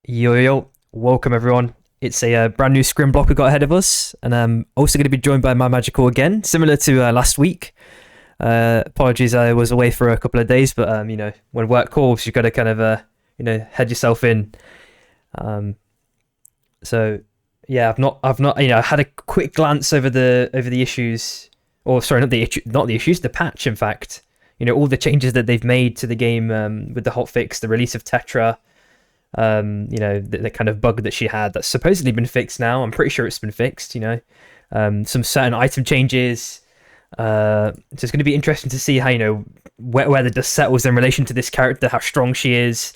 Yo, welcome everyone. It's a brand new scrim block we got ahead of us, and I'm also going to be joined by my magical again, similar to last week. Apologies, I was away for a couple of days, but when work calls, you've got to kind of head yourself in. Um, so yeah, I've not had a quick glance over the issues, or sorry, not the issues, the patch. In fact, all the changes that they've made to the game with the hotfix, the release of Tetra. The kind of bug that she had that's supposedly been fixed now. I'm pretty sure it's been fixed. Some certain item changes. So it's going to be interesting to see how where the dust settles in relation to this character, how strong she is.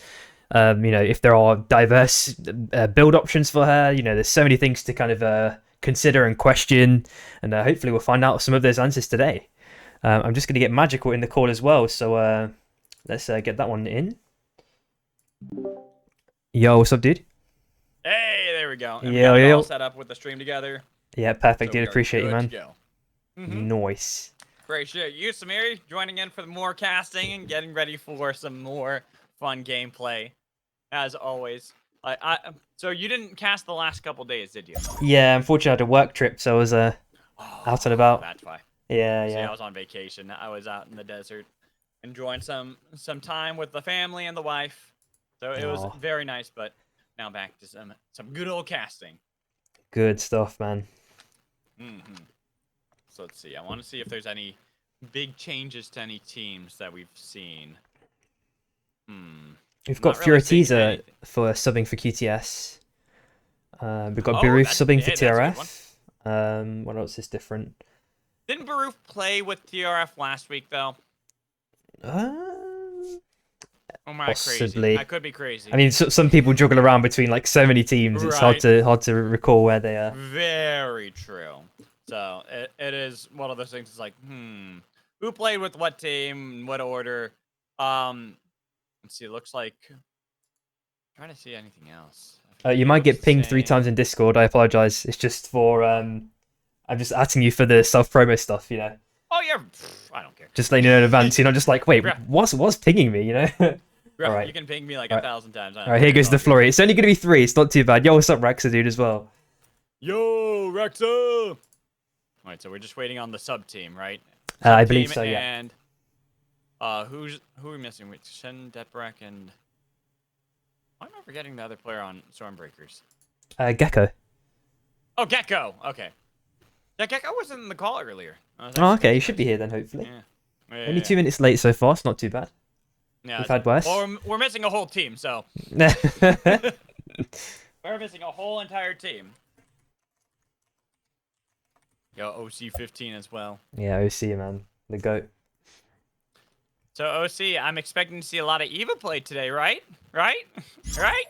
If there are diverse build options for her. There's so many things to kind of consider and question, and hopefully we'll find out some of those answers today. I'm just going to get Magical in the call as well, so let's get that one in. Yo, what's up, dude? Hey, there we go. And we Yo, got it yo. all set up with the stream together. Yeah, perfect, So we dude. are Appreciate you, good man. to go. Nice. Great shit. You, Samiri, joining in for more casting and getting ready for some more fun gameplay, as always. So you didn't cast the last couple days, did you? Yeah, unfortunately, I had a work trip, so I was out and about. That's why. Yeah, See, yeah. I was on vacation. I was out in the desert, enjoying some time with the family and the wife. So it was Aw. very nice, but now back to some good old casting. Good stuff, man. So let's see. I want to see if there's any big changes to any teams that we've seen. We've got Not really seeing Furitiza any. for subbing for QTS. We've got Oh, Biruf that's- subbing hey, for that's a good TRF. What else is different? Didn't Baroof play with TRF last week though? Uh, Oh my, Possibly. crazy. I could be crazy. I mean, some people juggle around between like so many teams. It's hard to recall where they are. Very true. So it is one of those things. It's like, who played with what team, what order? Let's see. It looks like. Trying to see anything else. You might get pinged 3 times in Discord. I apologize. It's just for I'm just asking you for the self promo stuff. Oh yeah, I don't care. Just letting you know in advance. You're not just like, wait, Yeah. what's pinging me? Bro, Alright. you can ping me like Alright. 1,000 times. All right, here goes the flurry. It's only gonna be 3. It's not too bad. Yo, what's up, Rexa, dude, as well? Yo, Rexa! Alright, so we're just waiting on the sub team, right? I believe Sub-team so. Yeah. And who are we missing? With Shen, Deprak, and why am I forgetting the other player on Stormbreakers? Gecko. Oh, Gecko. Okay. Yeah, Gecko wasn't in the call earlier. Oh, okay. You should be here then, hopefully. Yeah. Only 2 minutes late so far. It's not too bad. Yeah, We've had worse. Well, we're missing a whole team, so Yeah, we're missing a whole entire team. Yo, OC15 as well. OC man, the goat. So OC, I'm expecting to see a lot of Eva play today, right? Right? Right?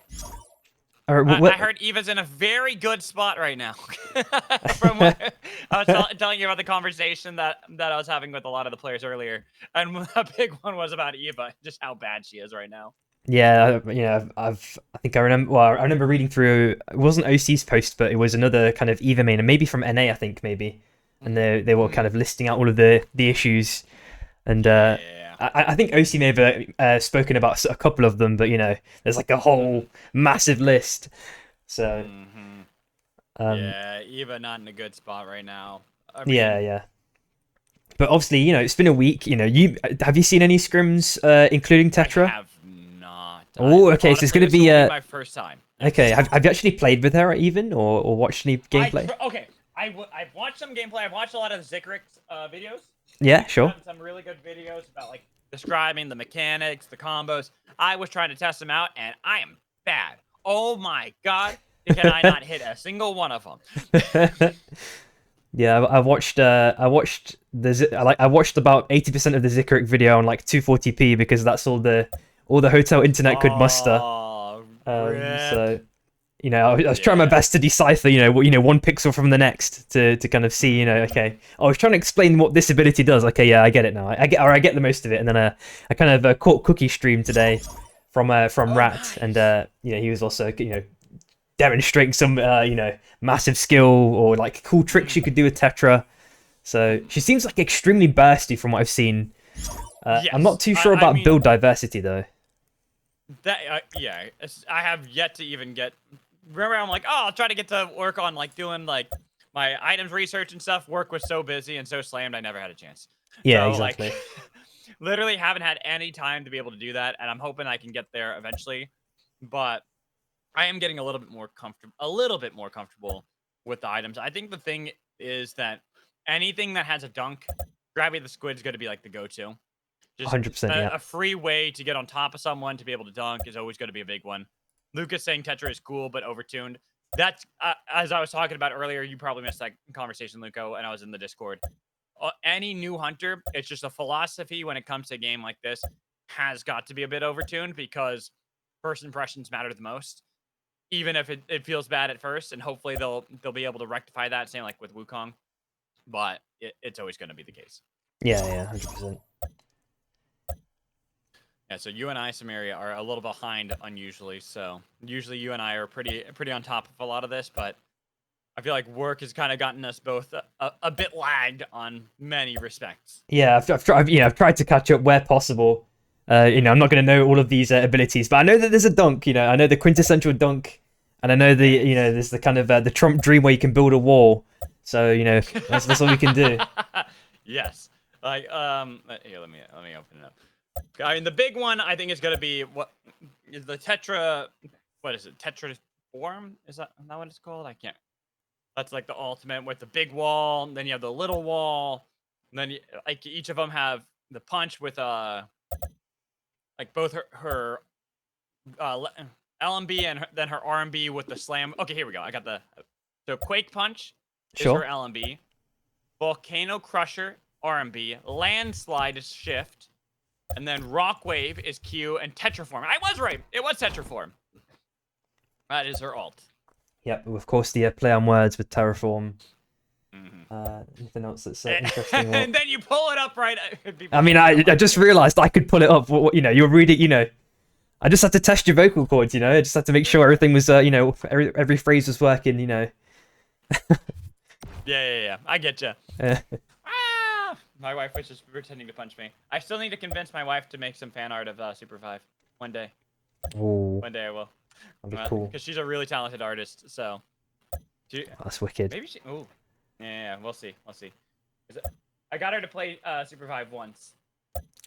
All right, I heard Eva's in a very good spot right now. From what I was telling you about the conversation that I was having with a lot of the players earlier, and a big one was about Eva, just how bad she is right now. Yeah, I think I remember. Well, I remember reading through. It wasn't OC's post, but it was another kind of Eva main, and maybe from NA, I think maybe, and they were kind of listing out all of the issues, and Yeah. I think OC may have spoken about a couple of them, but there's like a whole massive list. So Yeah, Eva not in a good spot right now. I mean, yeah. But obviously, it's been a week. Have you seen any scrims, including Tetra? I have not. Oh, okay. So it's Honestly, gonna this be will my first time. okay. Have you actually played with her even, or watched any gameplay? I've watched some gameplay. I've watched a lot of Zikrix videos. Yeah, sure. Done some really good videos about like describing the mechanics, the combos. I was trying to test them out, and I am bad. Oh my god! Can I not hit a single one of them? Yeah, I watched about 80% of the Zikrix video on like 240p because that's all the hotel internet could muster. Oh, So I was trying my best to decipher one pixel from the next to kind of see okay. I was trying to explain what this ability does. Okay, yeah, I get it now. I get the most of it. And then I kind of caught Cookie stream today from Rat, nice. and he was also demonstrating some massive skill or like cool tricks you could do with Tetra. So she seems like extremely bursty from what I've seen. I'm not too sure about build diversity though. Yeah, I have yet to even get. Remember, I'm like, oh, I'll try to get to work on like doing like my items research and stuff. Work was so busy and so slammed, I never had a chance. Yeah, So like, exactly. literally haven't had any time to be able to do that, and I'm hoping I can get there eventually. But I am getting a little bit more comfortable with the items. I think the thing is that anything that has a dunk, Grabby the Squid is going to be like the go-to. Just 100%. Yeah. a free way to get on top of someone to be able to dunk is always going to be a big one. Lucas saying Tetra is cool but overtuned. That's as I was talking about earlier. You probably missed that conversation, Luco, and I was in the Discord. Any new hunter, it's just a philosophy when it comes to a game like this, has got to be a bit overtuned because first impressions matter the most. Even if it feels bad at first, and hopefully they'll be able to rectify that, same like with Wukong. But it's always going to be the case. Yeah, yeah, 100%. Yeah, so you and I, Samaria, are a little behind unusually. So usually you and I are pretty on top of a lot of this, but I feel like work has kind of gotten us both a bit lagged on many respects. Yeah, I've tried to catch up where possible. I'm not going to know all of these abilities, but I know that there's a dunk. I know the quintessential dunk, and I know there's the kind of the Trump dream where you can build a wall. So that's all we can do. Yes. Like here, let me open it up. I mean, the big one I think is gonna be what is the Tetra. What is it? Tetra form? Is that what it's called? I can't. That's like the ultimate with the big wall. And then you have the little wall. And then like each of them have the punch with like both her LMB and then her RMB with the slam. Okay, here we go. I got the so Quake Punch is her Sure. LMB. Volcano Crusher RMB. Landslide is shift. And then Rock Wave is Q, and Tetraform. I was right. It was Tetraform. That is her alt. Yep. Of course, the play on words with Terraform. Mm-hmm. Anything else that's interesting? And then you pull it up right. I mean, I just realized I could pull it up. You're reading. I just had to test your vocal cords. I just had to make sure everything was. Every phrase was working. Yeah. I get you. My wife was just pretending to punch me. I still need to convince my wife to make some fan art of Super 5 one day. Ooh, One day I will. that'd be cool. Because she's a really talented artist. So. That's wicked. Maybe she. Ooh. Yeah. We'll see. I got her to play Super 5 once.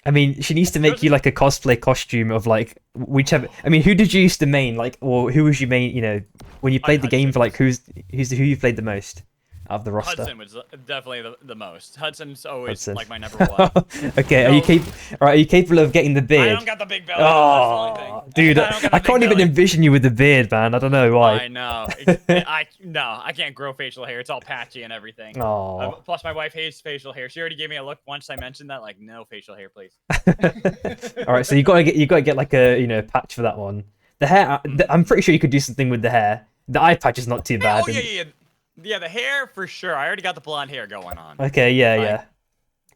I mean, she needs to make you like a cosplay costume of like whichever. I mean, who did you used to main like, or who was you main? When you played the game for like who you played the most out of the roster? Hudson was definitely the most. Hudson's always Hudson. like my number one. Okay, are you capable of getting the beard? I don't got the big belly. Oh, dude, I can't even envision you with the beard, man. I don't know why. I know. I can't grow facial hair. It's all patchy and everything. Oh. Plus, my wife hates facial hair. She already gave me a look once I mentioned that. Like, no facial hair, please. All right, so you gotta get like a patch for that one. The hair, I'm pretty sure you could do something with the hair. The eye patch is not too bad. Oh yeah, the hair for sure. I already got the blonde hair going on. Okay, yeah.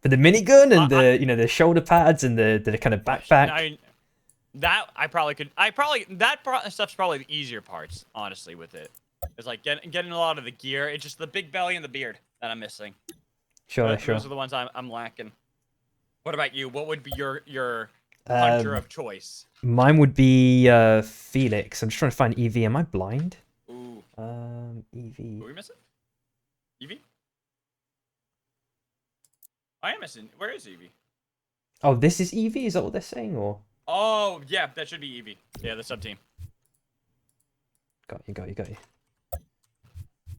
But the minigun and the shoulder pads and the kind of backpack. That stuff's probably the easier parts, honestly, with it. It's like getting a lot of the gear. It's just the big belly and the beard that I'm missing. Sure. Those are the ones I'm lacking. What about you? What would be your hunter of choice? Mine would be Felix. I'm just trying to find EV. Am I blind? Ooh. EV. Are we missing? Evie? I am missing. Where is Evie? Oh, this is EV? Is that what they're saying, or? Oh, yeah, that should be Evie. Yeah, the sub team. Got you.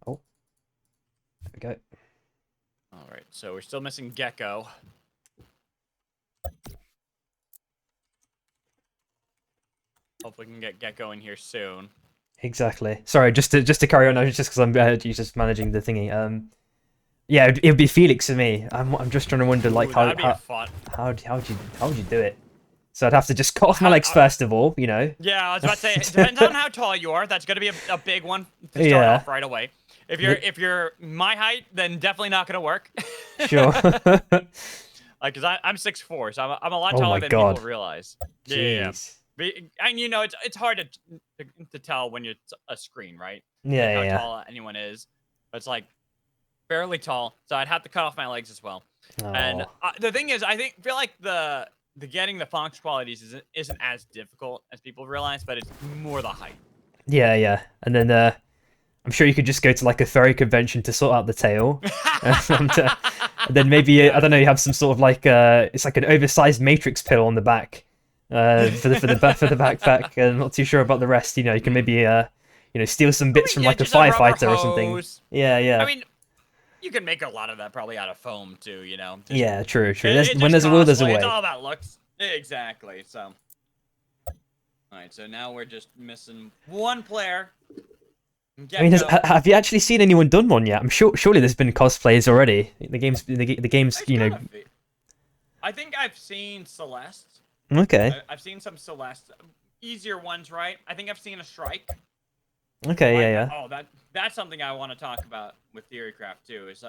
Oh. There we go. All right, so we're still missing Gecko. Hopefully we can get Gecko in here soon. Exactly. Sorry, just to carry on. Just because I'm just managing the thingy. Yeah, it'd be Felix for me. I'm just trying to wonder like Ooh, how'd you do it? So I'd have to just cut off my legs first of all, Yeah, I was about to say it depends on how tall you are. That's gonna be a big one to start off right away. If you're my height, then definitely not gonna work. Sure. Like, cause I'm 6'4", so I'm a lot taller than people realize. Jeez. Yeah. And it's hard to tell when you're a screen, right? Yeah, like how tall anyone is. But it's like fairly tall, so I'd have to cut off my legs as well. Oh. And the thing is, feel like the the getting the Fox qualities isn't as difficult as people realize, but it's more the hype. Yeah. And then I'm sure you could just go to like a furry convention to sort out the tail. And then maybe I don't know, you have some sort of like it's like an oversized Matrix pill on the back for the backpack. I'm not too sure about the rest. You know, you can maybe steal some bits from like a firefighter or something. Yeah. I mean, you can make a lot of that probably out of foam too. You know. Yeah, true. When there's a will, there's a way. It's all about looks. Exactly. So. All right. So now we're just missing one player. I mean, have you actually seen anyone done one yet? I'm sure. Surely there's been cosplays already. The game's. I think I've seen Celeste. Okay. I've seen some Celeste, easier ones, right? I think I've seen a Strike. Okay. Yeah. Oh, that's something I want to talk about with Theorycraft too. Is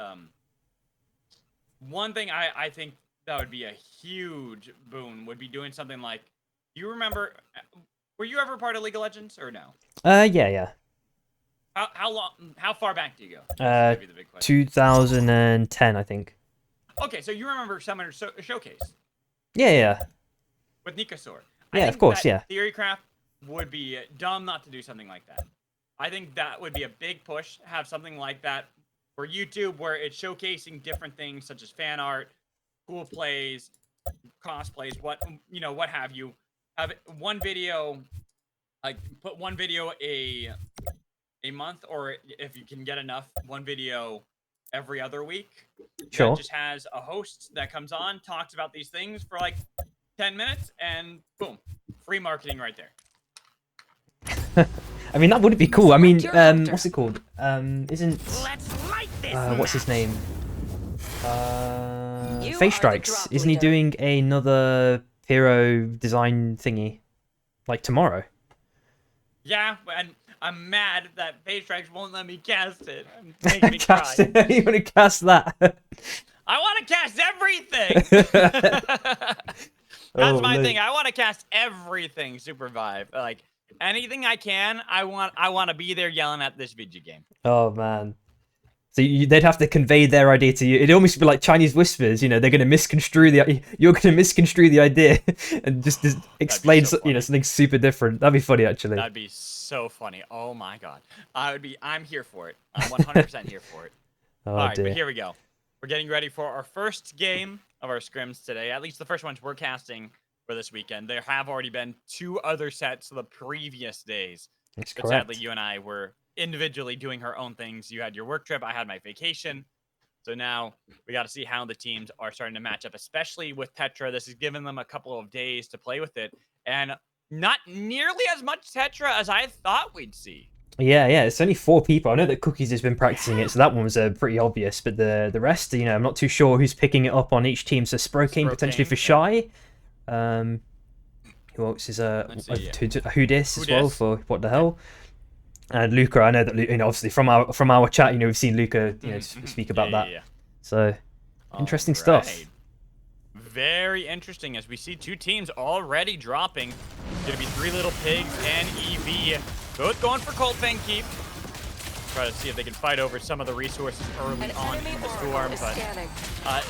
one thing I think that would be a huge boon would be doing something like. You remember? Were you ever part of League of Legends or no? Yeah. How far back do you go? 2010, I think. Okay, so you remember Summoner Showcase? Yeah. With Nikasor. Yeah, of course, yeah. Theorycraft would be dumb not to do something like that. I think that would be a big push, have something like that for YouTube where it's showcasing different things such as fan art, cool plays, cosplays, what have you. Have one video, like put one video a month, or if you can get enough, one video every other week. Sure. That just has a host that comes on, talks about these things for like 10 minutes, and boom, free marketing right there. I mean, that would be cool. I mean, what's it called? Isn't what's his name? Face Strikes. Isn't he doing another hero design thingy like tomorrow? Yeah, and I'm mad that Face Strikes won't let me cast it. Making me cry. You want to cast that? I want to cast everything. That's my thing. I want to cast everything Super Vive. Like anything I can. I want to be there yelling at this video game. Oh man. So they'd have to convey their idea to you. It'd almost be like Chinese whispers. You're going to misconstrue you're going to misconstrue the idea and just explain something super different. That'd be funny, actually. That'd be so funny. Oh my god. I'm here for it. I'm 100% here for it. All right, dear. But here we go. We're getting ready for our first game of our scrims today. At least the first ones we're casting for this weekend. There have already been 2 other sets the previous days. That's but correct. sadly, you and I were individually doing our own things. You had your work trip. I had my vacation. So now we got to see how the teams are starting to match up, especially with Tetra. This has given them a couple of days to play with it. And not nearly as much Tetra as I thought we'd see. Yeah, it's only 4 people. I know that Cookies has been practicing it, so that one was pretty obvious. But the rest, I'm not too sure who's picking it up on each team. So Sprokane potentially for Shy. Who else is Hoodis as well for What the Hell? And Luca, I know that obviously from our chat, we've seen Luca speak about that. Yeah. So interesting stuff. Very interesting as we see 2 teams already dropping. It's gonna be 3 Little Pigs and EV, both going for Cold Fang Keep. Try to see if they can fight over some of the resources early on in the storm, but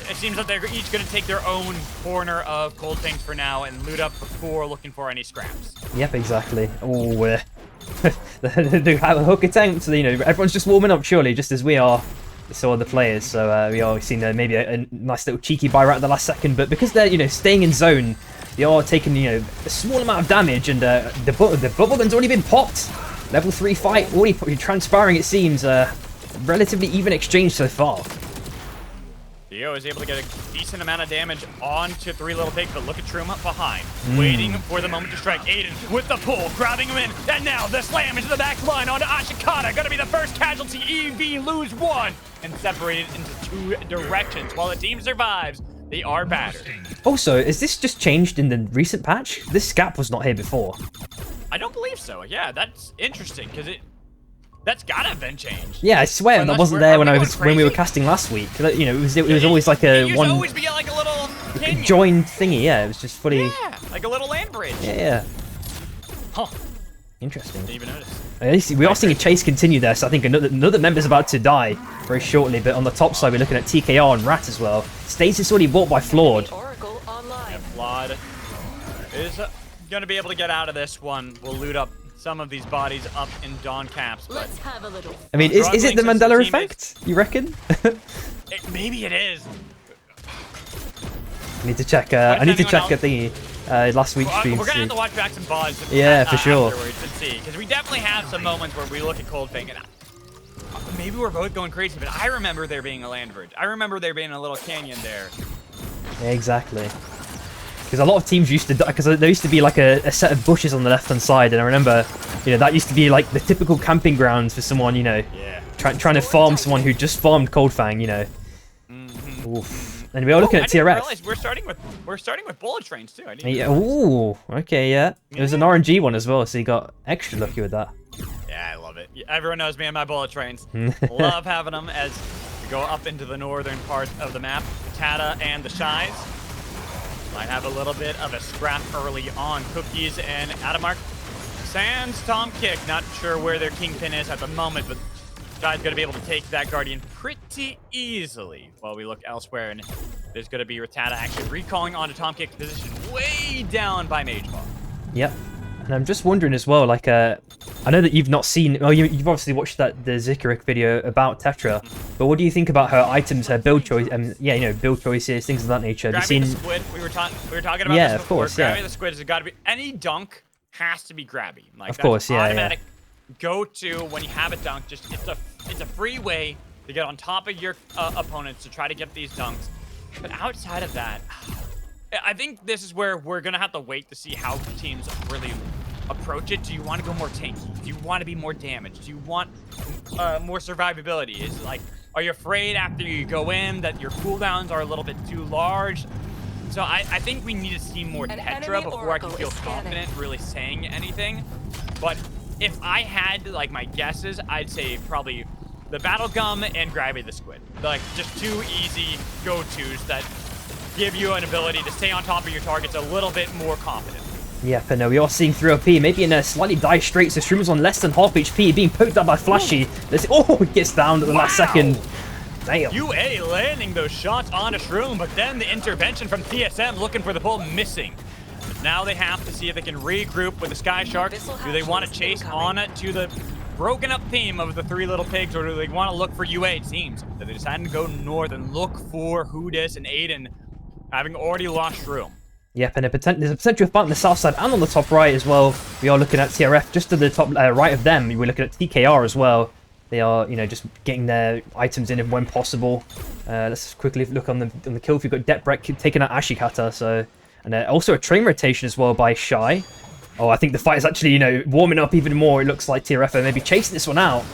it seems that they're each gonna take their own corner of Cold Fangs for now and loot up before looking for any scraps. Yep, exactly. Oh, the hook attempt. Everyone's just warming up, surely, just as we are. So are the players. So we've seen maybe a nice little cheeky buy right at the last second, but because they're staying in zone, they are taking a small amount of damage, and the bubble gun's already been popped. Level 3 fight already transpiring. It seems relatively even exchange so far. Theo is able to get a decent amount of damage onto 3 Little Pigs, but look at Truma behind, waiting for the moment to strike. Aiden with the pull, grabbing him in, and now the slam into the back line onto Ashikata. Gonna be the first casualty. EV lose 1 and separated into 2 directions. While the team survives, they are battered. Also, is this just changed in the recent patch? This gap was not here before. I don't believe so. Yeah, that's interesting because that's gotta have been changed. Yeah, I swear that wasn't there when we were casting last week. It was always like a one. Always be like a little joined thingy. Yeah, it was just fully. Yeah, like a little land bridge. Yeah. Huh. Interesting. Didn't even notice. We are seeing a chase continue there, so I think another member's about to die very shortly. But on the top side, we're looking at TKR and Rat as well. Stasis already bought by Flawed. Yeah, Flawed is gonna be able to get out of this one. We'll loot up some of these bodies up in Dawn caps. But Let's have a little. I mean, is it the Mandela effect? You reckon? Maybe it is. I need to check. I need to check a thingy. Last week's stream. We're gonna have to watch back some VODs. Yeah, for sure. Afterwards to see, because we definitely have some moments where we look at Coldfang and maybe we're both going crazy, but I remember there being a land bridge. I remember there being a little canyon there. Yeah, exactly. Because a lot of teams used to, because there used to be like a set of bushes on the left-hand side, and I remember, that used to be like the typical camping grounds for someone, trying to farm someone who just farmed Coldfang, Oof. And we are looking at TRF. We're starting with bullet trains too. Yeah. Ooh. Okay. Yeah. It was an RNG one as well, so you got extra lucky with that. Yeah, I love it. Everyone knows me and my bullet trains. Love having them as we go up into the northern part of the map. Tetra and the Shies might have a little bit of a scrap early on. Cookies and Adamark. Sans Tom Kick. Not sure where their kingpin is at the moment, but Guy's going to be able to take that Guardian pretty easily while we look elsewhere. And there's going to be Rattata actually recalling onto Tom Kick's position way down by Mage Ball. Yep. And I'm just wondering as well, like, I know that you've not seen, well, you've obviously watched the Zikarik video about Tetra, but what do you think about her items, her build choice, build choices, things of that nature? Have you seen... the squid, we were talking about this before. Of course, Grabbing the squid has got to be, any dunk has to be grabby. Like, of course, yeah, automatic go-to when you have a dunk. Just it's a free way to get on top of your opponents to try to get these dunks. But outside of that, I think this is where we're gonna have to wait to see how teams really approach it. Do you want to go more tanky? Do you want to be more damaged? Do you want more survivability? Is like, are you afraid after you go in that your cooldowns are a little bit too large? So I think we need to see more Tetra before I can feel confident really saying anything. But if I had like my guesses, I'd say probably the Battle Gum and Grabby the Squid. Like just two easy go-tos that give you an ability to stay on top of your targets a little bit more confident. Yeah, but no, we are seeing 3OP, maybe in a slightly dire straits. So Shroom's on less than half HP, being poked up by Flashy. He gets down at the last second. Damn. UA landing those shots onto Shroom, but then the intervention from TSM looking for the pull missing. Now they have to see if they can regroup with the Sky Shark. Do they want to chase on it to the broken up theme of the three little pigs, or do they want to look for UA? It seems that they decided to go north and look for Hudis and Aiden, having already lost Shroom. Yep, and there's a potential fight on the south side and on the top right as well. We are looking at TRF just to the top right of them. We're looking at TKR as well. They are, just getting their items in when possible. Let's quickly look on the kill. We've got Deprek taking out Ashikata, so... And also a train rotation as well by Shy. Oh, I think the fight is actually, warming up even more. It looks like TRF are maybe chasing this one out.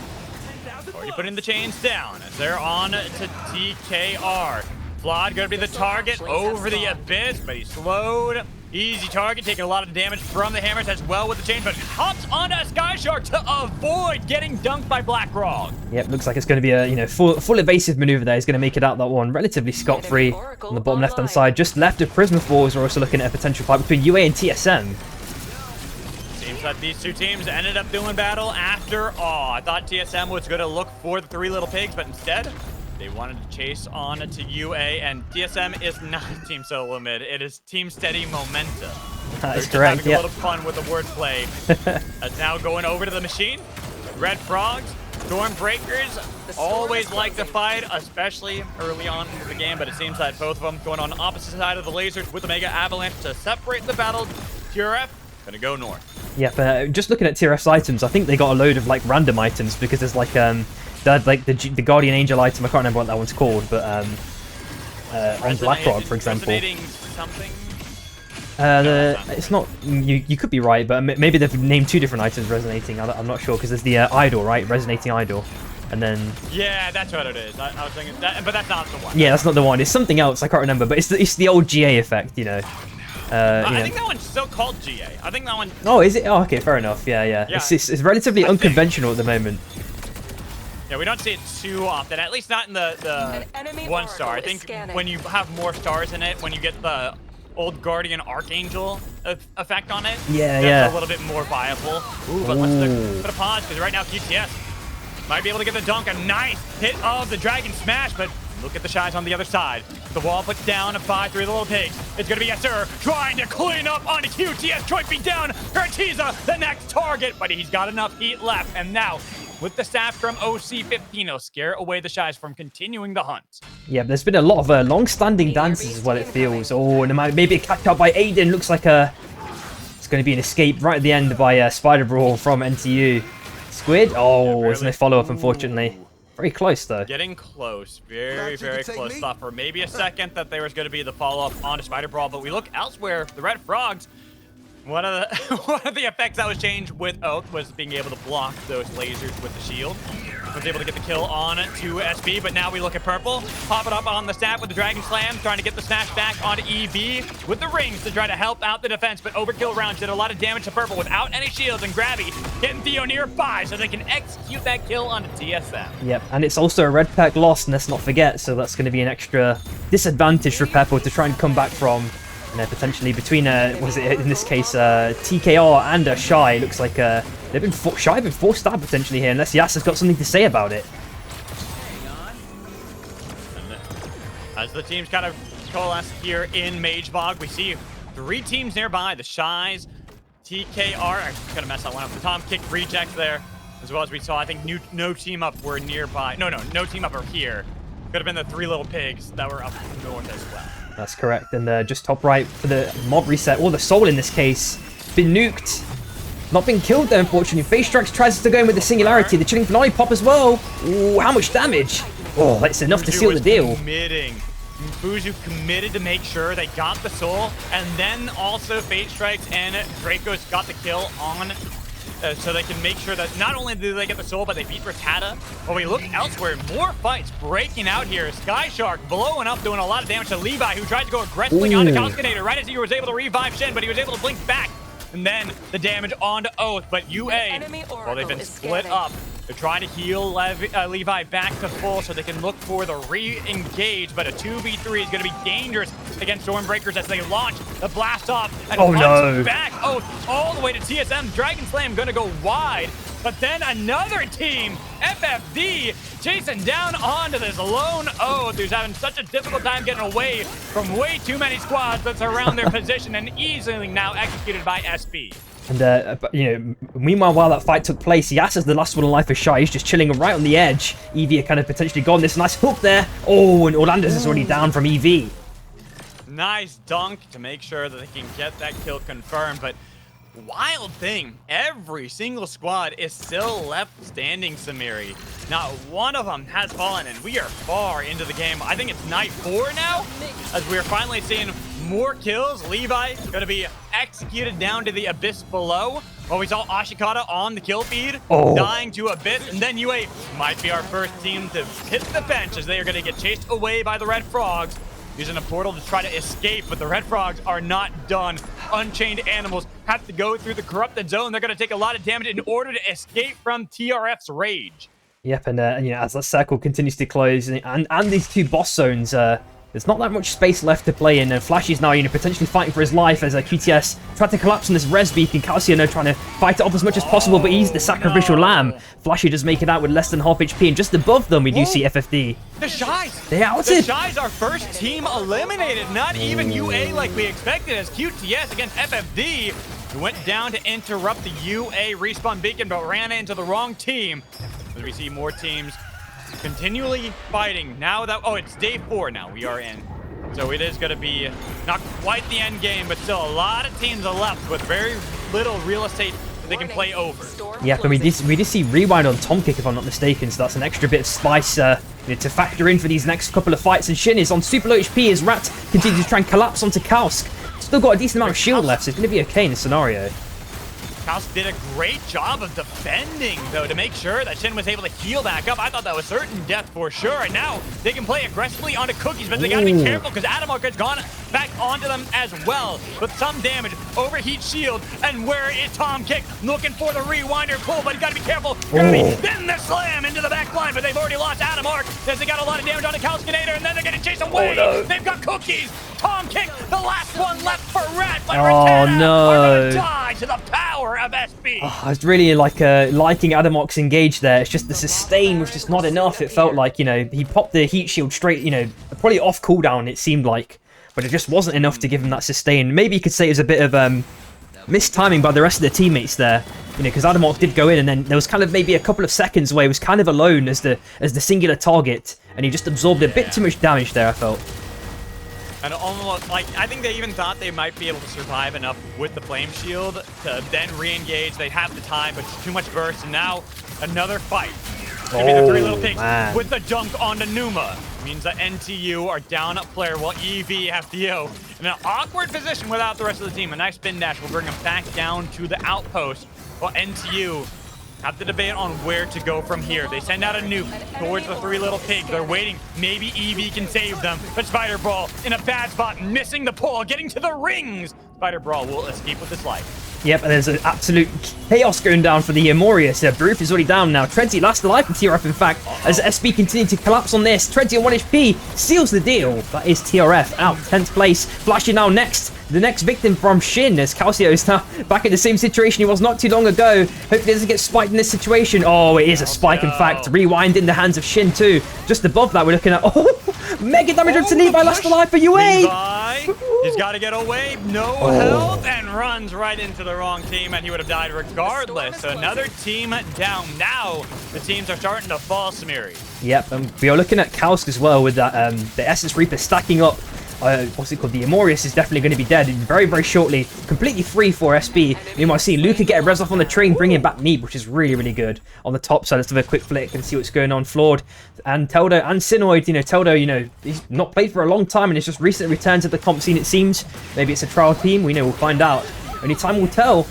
Already putting the chains down as they're on to TKR. Vlad gonna be the target over the abyss, but he's slowed. Easy target, taking a lot of damage from the hammers as well with the chains, but hops onto a Sky Shark to avoid getting dunked by Blackgrog. Yep, looks like it's going to be a full evasive maneuver there. He's going to make it out that one relatively scot-free on the bottom left-hand side. Just left of Prisma Falls, we're also looking at a potential fight between UA and TSM. Seems like these two teams ended up doing battle after all. I thought TSM was going to look for the three little pigs, but instead they wanted to chase on to UA, and TSM is not Team Solo Mid. It is Team Steady Momentum. That is correct, having a little fun with the wordplay. That's now going over to the machine. Red Frogs, Stormbreakers, always like to fight, especially early on in the game, but it seems that both of them going on opposite side of the lasers with the Mega Avalanche to separate the battle. TRF gonna go north. Yep, just looking at TRF's items, I think they got a load of random items because there's the Guardian Angel item. I can't remember what that one's called, but on Blackrock, for example. Something? It's not. You could be right, but maybe they've named two different items resonating. I'm not sure because there's the idol, right? Resonating idol, and then. Yeah, that's what it is. I was thinking that, but that's not the one. Yeah, that's not the one. It's something else. I can't remember, but it's the old GA effect, I think that one's still called GA. I think that one. Oh, is it? Oh, okay, fair enough. Yeah. It's relatively unconventional at the moment. Yeah, we don't see it too often, at least not in the 1 star. I think when you have more stars in it, when you get the old Guardian Archangel effect on it, that's a little bit more viable. Ooh, but let's put a pause, because right now QTS might be able to get the dunk. A nice hit of the Dragon Smash, but Look at the Shies on the other side. The wall put down by 3 of the little pigs. It's going to be Yasser trying to clean up onto QTS. Troy beat down Hertiza, the next target, but he's got enough heat left. And now, with the staff from OC15, he'll scare away the Shies from continuing the hunt. Yeah, there's been a lot of long-standing dances as well, it feels. Oh, and maybe a catch-up by Aiden. Looks like it's going to be an escape right at the end by Spider Brawl from NTU. Squid? Oh, there's no follow-up, unfortunately. Very close, though. Getting close. Very, very close. Thought for maybe a second that there was going to be the follow-up onto Spider Brawl, but we look elsewhere. The Red Frogs, one of the effects that was changed with Oath was being able to block those lasers with the shield. Was able to get the kill on to SB, but now we look at Purple. Pop it up on the staff with the Dragon Slam, trying to get the smash back onto EV with the rings to try to help out the defense, but overkill rounds did a lot of damage to Purple without any shields, and Grabby getting Theo nearby so they can execute that kill onto TSM. Yep, and it's also a red pack loss, and let's not forget, so that's going to be an extra disadvantage for Purple to try and come back from. Potentially between, was it in this case, TKR and Shy. Looks like they've been Shy been forced out potentially here, unless Yas has got something to say about it. As the teams kind of coalesce here in Mage Bog, we see 3 teams nearby: the Shies, TKR. I'm gonna mess that one up. The Tom Kick reject there, as well as we saw. I think no team up were nearby. No team up are here. Could have been the 3 little pigs that were up north as well. That's correct, and just top right for the mob reset, or the soul in this case, been nuked. Not been killed though, unfortunately. Face Strikes tries to go in with the singularity, the chilling finale pop as well. Ooh, how much damage? Oh, that's enough to seal the deal. Fuzu committed to make sure they got the soul, and then also Fate Strikes and Draco's got the kill on, so they can make sure that not only do they get the soul, but they beat Rattata. But we look elsewhere, more fights breaking out here. Sky Shark blowing up, doing a lot of damage to Levi, who tried to go aggressively onto Calcinator right as he was able to revive Shen, but he was able to blink back. And then the damage onto Oath, but UA, well, they've been split up. They're trying to heal Levi back to full so they can look for the re-engage, but a 2v3 is going to be dangerous against Stormbreakers as they launch the blast off and punch back Oath all the way to TSM. Dragon Slam going to go wide, but then another team, FFD, chasing down onto this lone Oath, who's having such a difficult time getting away from way too many squads that surround their position, and easily now executed by SB. And, meanwhile, while that fight took place, Yas is the last one alive for Shy. He's just chilling right on the edge. Evie kind of potentially gone. This nice hook there. Oh, and Orlando's is already down from Evie. Nice dunk to make sure that they can get that kill confirmed, but wild thing, every single squad is still left standing, Samiri. Not one of them has fallen, and we are far into the game. I think it's night 4 now, as we are finally seeing more kills. Levi going to be executed down to the abyss below. Well, we saw Ashikata on the kill feed, dying to abyss, and then UA might be our first team to hit the bench as they are going to get chased away by the Red Frogs, using a portal to try to escape, but the Red Frogs are not done. Unchained animals have to go through the corrupted zone. They're going to take a lot of damage in order to escape from TRF's rage. Yep, and as that circle continues to close, and these 2 boss zones, there's not that much space left to play in, and Flash is now, potentially fighting for his life as QTS tried to collapse on this res beacon. Calciano trying to fight it off as much as possible, but he's the sacrificial lamb. Flashy does make it out with less than half HP, and just above them we do see FFD. The Shies! They outed! The Shies are first team eliminated, not even UA like we expected, as QTS against FFD went down to interrupt the UA respawn beacon, but ran into the wrong team. As we see more teams continually fighting. Now that, it's day 4 now we are in. So it is going to be not quite the end game, but still a lot of teams are left with very little real estate that they can play over. Yeah, but we did see rewind on Tom Kick if I'm not mistaken, so that's an extra bit of spice to factor in for these next couple of fights. And Shin is on super low HP as Rat continues to try and collapse onto Kausk. Still got a decent amount of shield left, so it's going to be okay in this scenario. Kausk did a great job of defending, though, to make sure that Shin was able to heal back up. I thought that was certain death for sure. And now they can play aggressively onto Cookies, but they got to be careful because Adamark has gone back onto them as well, with some damage. Overheat shield, and where is Tom Kick? Looking for the rewinder pull, but you gotta be careful. Then the slam into the back line, but they've already lost Adam Arc as they got a lot of damage on the Calcinator, and then they're gonna chase away. They've got Cookies. Tom Kick, the last one left for Rat, but Ratana are gonna die to the power of SB. I was really liking Adamoc's engage there. It's just the sustain was just not enough. It felt like, he popped the heat shield straight, probably off cooldown, it seemed like. But it just wasn't enough to give him that sustain. Maybe you could say it was a bit of mistiming by the rest of the teammates there. Because Adamoc did go in, and then there was kind of maybe a couple of seconds where he was kind of alone as the singular target. And he just absorbed a bit too much damage there, I felt. And almost, I think they even thought they might be able to survive enough with the Flame Shield to then re-engage. They have the time, but too much burst, and now another fight. Give me the three little pigs with the dunk onto Numa. Means that NTU are down a player while EV has Theo in an awkward position without the rest of the team. A nice spin dash will bring him back down to the outpost while NTU have the debate on where to go from here. They send out a nuke towards the three little pigs. They're waiting. Maybe EV can save them. But Spider Brawl in a bad spot, missing the pull, getting to the rings. Spider Brawl will escape with his life. Yep, and there's an absolute chaos going down for the Amorius. Broof is already down now. Trenty last alive from TRF, in fact, as SB continues to collapse on this. Trenty on 1 HP seals the deal. That is TRF out, 10th place. Flashing now next. The next victim from Shin, as Calcio is now back in the same situation he was not too long ago. Hopefully he doesn't get spiked in this situation. Oh, it is a spike, in fact. Rewind in the hands of Shin too. Just above that, we're looking at, mega damage onto Levi, last alive for UA. He's got to get away. No health, and runs right into the wrong team, and he would have died regardless. So another team down. Now the teams are starting to fall, Samiri. Yep, and we are looking at Kausk as well with that the Essence Reaper stacking up. What's it called? The Amorius is definitely going to be dead very, very shortly. Completely free for SB. You might see Luca get a res off on the train, bringing back Meep, which is really, really good. On the top side, let's have a quick flick and see what's going on. Flawed and Teldo and Sinoid. Teldo, he's not played for a long time and it's just recently returned to the comp scene, it seems. Maybe it's a trial team. We'll find out. Only time will tell.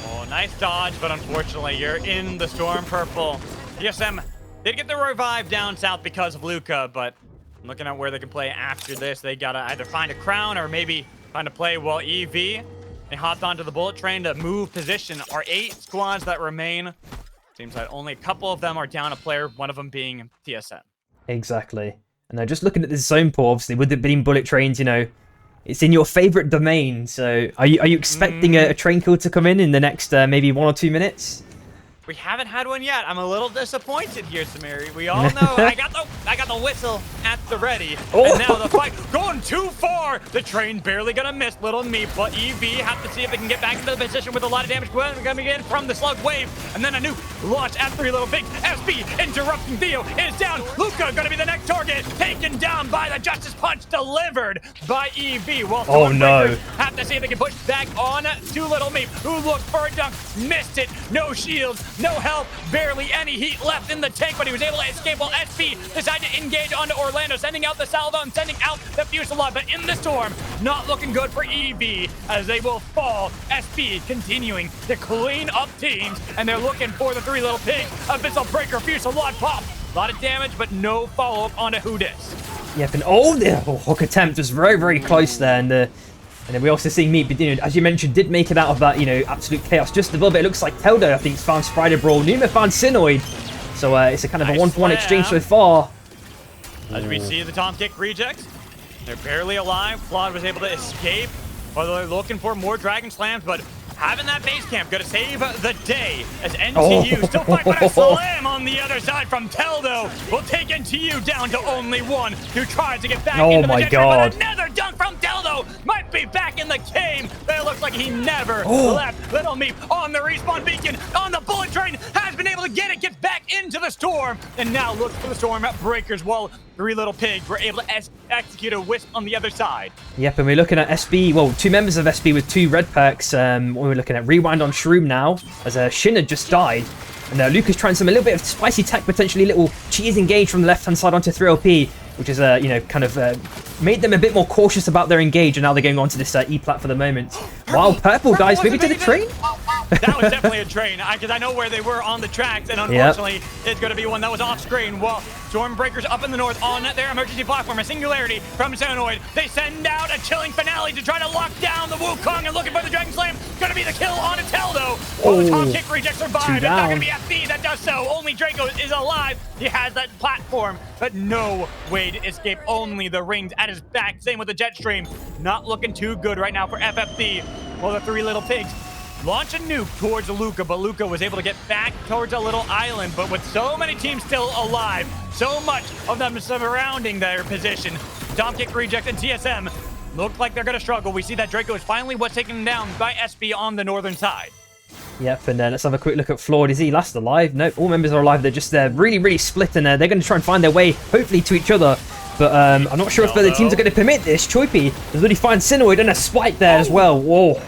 Oh, nice dodge, but unfortunately, you're in the Storm Purple. DSM did get the revive down south because of Luca, but looking at where they can play after this, they gotta either find a crown or maybe find a play while EV. They hopped onto the bullet train to move position. Our 8 squads that remain, seems like only a couple of them are down a player, one of them being TSM. Exactly. And now just looking at this zone pool, obviously, with it being bullet trains, it's in your favorite domain. So are you expecting a train kill to come in the next maybe 1 or 2 minutes? We haven't had one yet. I'm a little disappointed here, Samiri. We all know I got the whistle at the ready. And now the fight going too far. The train barely gonna miss little Meep, but EV have to see if they can get back into the position with a lot of damage coming in from the slug wave. And then a new launch at three little pigs. SB interrupting Theo is down. Luca gonna be the next target. Taken down by the Justice Punch delivered by EV. Well, have to see if they can push back on to little Meep, who looked for a dunk. Missed it. No shields. No help, barely any heat left in the tank, but he was able to escape while SB decided to engage onto Orlando, sending out the salvo and sending out the Fusillade. But in the storm, not looking good for EV as they will fall. SB continuing to clean up teams, and they're looking for the three little pigs. Abyssal Breaker, Fusillade pop. A lot of damage, but no follow-up onto Hudis. Yep, and the hook attempt was very, very close there, and then we also see Meep, but as you mentioned, did make it out of that, absolute chaos just above it. It looks like Teldo, I think, found Spider Brawl. Numa found Sinoid. So it's a kind of a 1-for-1 exchange so far. As we see the Tom Kick rejects, they're barely alive. Flawed was able to escape, although they're looking for more Dragon Slams, but having that base camp gonna save the day as NTU still fight, but a slam on the other side from Teldo will take NTU down to only one who tries to get back into the picture, but another dunk from Teldo might be back in the game, but it looks like he never left. Little Meep on the respawn beacon, on the bullet train, has been able to get it, gets back into the storm, and now looks for the storm at breakers while three little pigs were able to execute a wisp on the other side. Yep, and we're looking at SB, well, 2 members of SB with 2 red perks. We're looking at Rewind on Shroom now, as Shin had just died. And Luca's trying some a little bit of spicy tech, potentially a little cheese engage from the left-hand side onto 3LP, which is, kind of made them a bit more cautious about their engage, and now they're going on to this E-plat for the moment. While Purple dies, maybe to the train? That was definitely a train, because I know where they were on the tracks, and unfortunately, it's going to be one that was off screen. Well, Stormbreakers up in the north on their emergency platform, a singularity from Xenoid. They send out a chilling finale to try to lock down the Wukong, and looking for the Dragon Slam. Going to be the kill on Intel, though. Oh, the Tom Kick reject survived. It's not going to be FB that does so. Only Draco is alive. He has that platform, but no way to escape. Only the rings at his back. Same with the jet stream. Not looking too good right now for FFD. Well, the three little pigs launch a nuke towards Luca, but Luca was able to get back towards a little island. But with so many teams still alive, so much of them surrounding their position, Dom Kick Reject and TSM look like they're going to struggle. We see that Draco is finally what's taken down by SB on the northern side. Yep, and let's have a quick look at Flawed. Is he last alive? Nope, all members are alive. They're just really, really split, and they're going to try and find their way, hopefully, to each other. But I'm not sure if the other teams are going to permit this. Choipy has really found Sinoid and a spike there as well. Whoa.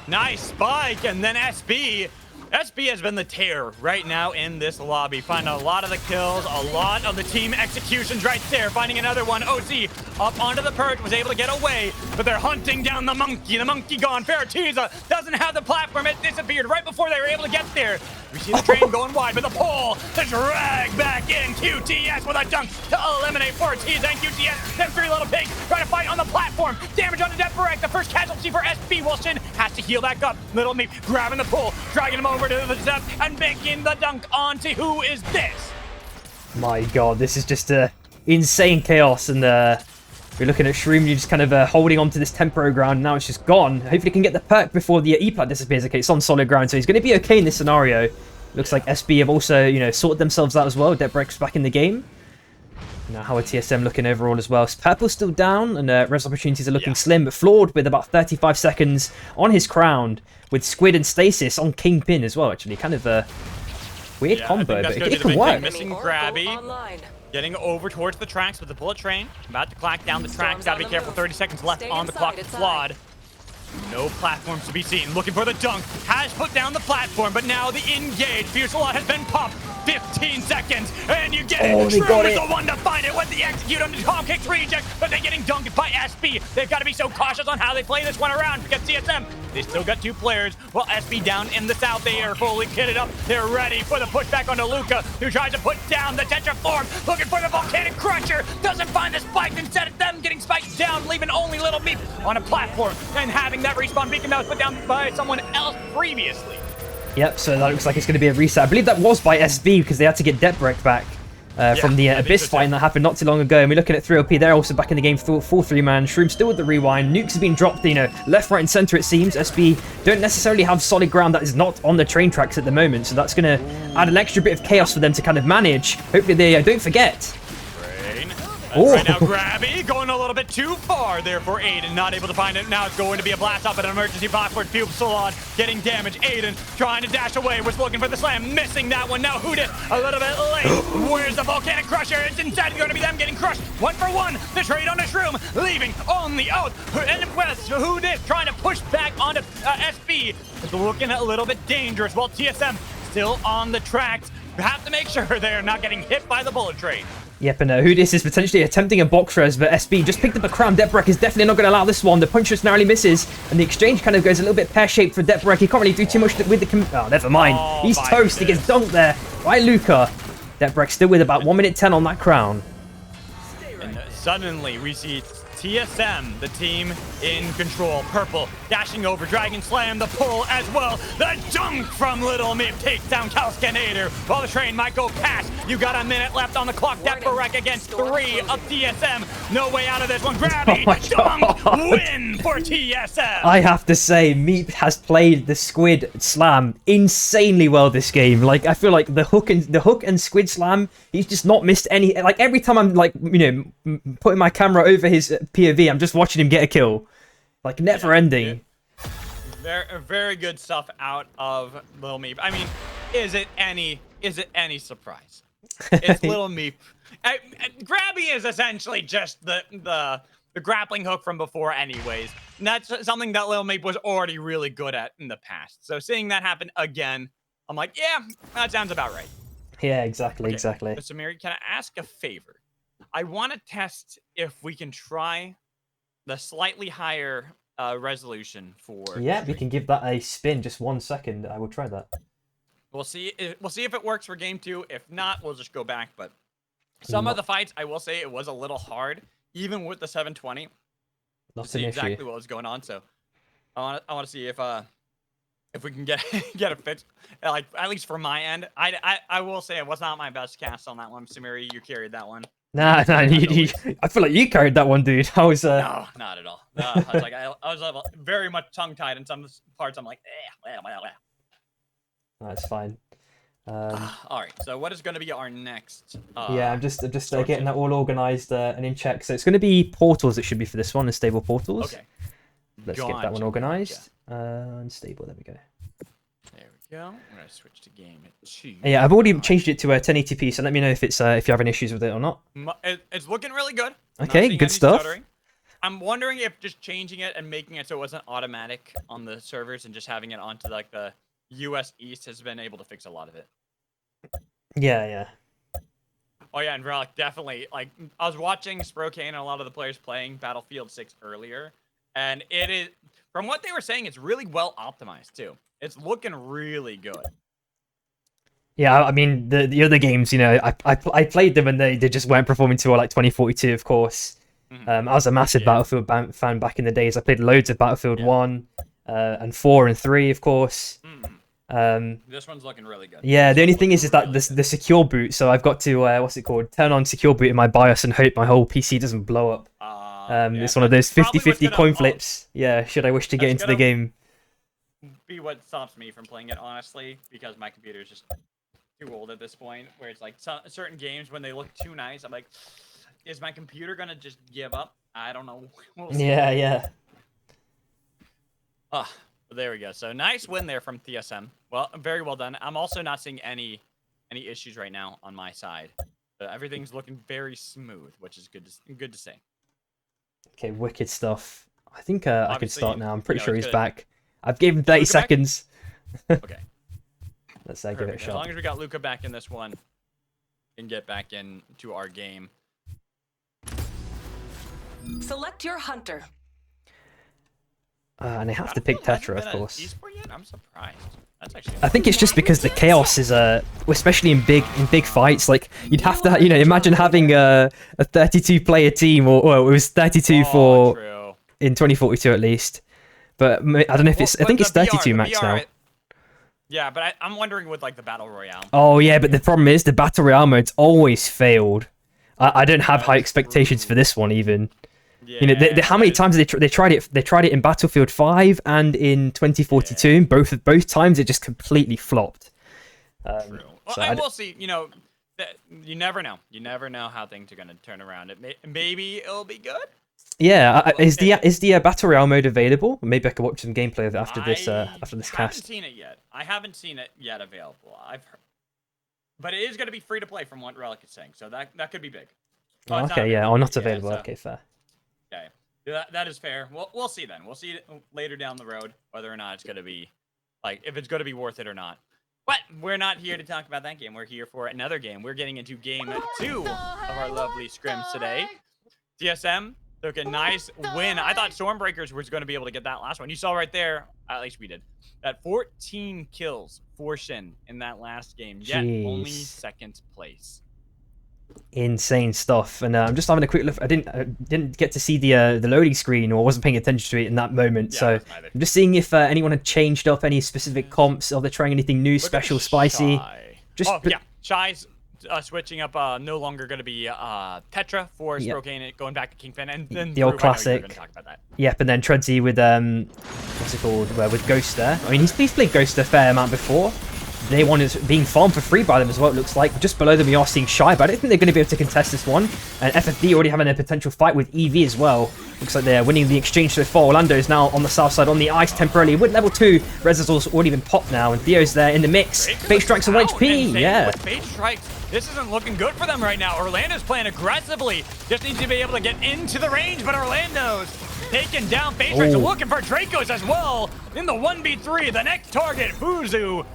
Nice spike, and then SB. SB has been the terror right now in this lobby. Finding a lot of the kills, a lot of the team executions right there. Finding another one. OC up onto the perch, was able to get away, but they're hunting down the monkey. The monkey gone. Ferratiza doesn't have the platform. It disappeared right before they were able to get there. We see the train going wide, but the pull, the drag back in. QTS with a dunk to eliminate Ferratiza and QTS. Them three little pigs trying to fight on the platform. Damage on the Death Barrack. The first casualty for SB. Wilson has to heal back up. Little Meep grabbing the pull, dragging him over to the depth and making the dunk onto who is this? My god, this is just insane chaos, and we're looking at Shroom just kind of holding on to this temporary ground. Now it's just gone. Hopefully he can get the perk before the E-plat disappears. Okay, it's on solid ground, so he's going to be okay in this scenario. Looks like SB have also, sorted themselves out as well. Debreck's back in the game. Now, how are TSM looking overall as well? Purple's still down, and res opportunities are looking slim, but Flawed with about 35 seconds on his crown, with Squid and Stasis on Kingpin as well, actually. Kind of a weird combo, but it can work. Missing Grabby, getting over towards the tracks with the bullet train. About to clack down the tracks. Gotta be careful, 30 seconds left on the clock. Flawed. No platforms to be seen. Looking for the dunk. Has put down the platform, but now the engage. Fusillade has been popped. 15 seconds, and you get it. Shroom is the one to find it with the execute on the Tom Kicks reject, but they're getting dunked by SB. They've got to be so cautious on how they play this one around because CSM, they still got two players, while SB down in the south, they are fully kitted up. They're ready for the pushback onto Luca, who tries to put down the Tetra form, looking for the Volcanic Crusher, doesn't find the spike, instead of them getting spiked down, leaving only Little Meep on a platform, and having that respawn beacon that was put down by someone else previously. Yep, so that looks like it's going to be a reset. I believe that was by SB because they had to get Debreck back from the Abyss fight that happened not too long ago. And we're looking at 3OP. They're also back in the game, full 3-man. Shroom still with the rewind. Nukes have been dropped, left, right, and center, it seems. SB don't necessarily have solid ground that is not on the train tracks at the moment. So that's going to add an extra bit of chaos for them to kind of manage. Hopefully they don't forget. Right now, Grabby going a little bit too far there for Aiden. Not able to find it. Now it's going to be a blast off at an emergency block for Salon getting damage. Aiden trying to dash away. Was looking for the slam. Missing that one. Now Hoodit a little bit late. Where's the Volcanic Crusher? It's instead going to be them getting crushed. 1 for 1. The trade on the Shroom. Leaving on the out. And West Hoodit trying to push back onto SB. It's looking a little bit dangerous while TSM still on the tracks. You have to make sure they're not getting hit by the bullet train. Yep, and Hoodis is potentially attempting a box res, but SB just picked up a crown. Debreck is definitely not going to allow this one. The punch just narrowly misses, and the exchange kind of goes a little bit pear-shaped for Debreck. He can't really do too much with the... Oh, never mind. He's toast. He gets dunked there by Luca. Debreck still with about 1 minute 10 on that crown. And suddenly we see TSM, the team in control. Purple dashing over, Dragon Slam, the pull as well. The dunk from Little Meep takes down Calskinator. While the train might go past, you got a minute left on the clock. Death Barrack against 3 of TSM. No way out of this one. Grabby, dunk, win for TSM. I have to say, Meep has played the Squid Slam insanely well this game. Like, I feel like the hook and Squid Slam, he's just not missed any. Like, every time I'm like, putting my camera over his POV, I'm just watching him get a kill. Like, never ending. Very good stuff out of Little Meep. I mean, is it any surprise? It's Little Meep. Grabby is essentially just the grappling hook from before anyways. And that's something that Little Meep was already really good at in the past. So seeing that happen again, I'm like, yeah, that sounds about right. Yeah, exactly, okay. exactly. So Samiri, can I ask a favor? I want to test if we can try the slightly higher resolution for. Yeah, we stream. can give that a spin. Just 1 second. I will try that. We'll see. We'll see if it works for game 2. If not, we'll just go back. But some of the fights, I will say, it was a little hard, even with the 720. Not to see an exactly issue. what was going on. So I want to see if we can get get it fixed. Like at least for my end, I will say it was not my best cast on that one. Samiri, you carried that one. Nah, I feel like you carried that one, dude. I was No, not at all. I was like, I was very much tongue-tied in some parts. I'm like, That's fine. All right. So what is going to be our next? Yeah, I'm just getting that all organized and in check. So it's going to be portals. It should be for this one, unstable portals. Okay. Let's get that one organized. Unstable. There we go. There we go. I'm gonna switch to game 2. Yeah, I've already changed it to 1080p. So let me know if it's if you're having issues with it or not. It's looking really good. Okay, good stuff. Stuttering. I'm wondering if just changing it and making it so it wasn't automatic on the servers and just having it onto like the US East has been able to fix a lot of it. Yeah. Oh yeah, and Relic definitely, like, I was watching Sprokane and a lot of the players playing Battlefield 6 earlier, and it is, from what they were saying, it's really well optimized too. It's looking really good. Yeah, I mean the other games, you know, I played them and they just weren't performing too well, like 2042, of course. I was a massive Battlefield fan back in the days. I played loads of Battlefield 1 and 4 and 3, of course. This one's looking really good. Yeah, the only thing is that the secure boot. So I've got to what's it called? Turn on secure boot in my BIOS and hope my whole PC doesn't blow up. It's one of those 50-50 coin flips. Yeah, should I wish to get into the game? Be what stops me from playing it, honestly, because my computer is just too old at this point. Where it's like certain games, when they look too nice, I'm like, is my computer gonna just give up? I don't know. We'll see. Yeah. There we go. So nice win there from TSM. Well, very well done. I'm also not seeing any issues right now on my side. Everything's looking very smooth, which is good to say. Okay, wicked stuff. I think I can start now. I'm pretty sure he's good. back. I've given him 30 seconds. Okay. Let's give it a shot. As long as we got Luca back in this one and get back into our game. Select your hunter. And I have to pick Tetra, of course. Yet? I'm surprised. That's actually. I think it's just because the chaos is especially in big fights. Like you'd have to, imagine having a 32-player team, or it was 32 in 2042 at least. But I don't know if it's. I think it's 32 max now. Yeah, but I'm wondering with like the battle royale. Oh yeah, but the problem is the battle royale mode's always failed. I don't have high expectations for this one even. Yeah, how many times they tried it? They tried it in Battlefield 5 and in 2042. Yeah. Both times it just completely flopped. True. Well, so I will see. You never know. You never know how things are going to turn around. Maybe it'll be good. Yeah. Is the battle royale mode available? Maybe I could watch some gameplay of it after this cast. I haven't seen it yet. I haven't seen it yet available. I've heard, but it is going to be free to play from what Relic is saying. So that could be big. Oh, okay. Yeah. Not available. So. Okay. Fair. Okay, that is fair. We'll see then. We'll see later down the road whether or not it's gonna be, like, if it's gonna be worth it or not. But we're not here to talk about that game. We're here for another game. We're getting into game 2 of our lovely scrims today. TSM took a nice win. I thought Stormbreakers was going to be able to get that last one. You saw right there, at least we did, that 14 kills for Shin in that last game. Yet only 2nd place. Insane stuff. And I'm just having a quick look. I didn't get to see the loading screen, or wasn't paying attention to it in that moment. Yeah, so I'm just seeing if anyone had changed up any specific comps, or they're trying anything new, special, spicy. Shy's switching up. No longer going to be Tetra for Sprokane, going back to Kingpin, and then the old classic. Talk about that. Yep, and then Treadsy with what's it called? With Ghost there. I mean, he's played Ghost a fair amount before. They one is being farmed for free by them as well, it looks like. Just below them, we are seeing Shy, but I don't think they're going to be able to contest this one. And FFD already having a potential fight with EV as well. Looks like they're winning the exchange so far. Orlando is now on the south side on the ice temporarily with level 2. Rezasor's already been popped now, and Theo's there in the mix. Fate Strike's on HP, yeah. With Fate Strikes, this isn't looking good for them right now. Orlando's playing aggressively. Just needs to be able to get into the range, but Orlando's taken down. Fate Strike's looking for Dracos as well. In the 1v3, the next target, Fuzu.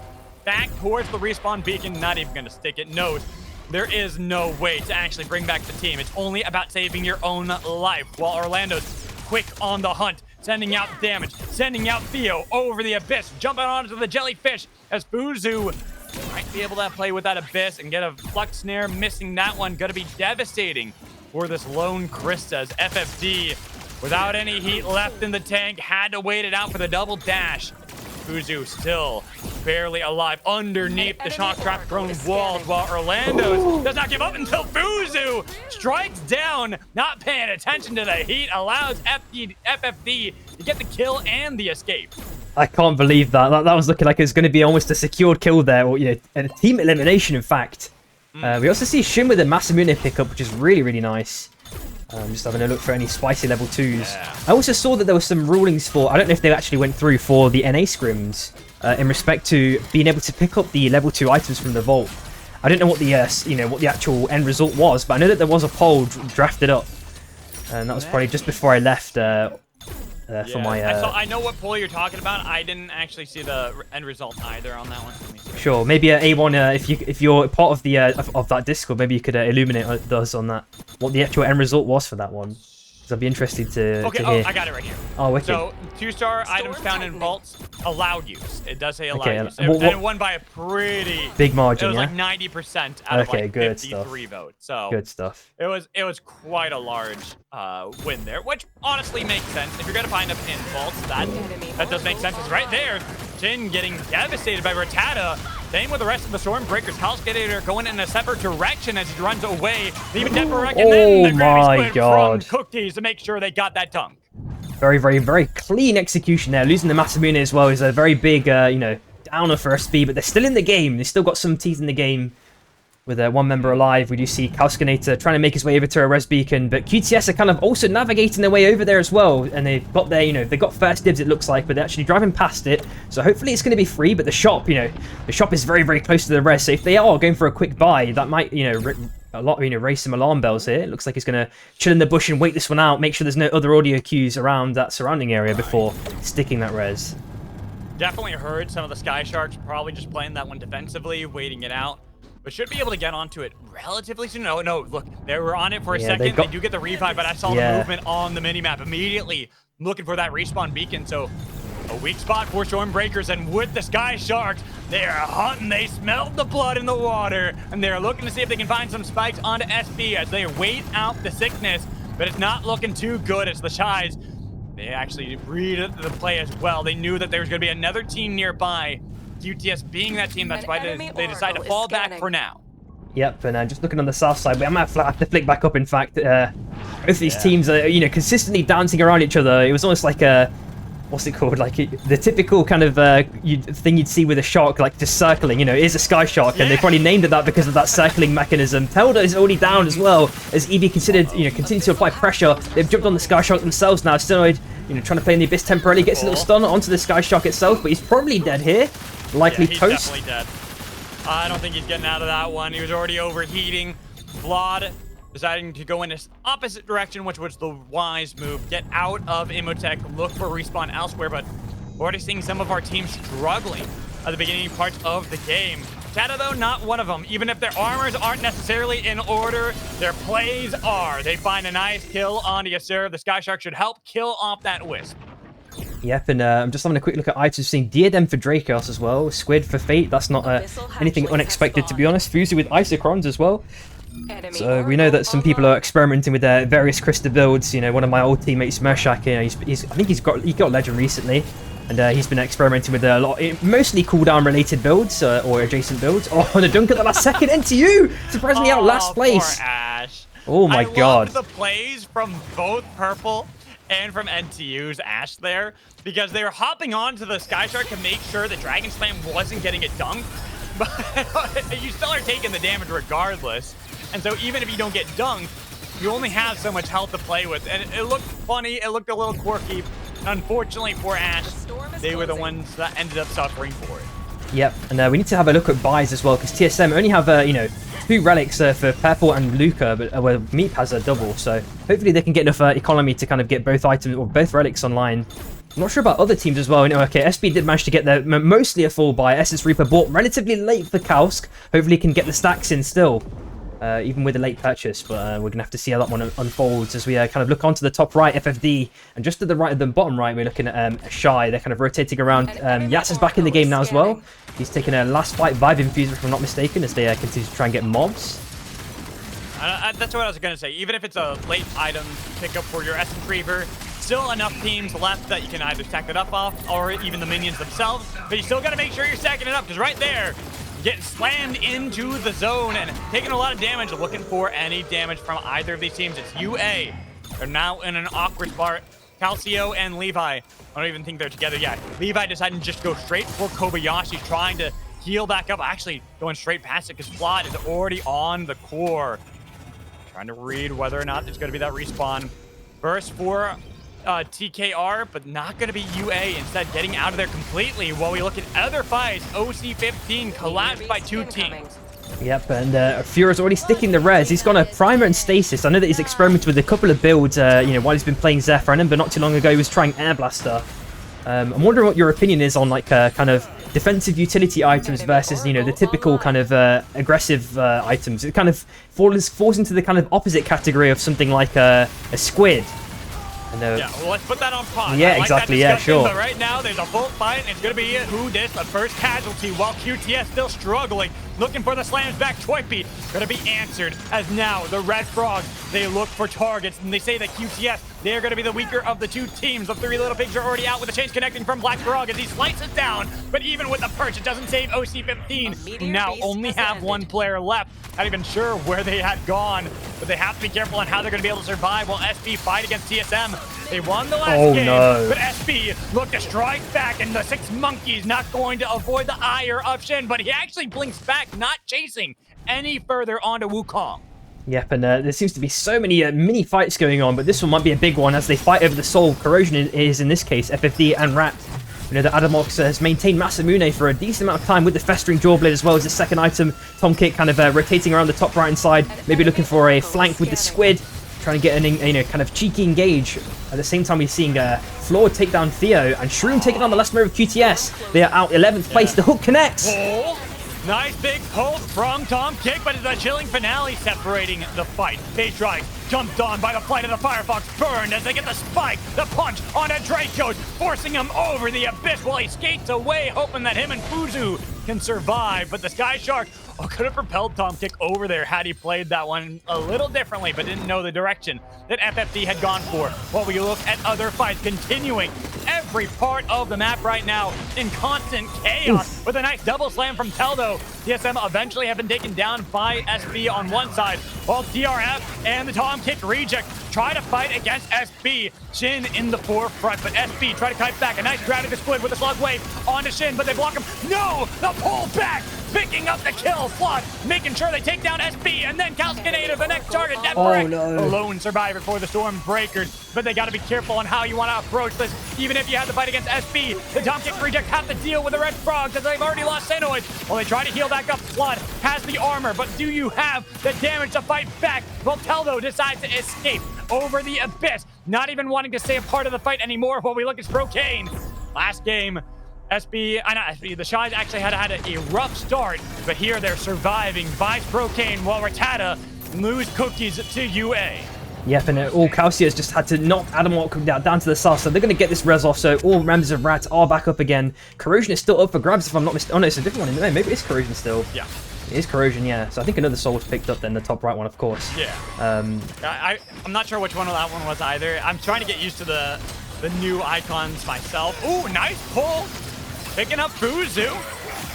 Back towards the respawn beacon, not even going to stick it. Knows there is no way to actually bring back the team. It's only about saving your own life, while Orlando's quick on the hunt. sending out damage, sending out Theo over the Abyss, jumping onto the jellyfish as Fuzu might be able to play with that Abyss and get a Flux Snare. Missing that one, gonna be devastating for this lone Krista as FFD, without any heat left in the tank, had to wait it out for the double dash. Fuzu still barely alive underneath the shock trap thrown walls, while Orlando does not give up until Fuzu strikes down, not paying attention to the heat, allows FFD to get the kill and the escape. I can't believe that. That was looking like it was going to be almost a secured kill there, or a team elimination, in fact. We also see Shin with a Masamune pickup, which is really, really nice. Just having a look for any spicy level 2s. Yeah. I also saw that there were some rulings for, I don't know if they actually went through for the NA scrims, in respect to being able to pick up the level 2 items from the vault. I don't know what the what the actual end result was, but I know that there was a poll drafted up, and that was probably just before I left. For my. I know what poll you're talking about. I didn't actually see the end result either on that one. Sure, maybe A1. If you're part of the of that Discord, maybe you could illuminate us on that. What the actual end result was for that one. Because I'd be interested to. Okay. To hear. I got it right here. Oh, okay. So 2-star items found in vaults allowed use. It does say allowed Okay, use, and it won by a pretty big margin. It was yeah? like 90% out of like good 53 votes. So good stuff. It was quite a large win there, which honestly makes sense. If you're gonna find them in vaults, that does make sense. It's right there. Jin getting devastated by Rattata. Same with the rest of the Stormbreakers. Calculator going in a separate direction as he runs away. Leaving Deborah and then the gravy squid from Cookies to make sure they got that dunk. Very, very, very clean execution there. Losing the Masamune as well is a very big, downer for SB, but they're still in the game. They've still got some teeth in the game. With one member alive, we do see Calcinator trying to make his way over to a res beacon, but QTS are kind of also navigating their way over there as well, and they've got their, they've got first dibs, it looks like, but they're actually driving past it, so hopefully it's going to be free. But the shop, the shop is very, very close to the res, so if they are going for a quick buy, that might, raise some alarm bells here. It looks like he's going to chill in the bush and wait this one out, make sure there's no other audio cues around that surrounding area before sticking that res. Definitely heard some of the Sky Sharks probably just playing that one defensively, waiting it out. But should be able to get onto it relatively soon. No, look, they were on it for a second. They do get the revive, but I saw the movement on the minimap immediately, looking for that respawn beacon. So a weak spot for Stormbreakers, and with the Sky Sharks, they are hunting. They smelled the blood in the water, and they're looking to see if they can find some spikes onto SB as they wait out the sickness. But it's not looking too good as the Shies, they actually read the play as well. They knew that there was going to be another team nearby. QTS being that team, that's why they decide to fall back for now. Yep, and just looking on the south side, I might have to flick back up. In fact, both these teams are, consistently dancing around each other. It was almost like a, what's it called? Like the typical kind of thing you'd see with a shark, like just circling. It is a sky shark, and they probably named it that because of that circling mechanism. Telda is already down as well as EV considered, continue to apply pressure. They've jumped on the sky shark themselves now. Stenoid, trying to play in the abyss temporarily, gets a little stun onto the sky shark itself, but he's probably dead here. Likely he's toast. Definitely dead. I don't think he's getting out of that one. He was already overheating. Vlad deciding to go in this opposite direction, which was the wise move. Get out of Imotech, look for respawn elsewhere, but we're already seeing some of our teams struggling at the beginning parts of the game. Tata, though, not one of them. Even if their armors aren't necessarily in order, their plays are. They find a nice kill on Yasser. The Sky Shark should help kill off that Wisp. Yep, and I'm just having a quick look at items, seeing Diadem for Dracos as well, Squid for Fate. That's not anything unexpected, to be honest. Fuzi with Isocrons as well. So we know that some people are experimenting with their various Krista builds. One of my old teammates, Mershak, I think he got Legend recently, and he's been experimenting with a lot, mostly cooldown related builds or adjacent builds. Oh, and a dunk at the last second into you, surprisingly out last place. Poor Ash. Oh my god. I love the plays from both Purple and from NTU's Ash there, because they were hopping onto the Sky Shark to make sure the Dragon Slam wasn't getting it dunked, but you still are taking the damage regardless. And so even if you don't get dunked, you only have so much health to play with. And it looked funny, it looked a little quirky. Unfortunately for Ash, they were the ones that ended up suffering for it. Yep, and we need to have a look at buys as well, because TSM only have, 2 relics for Purple and Luca, but Meep has a double, so hopefully they can get enough economy to kind of get both items or both relics online. I'm not sure about other teams as well. Okay, SB did manage to get their mostly a full buy. Essence Reaper bought relatively late for Kausk. Hopefully he can get the stacks in still. even with a late purchase, but we're going to have to see how that one unfolds as we kind of look onto the top right, FFD, and just to the right of the bottom right, we're looking at Shy. They're kind of rotating around. Yas is back in the game now as well. He's taking a last fight Vibe Infuser, if I'm not mistaken, as they continue to try and get mobs. That's what I was going to say. Even if it's a late item pickup for your Essence Reaver, still enough teams left that you can either stack it up off or even the minions themselves, but you still got to make sure you're stacking it up, because right there, getting slammed into the zone and taking a lot of damage, looking for any damage from either of these teams. It's UA. They're now in an awkward spot. Calcio and Levi. I don't even think they're together yet. Levi deciding to just go straight for Kobayashi, trying to heal back up. Actually, going straight past it because Flawd is already on the core. Trying to read whether or not there's going to be that respawn. Burst for TKR, but not going to be UA. Instead, getting out of there completely. While we look at other fights, OC15 collapsed by 2 teams. Yep, and Fura's already sticking the res. He's gone a primer and stasis. I know that he's experimented with a couple of builds, while he's been playing Zephyr. I remember not too long ago he was trying Air Blaster. I'm wondering what your opinion is on like kind of defensive utility items versus the typical kind of aggressive items. It kind of falls into the kind of opposite category of something like a squid. Yeah, well, let's put that on pause. Yeah, exactly. Yeah, sure. But right now, there's a full fight, and it's going to be who this the first casualty, while QTS still struggling, looking for the slams back. Choipy going to be answered, as now the Red Frogs, they look for targets, and they say that QTS, they're going to be the weaker of the 2 teams. The 3 little pigs are already out with the chains connecting from Black Frog as he slices down, but even with the perch, it doesn't save OC15, who now only have 1 player left. Not even sure where they had gone, but they have to be careful on how they're going to be able to survive while SB fight against TSM. They won the last game, but SB looked to strike back, and the 6 monkeys not going to avoid the ire of Shin, but he actually blinks back, not chasing any further onto Wukong. Yep, and there seems to be so many mini fights going on, but this one might be a big one as they fight over the soul. Corrosion is, in this case, FFD and Rat. The Adamox has maintained Masamune for a decent amount of time with the Festering Jawblade as well as the second item. Tom Kick kind of rotating around the top right-hand side, maybe looking for a flank with the Squid, trying to get an kind of cheeky engage. At the same time, we're seeing Flawd take down Theo and Shroom taking on the last member of QTS. They are out 11th place. The hook connects. Nice big pull from Tom Kick, but it's a chilling finale separating the fight. Phase Drive jumped on by the flight of the Firefox, burned as they get the spike, the punch on a Draco, forcing him over the abyss while he skates away, hoping that him and Fuzu can survive. But the Sky Shark could have propelled Tom Kick over there had he played that one a little differently, but didn't know the direction that FFD had gone for. While we look at other fights continuing, every part of the map right now in constant chaos. With a nice double slam from Teldo, TSM eventually have been taken down by SB on one side, while DRF and the Tom Kick reject try to fight against SB. Shin in the forefront, but SB try to kite back. A nice grab to the Squid with a slug wave onto Shin, but they block him. No! The pull back! Picking up the kill. Flawd making sure they take down SB, and then Calcinator, the next target. Oh, no. The lone survivor for the Stormbreakers, but they got to be careful on how you want to approach this. Even if you have to fight against SB, the Tom Kick reject have to deal with the Red Frogs as they've already lost Xenoid. While they try to heal back up, Flawd has the armor, but do you have the damage to fight back? Well, Teldo decides to escape over the abyss, not even wanting to stay a part of the fight anymore. While we look at Sprokane. Last game, the Shies actually had a rough start, but here they're surviving by Sprokane while Rattata lose cookies to UA. Yep, and all Calcio has just had to knock Adamok down to the south, so they're going to get this res off, so all members of Rat are back up again. Corrosion is still up for grabs, if I'm not mistaken. Oh no, it's a different one. No, maybe it's Corrosion still. Yeah. It is Corrosion, yeah. So I think another soul was picked up then, the top right one, of course. Yeah. I'm not sure which one of that one was either. I'm trying to get used to the new icons myself. Ooh, nice pull. Picking up Fuzu.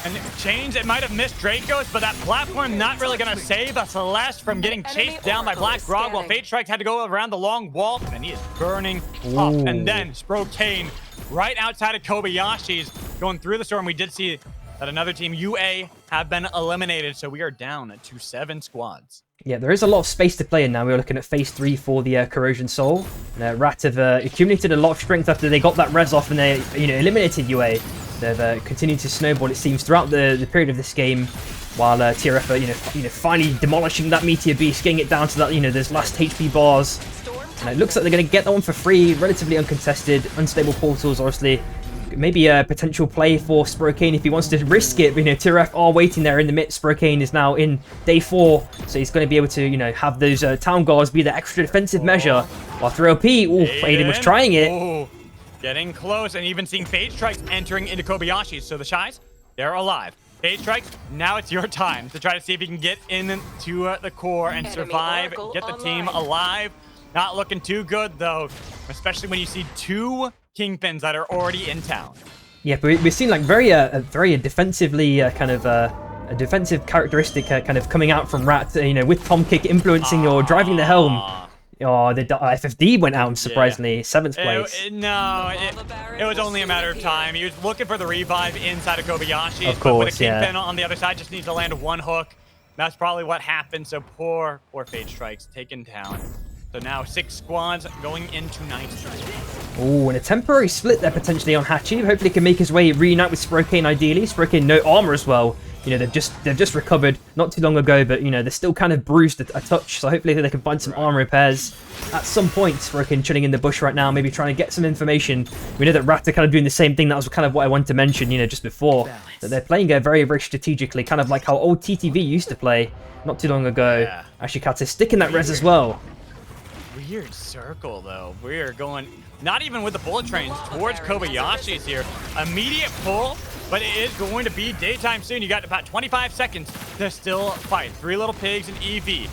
And Chains, it might have missed Dracos, but that platform not really going to save a Celeste from getting chased down by Black Grog, while Fate Strikes had to go around the long wall, and he is burning up. And then Sprokane right outside of Kobayashi's going through the storm. We did see that another team, UA, have been eliminated, so we are down to 7 squads. Yeah, there is a lot of space to play in now. We're looking at phase 3 for the Corrosion Soul. Rat have accumulated a lot of strength after they got that res off and they eliminated UA. They've continued to snowball, it seems, throughout the period of this game, while TRF are finally demolishing that Meteor Beast, getting it down to that those last HP bars. And it looks like they're going to get that one for free, relatively uncontested. Unstable portals, obviously. maybe a potential play for Sprokane if he wants to risk it. But, TRF are waiting there in the midst. Sprokane is now in day 4, so he's going to be able to, have those town guards be the extra defensive measure. While 3LP, Aiden was trying it. Ooh, getting close, and even seeing Phage Strikes entering into Kobayashi. So the Shies, they're alive. Phage Strikes, now it's your time to try to see if you can get into the core and survive, get the team alive. Not looking too good, though, especially when you see 2 Kingpins that are already in town. Yeah, but we've seen like very defensively a defensive characteristic kind of coming out from Rat, with Tom Kick influencing or driving the helm. Oh, the FFD went out, surprisingly, 7th place. It was only a matter of time. He was looking for the revive inside of Kobayashi. Of course, but with a Kingpin on the other side, just needs to land 1 hook. That's probably what happened. So poor Phage Strikes taken down. So now 6 squads going into night 3. Oh, and a temporary split there potentially on Hachi. Hopefully he can make his way, reunite with Sprokane ideally. Sprokane no armor as well. They've just recovered not too long ago, but they're still kind of bruised a touch. So hopefully they can find some armor repairs at some point. Sprokane chilling in the bush right now, maybe trying to get some information. We know that Rat are kind of doing the same thing. That was kind of what I wanted to mention, just before. That they're playing very, very strategically, kind of like how old TTV used to play not too long ago. Yeah. Ashikata sticking that res as well. Weird circle, though. We're going, not even with the bullet trains, towards Kobayashi's here. Immediate pull, but it is going to be daytime soon. You got about 25 seconds to still fight. 3 little pigs and EV.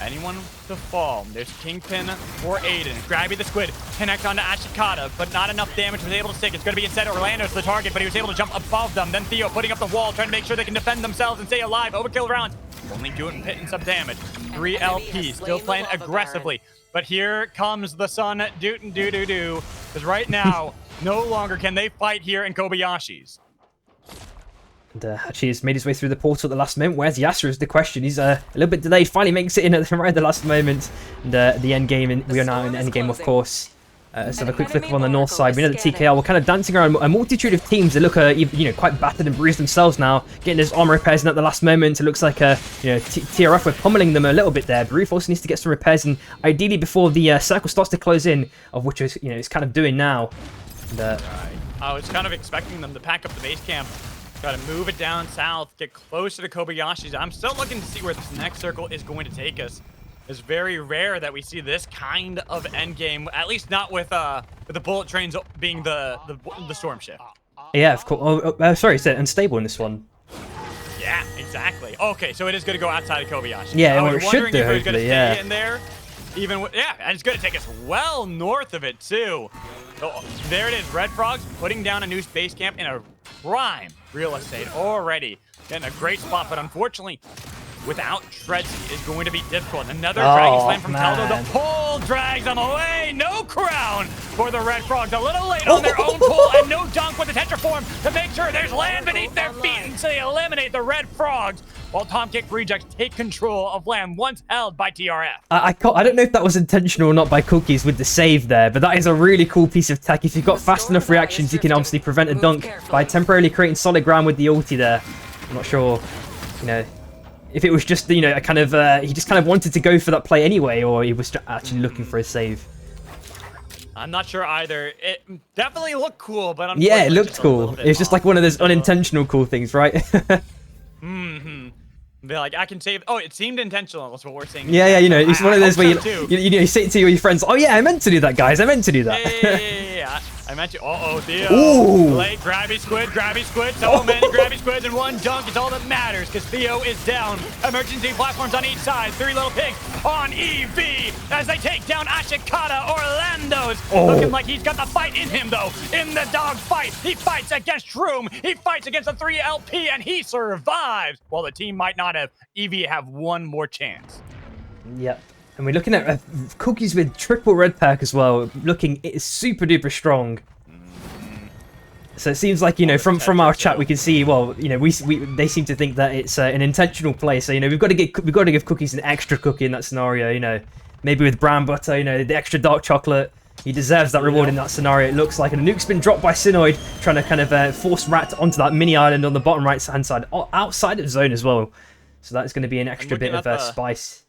Anyone to fall. There's Kingpin for Aiden. Grabby the Squid. Connect onto Ashikata, but not enough damage was able to stick. It's going to be instead Orlando's the target, but he was able to jump above them. Then Theo putting up the wall, trying to make sure they can defend themselves and stay alive. Overkill rounds. Only doing hitting some damage. 3LP still playing aggressively. But here comes the sun, do-do-do-do-do. Because right now, no longer can they fight here in Kobayashi's. And actually has made his way through the portal at the last moment. Where's Yasser is the question. He's a little bit delayed. Finally makes it in right at the last moment. And the end game, we are now in the end game, of course. Let's have a quick flick up on the north side. We know that TKR were kind of dancing around a multitude of teams that look, quite battered and bruised themselves now. Getting those armor repairs in at the last moment. It looks like, TRF were pummeling them a little bit there. Baruf also needs to get some repairs in, ideally before the circle starts to close in, of which is, it's kind of doing now. And, right. I was kind of expecting them to pack up the base camp. Got to move it down south, get closer to Kobayashi's. I'm still looking to see where this next circle is going to take us. It's very rare that we see this kind of end game, at least not with the bullet trains being the storm shift. Yeah, of course. Oh, sorry, it's unstable in this one. Yeah, exactly. Okay, so it is going to go outside of Kobayashi. Yeah, I was it wondering should do, if it was going to hopefully, stay in there. And it's going to take us well north of it, too. So there it is. Red Frogs putting down a new space camp in a prime real estate already. Getting a great spot, but unfortunately, without Treadsy is going to be difficult. Another Dragon Slam from Taldo. The pull drags them away. No crown for the Red Frogs. A little late on their own pull, and no dunk with the Tetra form to make sure there's land beneath their feet, and so they eliminate the Red Frogs, while Tom Kick Rejects take control of land once held by TRF. I don't know if that was intentional or not by Cookies with the save there, but that is a really cool piece of tech. If you've got fast enough reactions, you can obviously prevent a dunk by temporarily creating solid ground with the ulti there. I'm not sure, if it was just, he just kind of wanted to go for that play anyway, or he was actually looking for a save. I'm not sure either. It definitely looked cool, but yeah, it looked cool. It was just like one of those unintentional cool things, right? Mm-hmm. Be like, I can save. Oh, it seemed intentional. That's what we're saying. Yeah, it's one of those where you say it to your friends. Oh yeah, I meant to do that, guys. I meant to do that. Yeah. I meant to. Uh-oh, Theo. Ooh. Late grabby squid. So many grabby squids and one dunk. It's all that matters because Theo is down. Emergency platforms on each side. 3 little pigs on EV as they take down Ashikata. Orlando's looking like he's got the fight in him, though. In the dog fight, he fights against Shroom. He fights against the 3LP, and he survives. While the team might not have, EV have one more chance. Yep. And we're looking at Cookies with triple red pack as well, looking super duper strong. So it seems like, from our chat we can see, well, they seem to think that it's an intentional play. So we've got to give Cookies an extra cookie in that scenario. Maybe with brown butter, the extra dark chocolate. He deserves that reward in that scenario. It looks like, and a nuke's been dropped by Synoid, trying to kind of force Rat onto that mini island on the bottom right hand side, outside of zone as well. So that's going to be an extra bit of spice.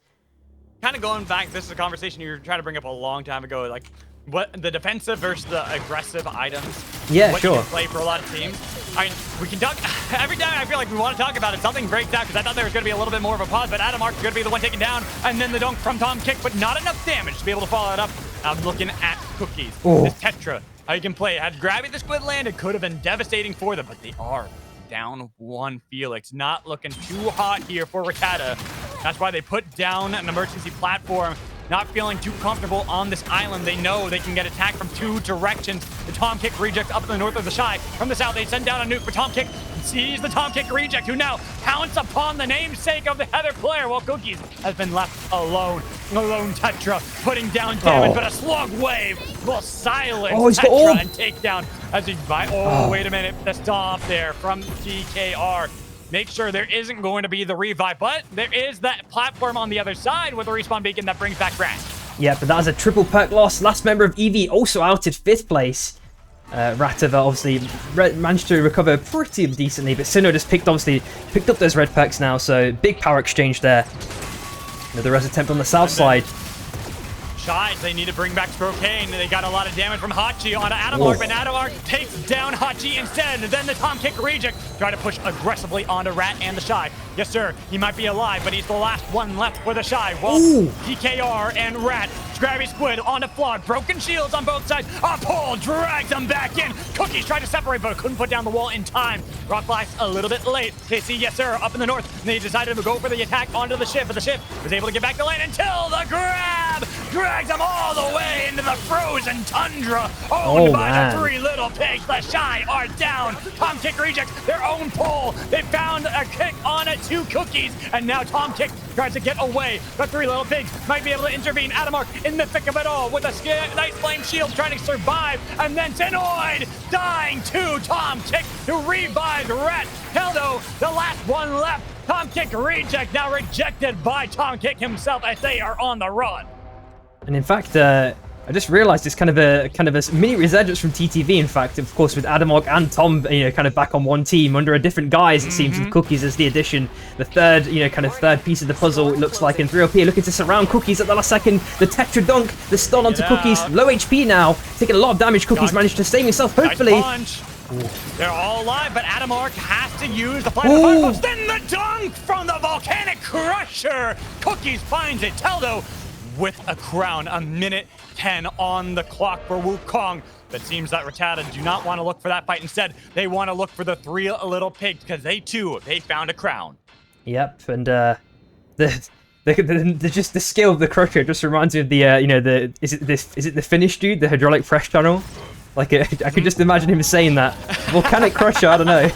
Kind of going back, this is a conversation you were trying to bring up a long time ago. Like, what the defensive versus the aggressive items. Yeah, what sure. You can play for a lot of teams. I mean, we can talk every time. I feel like we want to talk about it. Something breaks out because I thought there was going to be a little bit more of a pause, but Adamark is going to be the one taken down, and then the dunk from Tom Kick, but not enough damage to be able to follow it up. I'm looking at Cookies. Oh. This Tetra, how you can play. Had Gravity the Squid landed, could have been devastating for them, but they are down one. Felix not looking too hot here for Rattata. That's why they put down an emergency platform. Not feeling too comfortable on this island. They know they can get attacked from two directions. The Tom Kick reject up in the north of the Shy. From the south, they send down a nuke for Tom Kick. Sees the Tom Kick reject, who now pounce upon the namesake of the Heather player, while Cookies has been left alone. Alone Tetra putting down damage, but a slug wave will silence Tetra and take down as he wait a minute. The stop there from DKR. Make sure there isn't going to be the revive, but there is that platform on the other side with a respawn beacon that brings back Rat. Yeah, but that is a triple perk loss. Last member of EV also out at 5th place. Ratava obviously managed to recover pretty decently, but Sinnoh just picked up those red perks now, so big power exchange there. Another res attempt on the south side. Shies, they need to bring back Spokane. They got a lot of damage from Hachi onto Adamark, but Adamark takes down Hachi instead. And then the Tom Kick reject try to push aggressively onto Rat and the Shy. Yes, sir, he might be alive, but he's the last one left for the Shy. Well, DKR and Rat, Scrabby Squid onto Flawed. Broken shields on both sides. A pole drags them back in. Cookies tried to separate, but couldn't put down the wall in time. Rock Blast a little bit late. They see Yes, sir, up in the north. And they decided to go for the attack onto the ship, but the ship was able to get back to land until the grab drags them all the way into the frozen tundra. Owned by the three little pigs. The Shy are down. Tom Kick rejects their own pole. They found a kick on it to Cookies, and now Tom Kick tries to get away. The three little pigs might be able to intervene. Adamark in the thick of it all with a nice flame shield trying to survive, and then Tenoid dying to Tom Kick who revives Rat. Heldo, the last one left. Tom Kick reject, now rejected by Tom Kick himself as they are on the run. And in fact, I just realized it's kind of a mini resurgence from TTV. In fact, of course, with Adamark and Tom, kind of back on one team under a different guise. It seems with Cookies as the addition, the third, third piece of the puzzle. It looks like in 3OP looking to surround Cookies at the last second. The Tetra dunk, the stun onto Cookies, low HP now, taking a lot of damage. Cookies managed to save himself, hopefully. Nice. They're all alive, but Adamark has to use the Planet Fire. Then the dunk from the Volcanic Crusher. Cookies finds it. Teldo with a crown. A minute 10 on the clock for Wukong. But seems that Rattata do not want to look for that fight. Instead, they want to look for the three little pigs because they found a crown. Yep, and just the skill of the Crusher just reminds me of the is it the Finnish dude, the hydraulic press tunnel? Like I could just imagine him saying that. Volcanic Crusher, I don't know.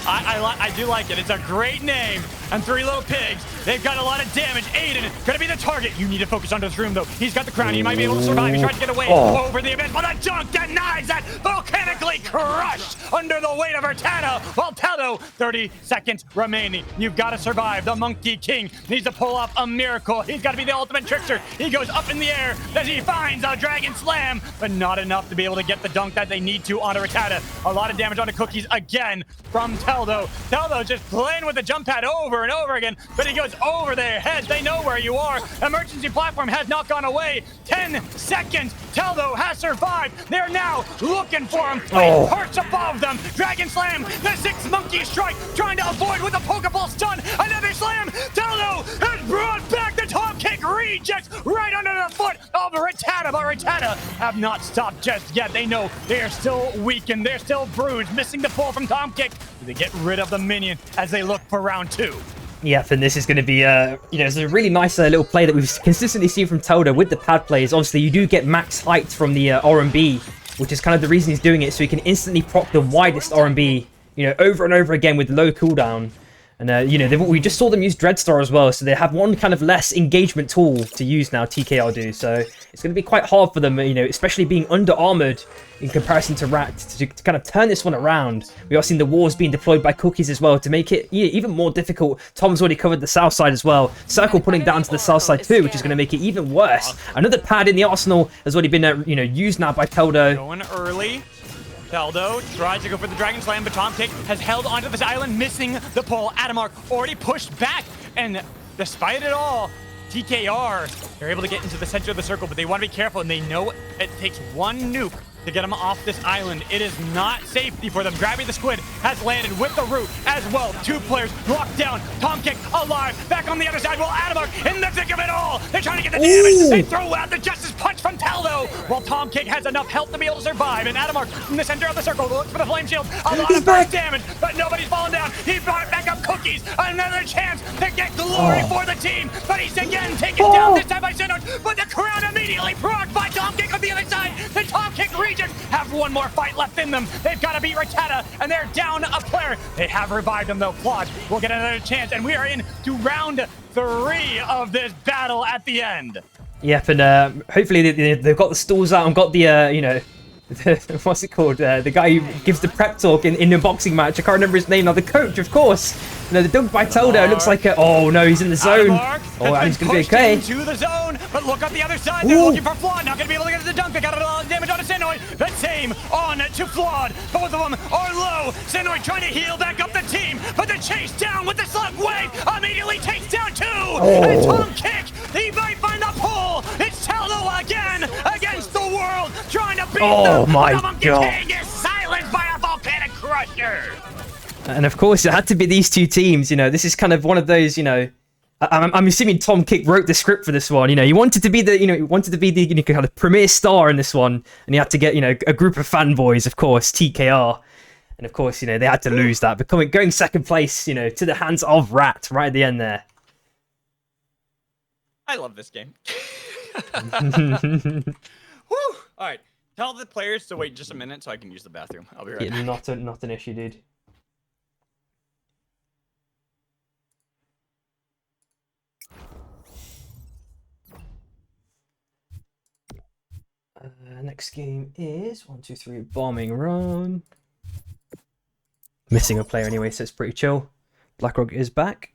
I do like it. It's a great name. And three little pigs. They've got a lot of damage. Aiden gonna be the target. You need to focus onto this room though. He's got the crown. He might be able to survive. He tried to get away over the abyss, but the junk denies that. Volcanically crushed under the weight of Rattata. While Teldo, 30 seconds remaining. You've got to survive. The Monkey King needs to pull off a miracle. He's got to be the ultimate trickster. He goes up in the air as he finds a Dragon Slam, but not enough to be able to get the dunk that they need to onto Rattata. A lot of damage onto Cookies again from Teldo. Teldo just playing with the jump pad over and over again, but he goes over their heads. They know where you are. Emergency platform has not gone away. 10 seconds. Teldo has survived. They're now looking for him. Flame perch above them. Dragon Slam. The 6 monkey strike. Trying to avoid with a Pokeball stun. Another slam. Teldo has brought back the Tom Kick rejects right under the foot of Rattata. But Rattata have not stopped just yet. They know they are still weakened. They're still bruised. Missing the pull from Tom Kick. They get rid of the minion as they look for round 2. Yeah, and this is going to be, it's a really nice little play that we've consistently seen from Teldo with the pad plays. Obviously, you do get max height from the R&B, which is kind of the reason he's doing it, so he can instantly proc the widest R&B, over and over again with low cooldown. And, we just saw them use Dreadstar as well, so they have one kind of less engagement tool to use now, TKR do. So it's going to be quite hard for them, especially being under-armored in comparison to Rat, to kind of turn this one around. We are seeing the wars being deployed by Cookies as well to make it even more difficult. Tom's already covered the south side as well. Circle putting down to the south side too, which is going to make it even worse. Another pad in the arsenal has already been, used now by Teldo. Going early. Teldo tries to go for the Dragon Slam, but Tom Kick has held onto this island, missing the pull. Adamark already pushed back, and despite it all, TKR, they're able to get into the center of the circle, but they want to be careful, and they know it takes one nuke to get them off this island. It is not safety for them. Grabbing the squid has landed with the root as well. 2 players locked down. Tom Kick alive. Back on the other side. While Adamark in the thick of it all. They're trying to get the damage. They throw out the Justice Punch from Teldo. While Tom Kick has enough health to be able to survive. And Adamark in the center of the circle looks for the flame shield. A lot of burst damage, but nobody's falling down. He brought back up Cookies. Another chance to get glory for the team. But he's again taken down this time by Sinnoh. But the crown immediately procced by Tom Kick on the other side. The Tom Kick region have one more fight left in them. They've got to beat Rattata, and they're down a player. They have revived him, though. Flawed will get another chance, and we are into round 3 of this battle at the end. Yep, and hopefully they've got the stalls out and got the, you know, what's it called? The guy who gives the prep talk in the boxing match. I can't remember his name now. The coach, of course. You know, the dunk by Teldo looks like a... Oh, no, he's in the zone. Oh, and he's going to be okay. Into the zone, but look up the other side. They're looking for Flawed. Not going to be able to get to the dunk. They got a lot of damage on Sinnoh. The same on to Flawed. Both of them are low. Sinnoh trying to heal back up the team, but the chase down with the slug wave immediately takes down 2. And Tom Kick, he might find the pull. It's Teldo again against the world, trying to beat them. Oh my the Monkey God. King is silenced by a volcanic crusher. And of course, it had to be these 2 teams. You know, this is kind of one of those, you know, I'm assuming Tom Kick wrote the script for this one. You know, he wanted to be the, you know, kind of premier star in this one. And he had to get, you know, a group of fanboys, of course, TKR. And of course, you know, they had to lose that. But going second place, you know, to the hands of Rat right at the end there. I love this game. Woo! All right. Tell the players to wait just a minute so I can use the bathroom. I'll be right back. Not an issue, dude. Next game is 1, 2, 3 bombing run. Missing a player anyway, so it's pretty chill. Blackrock is back.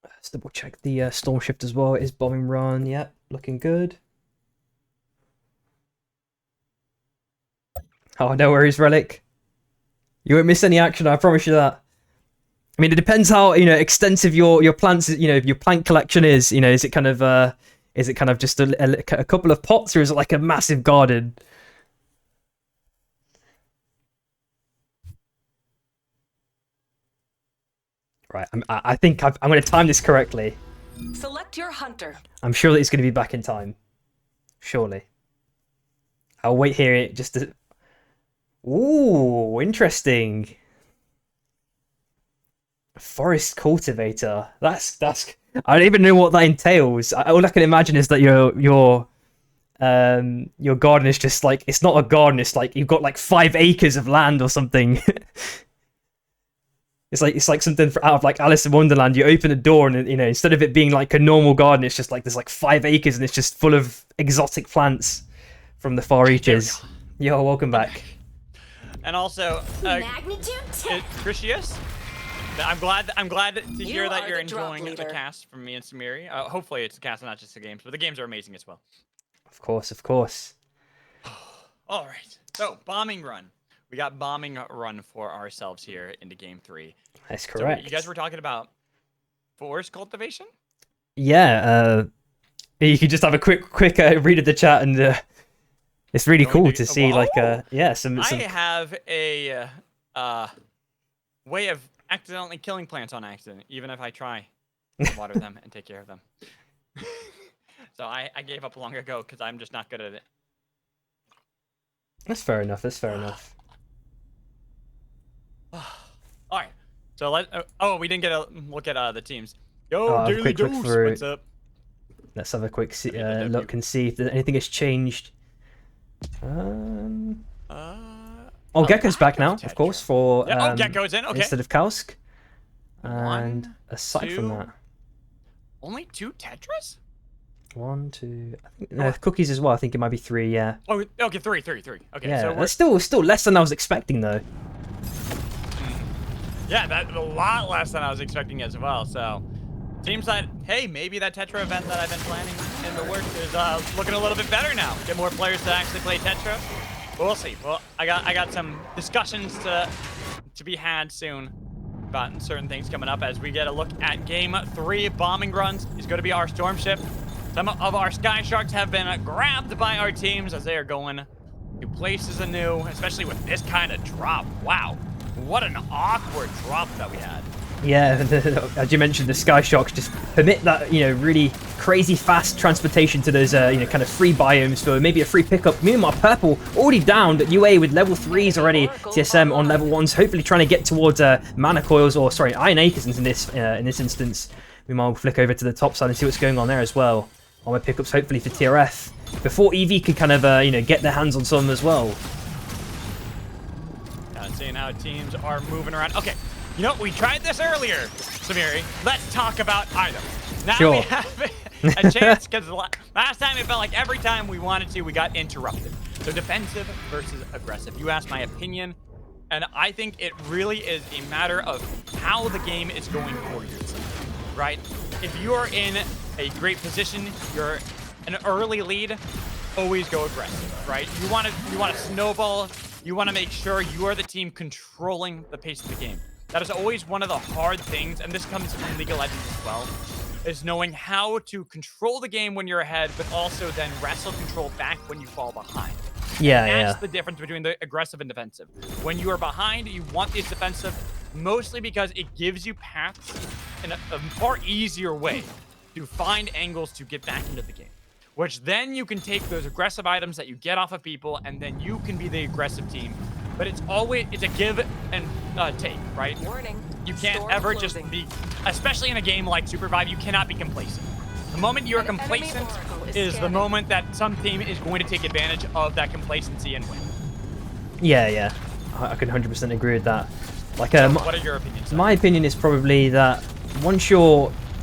Let's double check the Storm Shift as well. It is bombing run. Yep, looking good. Oh, no worries, Relic. You won't miss any action, I promise you that. I mean, it depends how, you know, extensive your plants, you know, your plant collection is. You know, is it kind of just a couple of pots, or is it like a massive garden? Right, I think I'm going to time this correctly. Select your hunter. I'm sure that it's going to be back in time. Surely. I'll wait here just to... Ooh, interesting. Forest cultivator. That's. I don't even know what that entails. All I can imagine is that your garden is just like, it's not a garden. It's like you've got like 5 acres of land or something. It's like something out of like Alice in Wonderland. You open a door and, you know, instead of it being like a normal garden, it's just like there's like 5 acres and it's just full of exotic plants from the far reaches. Yo, welcome back. And also, Critius, I'm glad to hear that you're enjoying the cast from me and Samiri. Hopefully it's the cast and not just the games, but the games are amazing as well. Of course, of course. All right, so bombing run. We got bombing run for ourselves here into game 3. That's correct. So you guys were talking about forest cultivation? Yeah, you could just have a quick read of the chat, and it's really cool to see, like, yeah, some... I have a way of accidentally killing plants on accident, even if I try to water them and take care of them. So I gave up long ago because I'm just not good at it. That's fair enough. That's fair enough. All right. So oh, we didn't get a look at the teams. Yo, Daily Dose, what's up? Let's have a quick look and see if anything has changed. Oh, Gecko's back now, of course, for Yeah, Gecko's in. Okay. instead of Kausk. And One, aside from that, only 2 Tetras? 1, 2, I think cookies as well. I think it might be 3. Yeah. Oh, okay, 3. Okay, Yeah, so that's still less than I was expecting though. yeah, that's a lot less than I was expecting as well. So, seems that hey, maybe that Tetra event that I've been planning in the works is looking a little bit better now. Get more players to actually play Tetra. But we'll see. Well, I got some discussions to be had soon about certain things coming up as we get a look at Game 3. Bombing runs is going to be our storm ship. Some of our Sky Sharks have been grabbed by our teams as they are going to places anew, especially with this kind of drop. Wow, what an awkward drop that we had. Yeah, as you mentioned, the Sky Sharks just permit that, really crazy fast transportation to those, kind of free biomes for maybe a free pickup. Meanwhile, Purple already downed at UA with level 3s already. TSM on level 1s, hopefully trying to get towards Mana Coils, or sorry, Iron Acres in this instance. We might flick over to the top side and see what's going on there as well. Armor pickups hopefully for TRF before EV could kind of, get their hands on some as well. Seeing how teams are moving around. Okay. You know, we tried this earlier, Samiri. Let's talk about items. Now sure. We have a chance, because last time it felt like every time we wanted to, we got interrupted. So defensive versus aggressive. You asked my opinion, and I think it really is a matter of how the game is going for your team, right? If you are in a great position, you're an early lead, always go aggressive, right? You want to snowball. You want to make sure you are the team controlling the pace of the game. That is always one of the hard things, and this comes from League of Legends as well, is knowing how to control the game when you're ahead, but also then wrestle control back when you fall behind. Yeah, and that's the difference between the aggressive and defensive. When you are behind, you want the defensive, mostly because it gives you paths in a far easier way to find angles to get back into the game. Which then you can take those aggressive items that you get off of people, and then you can be the aggressive team. But it's a give and take, right? Warning. You can't Storm ever closing. just be, especially in a game like Supervive, you cannot be complacent. The moment you're complacent is the moment that some team is going to take advantage of that complacency and win. Yeah. I can 100% agree with that. Like, What are your opinions? My opinion is probably that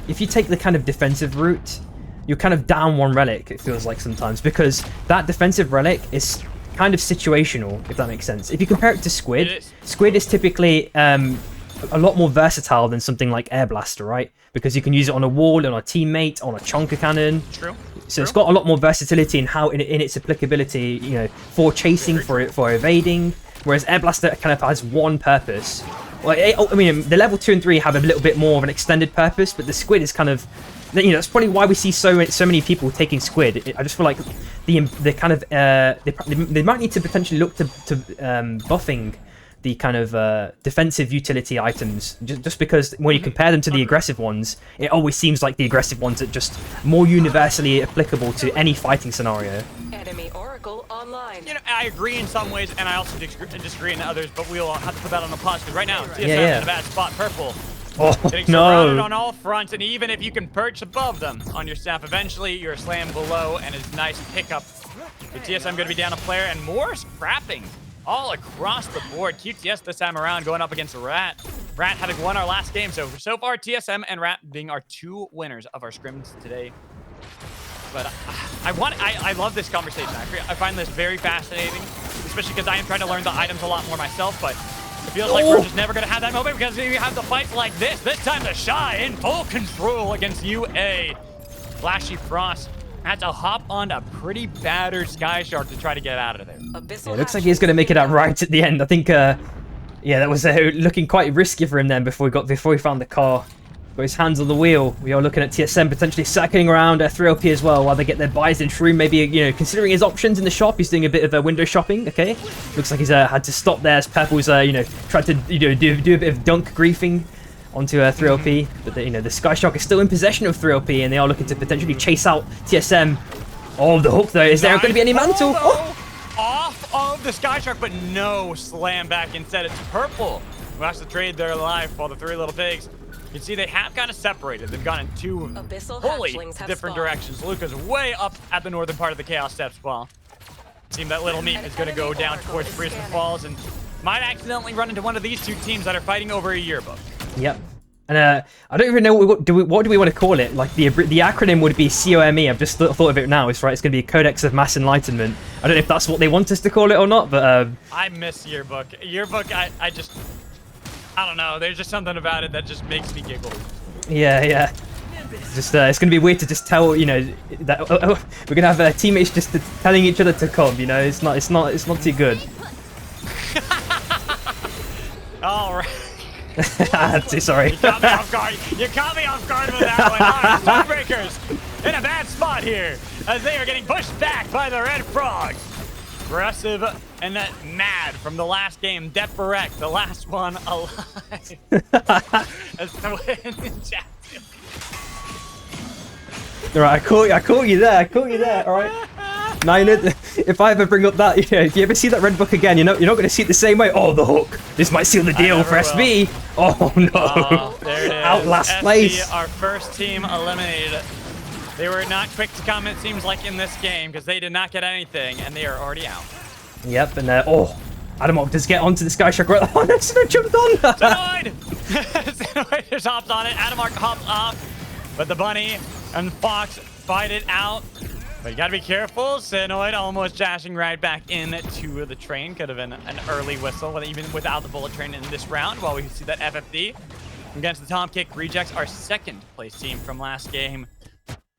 if you take the kind of defensive route, you're kind of down one relic, it feels like sometimes, because that defensive relic is kind of situational, if that makes sense. If you compare it to Squid, Squid is typically a lot more versatile than something like Air Blaster, right? Because you can use it on a wall, on a teammate, on a chonker cannon. True. So it's got a lot more versatility in how in its applicability, for chasing, for evading. Whereas Air Blaster kind of has one purpose. Well, I mean, the level 2 and 3 have a little bit more of an extended purpose, but the Squid is kind of, that's probably why we see so many people taking Squid. I just feel like the kind of they might need to potentially look to buffing the kind of defensive utility items, just because when you compare them to the aggressive ones, it always seems like the aggressive ones are just more universally applicable to any fighting scenario. Enemy Oracle online. I agree in some ways, and I also disagree in others, but we'll have to put that on the pause, because right now, TSM in a bad spot. Purple. Oh, Getting surrounded on all fronts, and even if you can perch above them on your staff, eventually you're slammed below, and it's nice pickup. The TSM going to be down a player, and more scrapping all across the board. QTS this time around going up against Rat. Rat having won our last game, so far TSM and Rat being our 2 winners of our scrims today. But I love this conversation. I find this very fascinating, especially because I am trying to learn the items a lot more myself, but it feels like we're just never going to have that moment, because we have the fights like this. This time the Shy in full control against UA. Flashy Frost had to hop on a pretty battered Sky Shark to try to get out of there. It looks like he's going to make it out right at the end. I think, that was looking quite risky for him then before he found the car. Got his hands on the wheel. We are looking at TSM potentially circling around 3LP as well while they get their buys in Shroom. Maybe, considering his options in the shop, he's doing a bit of window shopping. Okay, looks like he's had to stop there as Purple's, tried to, do a bit of dunk griefing onto 3LP. But, the Sky Shark is still in possession of 3LP, and they are looking to potentially chase out TSM. Oh, the hook though. Is there going to be any mantle? Off of the Sky Shark, but no slam back. Instead, it's Purple who has to trade their life while the 3 little pigs. You can see they have kind of separated. They've gone in 2 wholly different directions. Luca's way up at the northern part of the Chaos Steps while Seems that Little Meat is going to go down towards Priestess Falls and might accidentally run into one of these two teams that are fighting over a yearbook. Yep. And I don't even know what do we want to call it. Like the acronym would be COME. I've just thought of it now. It's right. It's going to be Codex of Mass Enlightenment. I don't know if that's what they want us to call it or not, but I miss yearbook. Yearbook. I don't know. There's just something about it that just makes me giggle. Yeah. Just it's going to be weird to just tell that we're going to have teammates just telling each other to come. It's not too good. All right. Sorry. You caught me off guard. You caught me off guard with that one. All right, Stormbreakers in a bad spot here as they are getting pushed back by the Red Frogs. Aggressive and mad from the last game. Death the last one alive. As the win in chat. All right, I caught you there. All right. Now, if I ever bring up that, if you ever see that red book again, you're not going to see it the same way. Oh, the hook. This might seal the deal for SB. Oh, no. There it is. Out last SB, place. Our first team eliminated. They were not quick to come, it seems like, in this game because they did not get anything, and they are already out. Yep, and Adamok does get onto the Sky Shark right. Oh, no, Sinnoh jumped on. Xenoid! Xenoid just hops on it. Adamok hops off, but the bunny and Fox fight it out. But you gotta be careful. Xenoid almost dashing right back into the train. Could have been an early whistle, even without the bullet train in this round. While we see that FFD against the Tom Kick Rejects, our second place team from last game.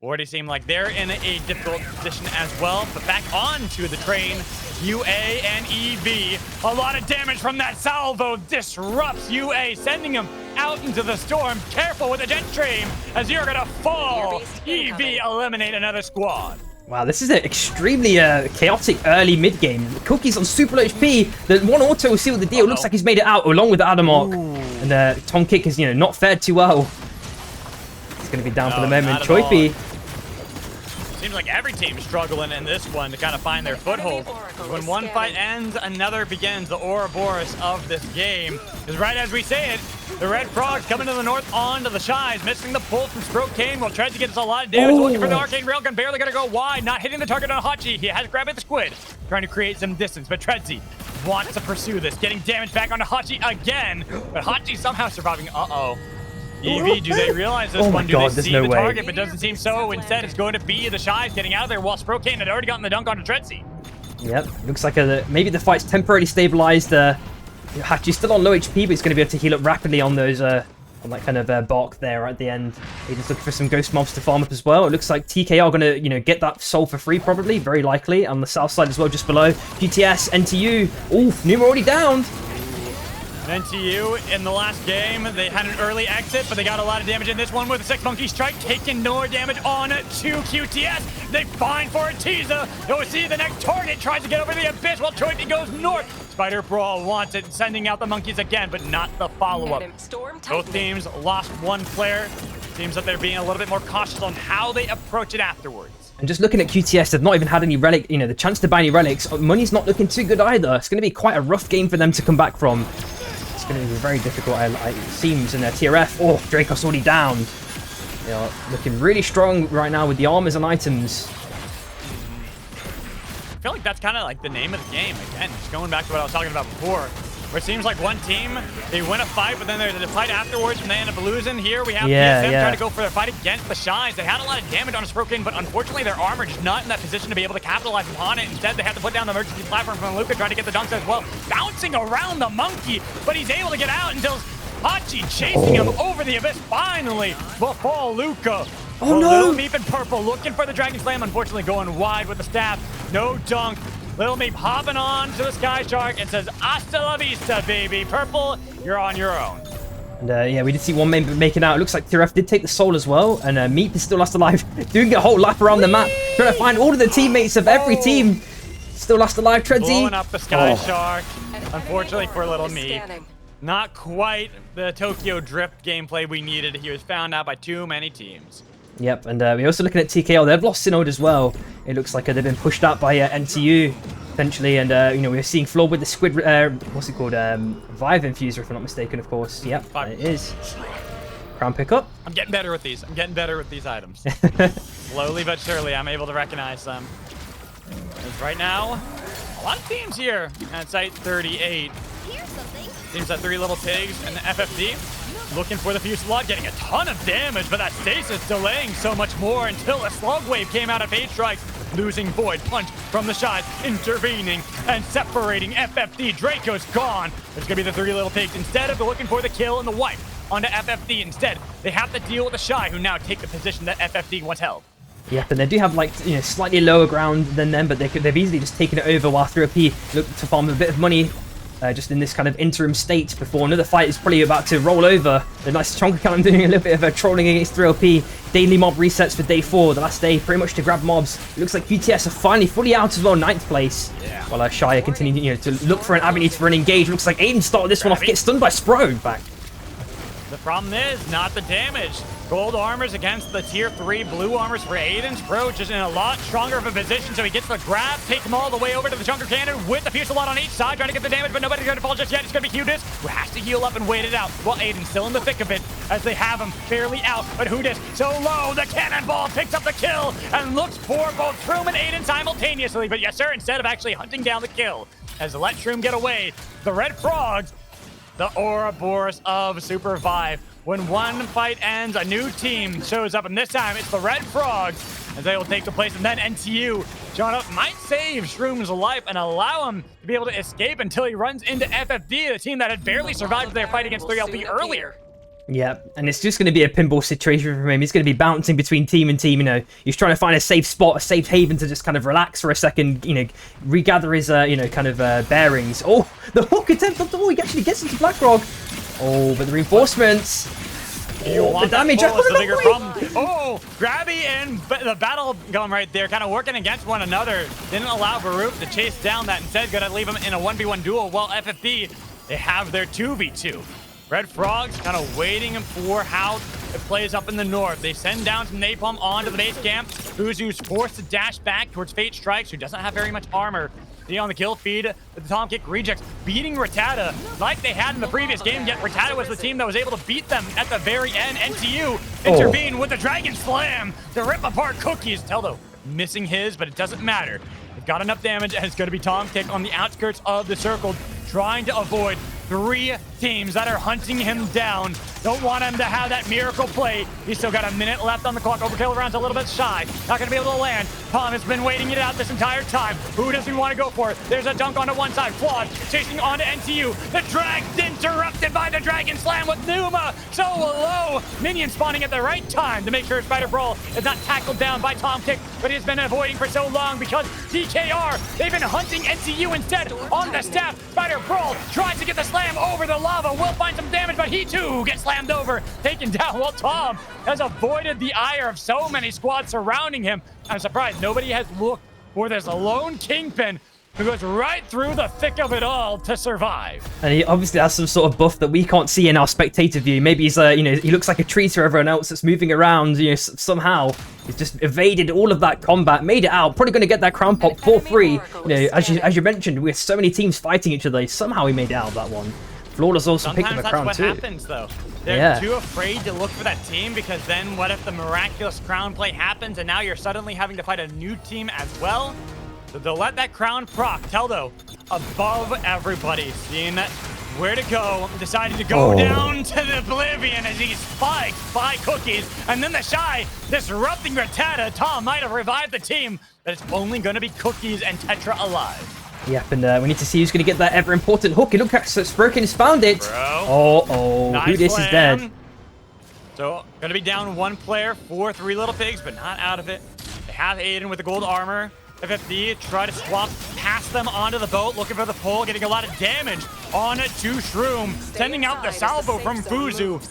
Already seem like they're in a difficult position as well. But back onto the train, UA and EV. A lot of damage from that salvo disrupts UA, sending him out into the storm. Careful with the jet stream as you're gonna fall. EV eliminate another squad. Wow, this is an extremely chaotic early mid game. Cookie's on super low HP. The one auto will seal the deal. Looks like he's made it out along with Adamok. And Tom Kick has not fared too well. He's going to be down for the moment. Choipy. Seems like every team's struggling in this one to kind of find their foothold. When one fight ends, another begins. The Ouroboros of this game is right as we say it. The Red Frogs coming to the north onto the Shies, missing the pull from Stroke Kane. Will try to get us a lot of damage. Looking for the Arcane Railgun, barely gonna go wide. Not hitting the target on Hachi. He has grabbed at the squid, trying to create some distance. But Treadsy wants to pursue this, getting damage back onto Hachi again. But Hachi somehow surviving. EV, do they realize this one? Do they see the target? But doesn't seem so. Instead, it's going to be the Shies getting out of there while Stroke Kane had already gotten the dunk onto Treadsy. Yep, looks like maybe the fight's temporarily stabilized. Hachi's still on low HP, but he's going to be able to heal up rapidly on those on that kind of bark there at the end. He's just looking for some ghost mobs to farm up as well. It looks like TK are going to get that soul for free, probably, very likely, on the south side as well, just below. GTS, NTU. Oof, Numa already downed. NTU in the last game, they had an early exit, but they got a lot of damage in this one with a 6 Monkey Strike, taking more damage on to QTS. They find for a teaser. You'll see the next target tries to get over the abyss while Choipy goes north. Spider Brawl wants it, sending out the monkeys again, but not the follow-up. Both teams lost one player. Seems that they're being a little bit more cautious on how they approach it afterwards. And just looking at QTS, they've not even had any relic, the chance to buy any relics. Money's not looking too good either. It's going to be quite a rough game for them to come back from. It's going to be very difficult, it seems, in their TRF. Oh, Dracos already downed. They are looking really strong right now with the armors and items. I feel like that's kind of like the name of the game. Again, just going back to what I was talking about before, where it seems like one team, they win a fight, but then there's a fight afterwards and they end up losing. Here we have PSM trying to go for their fight against the Shies. They had a lot of damage on a Sprokin, but unfortunately their armor just not in that position to be able to capitalize upon it. Instead, they have to put down the emergency platform from Luca, trying to get the dunks as well. Bouncing around the monkey, but he's able to get out until Hachi chasing him over the abyss finally before Luca. Oh no! Little Meep in purple looking for the Dragon Slam, unfortunately going wide with the staff. No dunk. Little Meep hopping on to the Sky Shark and says, "Hasta la vista, baby." Purple, you're on your own. And we did see one member making out. It looks like TRF did take the soul as well. And Meep is still last alive, doing a whole lap around the map, trying to find all of the teammates of every team. Still last alive, Treadsy. Blowing up the Sky Shark. Unfortunately for Little Meep. Not quite the Tokyo Drift gameplay we needed. He was found out by too many teams. Yep, and we're also looking at TKL. They've lost Synod as well. It looks like they've been pushed out by NTU, potentially. And, we're seeing Floor with the squid, what's it called? Vive Infuser, if I'm not mistaken, of course. Yep, it is. Crown pickup. I'm getting better with these. I'm getting better with these items. Slowly but surely, I'm able to recognize them. Because right now, A lot of teams here at site 38. Here's something. Seems that 3 little pigs and the FFD looking for the Fusillade, getting a ton of damage, but that stasis delaying so much more until a slug wave came out of Fade Strikes, losing Void Punch from the Shy, intervening and separating FFD. Draco's gone. There's gonna be the 3 little pigs. Instead of looking for the kill and the wipe onto FFD, instead they have to deal with the Shy, who now take the position that FFD once held. Yep, and they do have like slightly lower ground than them, but they've easily just taken it over while 3LP look to farm a bit of money. Just in this kind of interim state before another fight is probably about to roll over. The nice chunk account, I'm doing a little bit of a trolling against 3LP. Daily mob resets for day 4, the last day pretty much to grab mobs. It looks like QTS are finally fully out as well, 9th place. Yeah. While Shia continuing to look for an avenue for an engage. Looks like Aiden started this one off, gets stunned by Spro, in fact. The problem is not the damage. Gold armors against the tier 3 blue armors for Aiden. Spro just in a lot stronger of a position, so he gets the grab, takes them all the way over to the Junker Cannon with the Fusillade on each side, trying to get the damage, but nobody's going to fall just yet. It's going to be Hudis, who has to heal up and wait it out, while Aiden's still in the thick of it, as they have him fairly out. But Hudis, so low, the cannonball picks up the kill, and looks for both Shroom and Aiden simultaneously. But yes, sir, instead of actually hunting down the kill, as they let Shroom get away, the Red Frogs, the Ouroboros of Survive. When one fight ends, a new team shows up, and this time it's the Red Frogs, as they will take the place, and then NTU showing up might save Shroom's life and allow him to be able to escape until he runs into FFD, the team that had barely survived their fight against 3LP earlier. Yeah, and it's just going to be a pinball situation for him. He's going to be bouncing between team and team, He's trying to find a safe spot, a safe haven to just kind of relax for a second, regather his, bearings. Oh, the hook attempt. Oh, he actually gets into Blackrock. Oh, but the reinforcements. Oh, the damage. The bigger problem. Oh, Grabby and the battle gun right there, kind of working against one another. Didn't allow Baruch to chase down that. Instead, gonna leave him in a 1v1 duel, while FFD, they have their 2v2. Red Frogs kind of waiting for how it plays up in the north. They send down some napalm onto the base camp. Uzu's forced to dash back towards Fate Strikes, who doesn't have very much armor. On the kill feed, the Tom Kick rejects beating Rattata like they had in the previous game, yet Rattata was the team that was able to beat them at the very end. NTU intervene with the Dragon Slam to rip apart Cookies. Teldo missing his, but it doesn't matter. They've got enough damage, and it's going to be Tom Kick on the outskirts of the circle, trying to avoid 3 teams that are hunting him down. Don't want him to have that miracle play. He's still got a minute left on the clock. Overkill round's a little bit shy. Not going to be able to land. Tom has been waiting it out this entire time. Who does he want to go for? There's a dunk onto one side. Flawed chasing onto NTU. The drag's interrupted by the Dragon Slam with Numa. So low. Minion spawning at the right time to make sure Spider Brawl is not tackled down by Tom Kick, but he's been avoiding for so long because DKR, they've been hunting NTU instead on the staff. Spider Brawl tries to get the slam over the lava. Will find some damage, but he too gets slammed over, taken down, while Tom has avoided the ire of so many squads surrounding him. I'm surprised nobody has looked for this lone Kingpin who goes right through the thick of it all to survive. And he obviously has some sort of buff that we can't see in our spectator view. Maybe he's, he looks like a tree to everyone else that's moving around, somehow. He's just evaded all of that combat, made it out, probably going to get that crown pop for free. As you mentioned, with so many teams fighting each other, somehow he made it out of that one. Flawless also picked up a crown too. Sometimes that's what happens, though. They're too afraid to look for that team, because then what if the miraculous crown play happens and now you're suddenly having to fight a new team as well? So they'll let that crown proc. Teldo above everybody, seeing that where to go, deciding to go down to the oblivion as he's spiked by Cookies. And then the Shy disrupting Rattata. Tom might have revived the team, but it's only going to be Cookies and Tetra alive. Yep, and we need to see who's going to get that ever-important hook. It looks like Spurkin has found it. Nice Who this is dead. So, going to be down 1 player for 3 little pigs, but not out of it. They have Aiden with the gold armor. FFD try to swap past them onto the boat, looking for the pole, getting a lot of damage on to Shroom, sending out the salvo from Fuzu.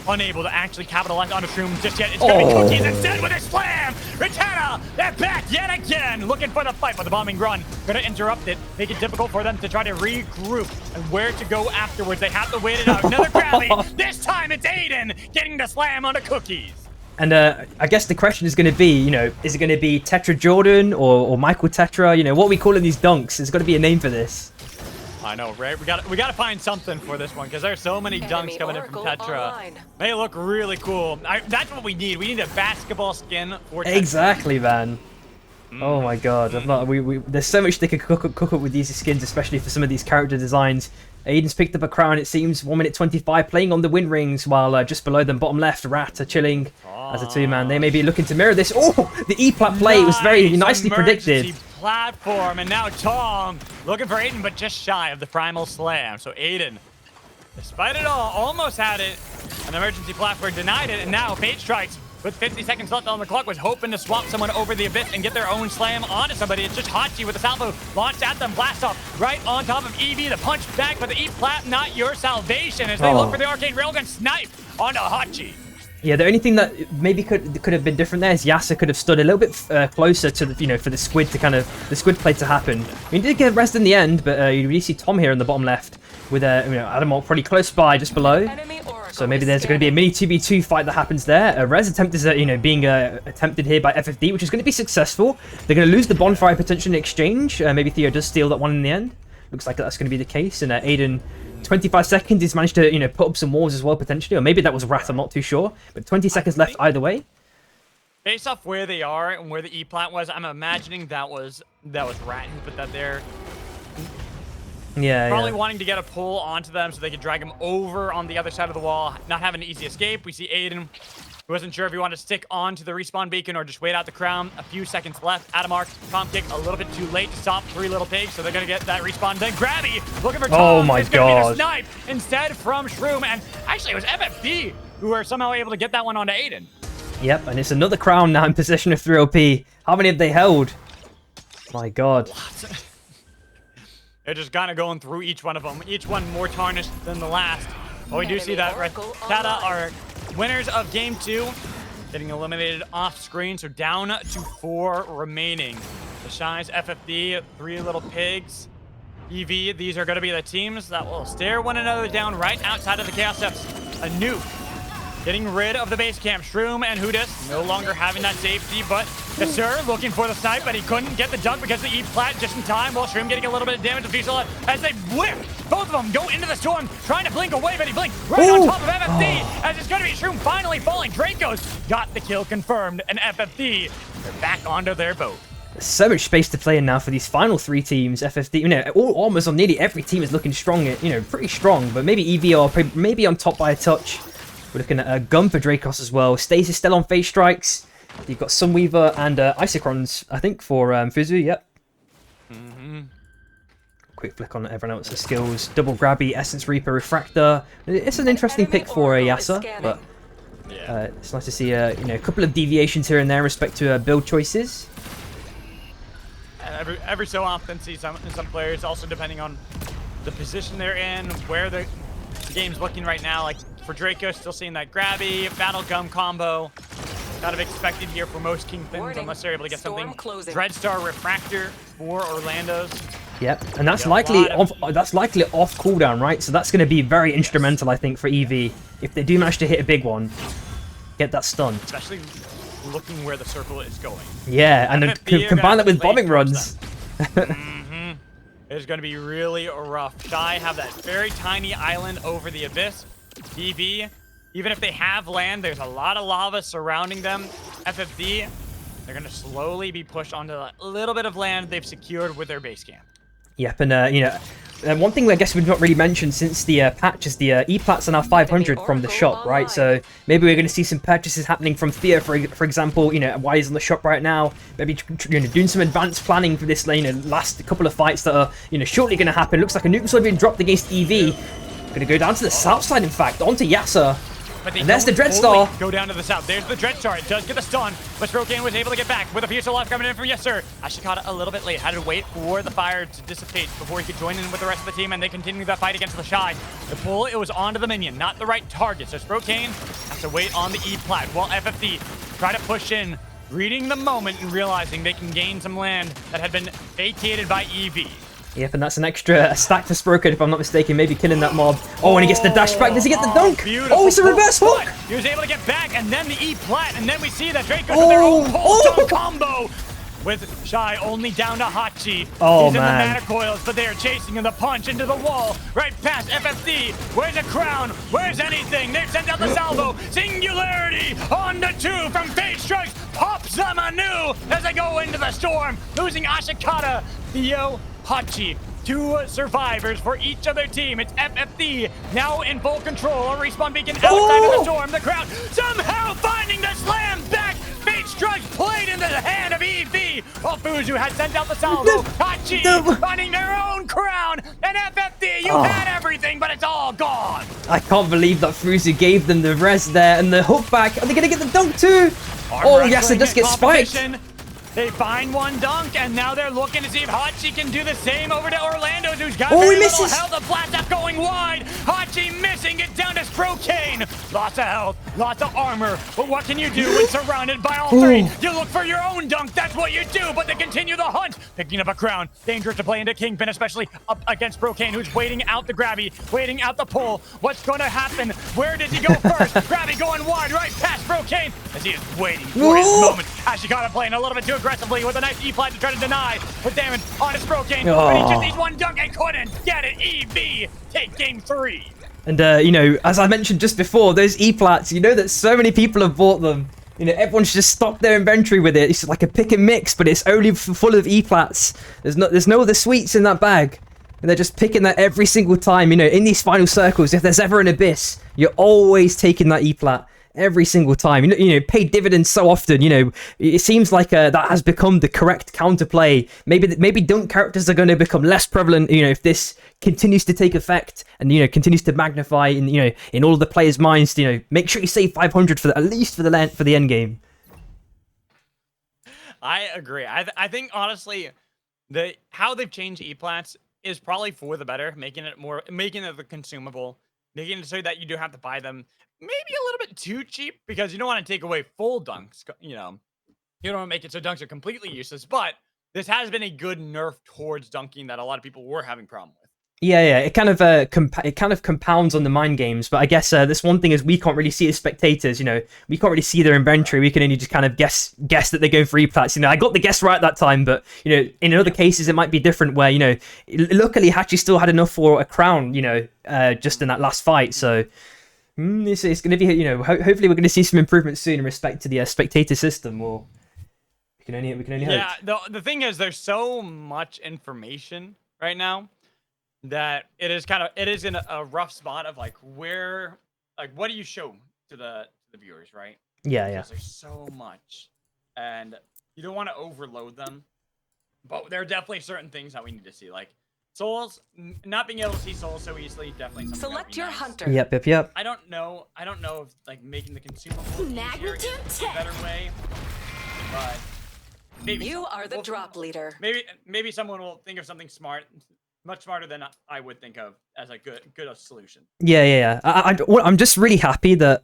Unable to actually capitalize on a Shroom just yet. It's going to be Cookies instead with a slam! Rattata, they're back yet again! Looking for the fight, but the bombing run going to interrupt it, make it difficult for them to try to regroup and where to go afterwards. They have to wait it out. Another Grabby. This time it's Aiden getting the slam onto Cookies. And I guess the question is going to be, is it going to be Tetra Jordan or Michael Tetra? What are we calling these dunks? There's got to be a name for this. I know, right? We got to find something for this one, because there's so many dunks coming in from Tetra. Online. They look really cool. That's what we need. We need a basketball skin for Tetra. Exactly, man. Oh my god, I'm not, there's so much they could cook up with these skins, especially for some of these character designs. Aiden's picked up a crown, it seems, 1 minute 25, playing on the win rings, while just below them, bottom left, Rat are chilling as a two-man. They may be looking to mirror this. Oh, the E-plat play was very nicely predicted. Platform, and now Tom looking for Aiden, but just shy of the Primal Slam. So Aiden, despite it all, almost had it. An emergency platform denied it, and now Fate Strikes with 50 seconds left on the clock was hoping to swap someone over the Abyss and get their own slam onto somebody. It's just Hachi with the salvo launched at them, blast off right on top of EV. The punch back, but the E-plat not your salvation as they look for the arcane railgun snipe onto Hachi. Yeah, the only thing that maybe could have been different there is Yasa could have stood a little bit closer to the, for the squid to the squid play to happen. I mean, he did get rest in the end, but you really see Tom here in the bottom left with Adamalt pretty close by, just below. So maybe there's going to be a mini 2v2 fight that happens there. Rez attempt is being attempted here by FFD, which is going to be successful. They're going to lose the bonfire potential in exchange. Maybe Theo does steal that one in the end. Looks like that's going to be the case. And Aiden, 25 seconds, he's managed to put up some walls as well potentially, or maybe that was Rat. I'm not too sure. But 20 seconds left either way. Based off where they are and where the E-plat was, I'm imagining that was Rat who put that there. Yeah, probably wanting to get a pull onto them so they could drag him over on the other side of the wall, not having an easy escape. We see Aiden, who wasn't sure if he wanted to stick onto the respawn beacon or just wait out the crown. A few seconds left. Adamark, Tom kick a little bit too late to stop Three Little Pigs, so they're going to get that respawn. Then Grabby looking for Tom. Oh my it's gonna god. Be the snipe instead from Shroom, and actually it was FFD who were somehow able to get that one onto Aiden. Yep, and it's another crown now in possession of 3OP. How many have they held? My god. They're just kind of going through each one of them. Each one more tarnished than the last. But we do see that Tata are winners of game 2, getting eliminated off screen. So down to 4 remaining. The Shies, FFD, Three Little Pigs, EV. These are going to be the teams that will stare one another down right outside of the Chaos Steps. A nuke. Getting rid of the base camp. Shroom and Hudis no longer having that safety, but Kasur looking for the snipe, but he couldn't get the dunk because of the E-plat just in time, while Shroom getting a little bit of damage to Fusela as they whip. Both of them go into the storm, trying to blink away, but he blinked right on top of FFD, as it's going to be Shroom finally falling. Draco's got the kill confirmed, and FFD, they're back onto their boat. So much space to play in now for these final 3 teams. FFD, almost on nearly every team is looking strong, pretty strong, but maybe EV are maybe on top by a touch. We're looking at a gun for Dracos as well. Stasis still on phase strikes. You've got Sunweaver and Isochron's, I think, for Fuzu. Yep. Quick flick on everyone else's skills. Double Grabby, Essence Reaper, Refractor. It's an interesting pick for Yasa, but it's nice to see a couple of deviations here and there in respect to build choices. Every so often see some players also depending on the position they're in, where the game's looking right now. Like for Draco, still seeing that Grabby, Battle Gum combo. Kind of expected here for most Kingpins, unless they're able to get something. Dreadstar Refractor for Orlando's. Yep, and that's likely off cooldown, right? So that's going to be very instrumental, I think, for EV. If they do manage to hit a big one, get that stun. Especially looking where the circle is going. Yeah, and then combine that with bombing runs. It's going to be really rough. Shy have that very tiny island over the Abyss. EV, even if they have land, there's a lot of lava surrounding them. FFD, they're going to slowly be pushed onto a little bit of land they've secured with their base camp. Yep, and one thing I guess we've not really mentioned since the patch is the E-plats are now 500 from the shop, right? So maybe we're going to see some purchases happening from Theo, for example, while he's on the shop right now. Maybe doing some advanced planning for this last couple of fights that are shortly going to happen. Looks like a nuke's already been dropped against EV. Going to go down to the south side, in fact, onto Yasa. But and there's the Dreadstar. Go down to the south. There's the Dreadstar. It does get the stun, but Strokan was able to get back with a Fierce Life coming in from Yes Sir. Ashikata a little bit late. Had to wait for the fire to dissipate before he could join in with the rest of the team, and they continue that fight against the Shy. The pull, it was onto the minion, not the right target. So Strokan has to wait on the E-plat while FFD try to push in, reading the moment and realizing they can gain some land that had been vacated by EV. Yep, and that's an extra stack for Sproken, if I'm not mistaken, maybe killing that mob. Oh, and he gets the dash back. Does he get the dunk? Beautiful. Oh, it's a reverse hook! He was able to get back, and then the E-plat, and then we see that Draco's with their own pull dunk combo. with Shy only down to Hachi. Oh, He's man. in the mana coils, but they are chasing him. The punch into the wall, right past FFD. Where's a crown? Where's anything? They've sent out the salvo. Singularity on the 2 from Fate Strikes. Pops them anew as they go into the storm, losing Ashikata, Theo, Hachi. 2 survivors for each of their team. It's FFD now in full control. A respawn beacon outside of the storm. The crowd somehow finding the slam back. Fate Strikes played into the hand of EV. While Fuzu had sent out the salvo. Hachi finding their own crown. And FFD, you had everything, but it's all gone. I can't believe that Fuzu gave them the res there and the hook back. Are they going to get the dunk too? Oh, yes, it does get spiked. They find one dunk, and now they're looking to see if Hachi can do the same over to Orlando's, who's got Oh, he very little misses. health. The blast up going wide. Hachi missing it down to Sprocane. Lots of health, lots of armor. But what can you do when surrounded by all 3? You look for your own dunk. That's what you do. But they continue the hunt, picking up a crown. Dangerous to play into Kingpin, especially up against Sprocane, who's waiting out the grabby, waiting out the pull. What's going to happen? Where does he go first? Grabby going wide, right past Sprocane, as he is waiting for his moment. Ashikata playing a little bit too aggressively with a nice E-plat to try to deny. With damage on his Sprocane, but he just needs one dunk and couldn't get it. EV take game 3. And, you know, as I mentioned just before, those E-plats, you know that so many people have bought them. You know, everyone's just stocked their inventory with it. It's like a pick and mix, but it's only full of E-plats. There's no other sweets in that bag. And they're just picking that every single time. You know, in these final circles, if there's ever an abyss, you're always taking that E-plat. Every single time, you know, pay dividends so often. You know, it seems like that has become the correct counterplay. Maybe dunk characters are going to become less prevalent. You know, if this continues to take effect and continues to magnify in all of the players' minds. You know, make sure you save 500 for at least for the end game. I agree. I think honestly, how they've changed E-plats is probably for the better, making it the consumable, making it so that you do have to buy them. Maybe a little bit too cheap because you don't want to take away full dunks. You know, you don't want to make it so dunks are completely useless. But this has been a good nerf towards dunking that a lot of people were having problem with. Yeah. It kind of compounds on the mind games. But I guess this one thing is we can't really see as spectators. You know, we can't really see their inventory. We can only just kind of guess that they're going for E-plats. You know, I got the guess right that time, but you know, in other cases it might be different. Where luckily Hachi still had enough for a crown. Just in that last fight. So. It's going to be, hopefully we're going to see some improvements soon in respect to the spectator system, or we can only hope. Yeah, the thing is, there's so much information right now that it is in a rough spot of what do you show to the viewers, right? Yeah. Because there's so much, and you don't want to overload them, but there are definitely certain things that we need to see, like souls. Not being able to see souls so easily, definitely something. Select your nice. hunter. Yep. I don't know if making the consumable easier is a better way, but maybe You are the drop leader. Maybe someone will think of something smart, much smarter than I would think of as a good solution. Yeah. I'm just really happy that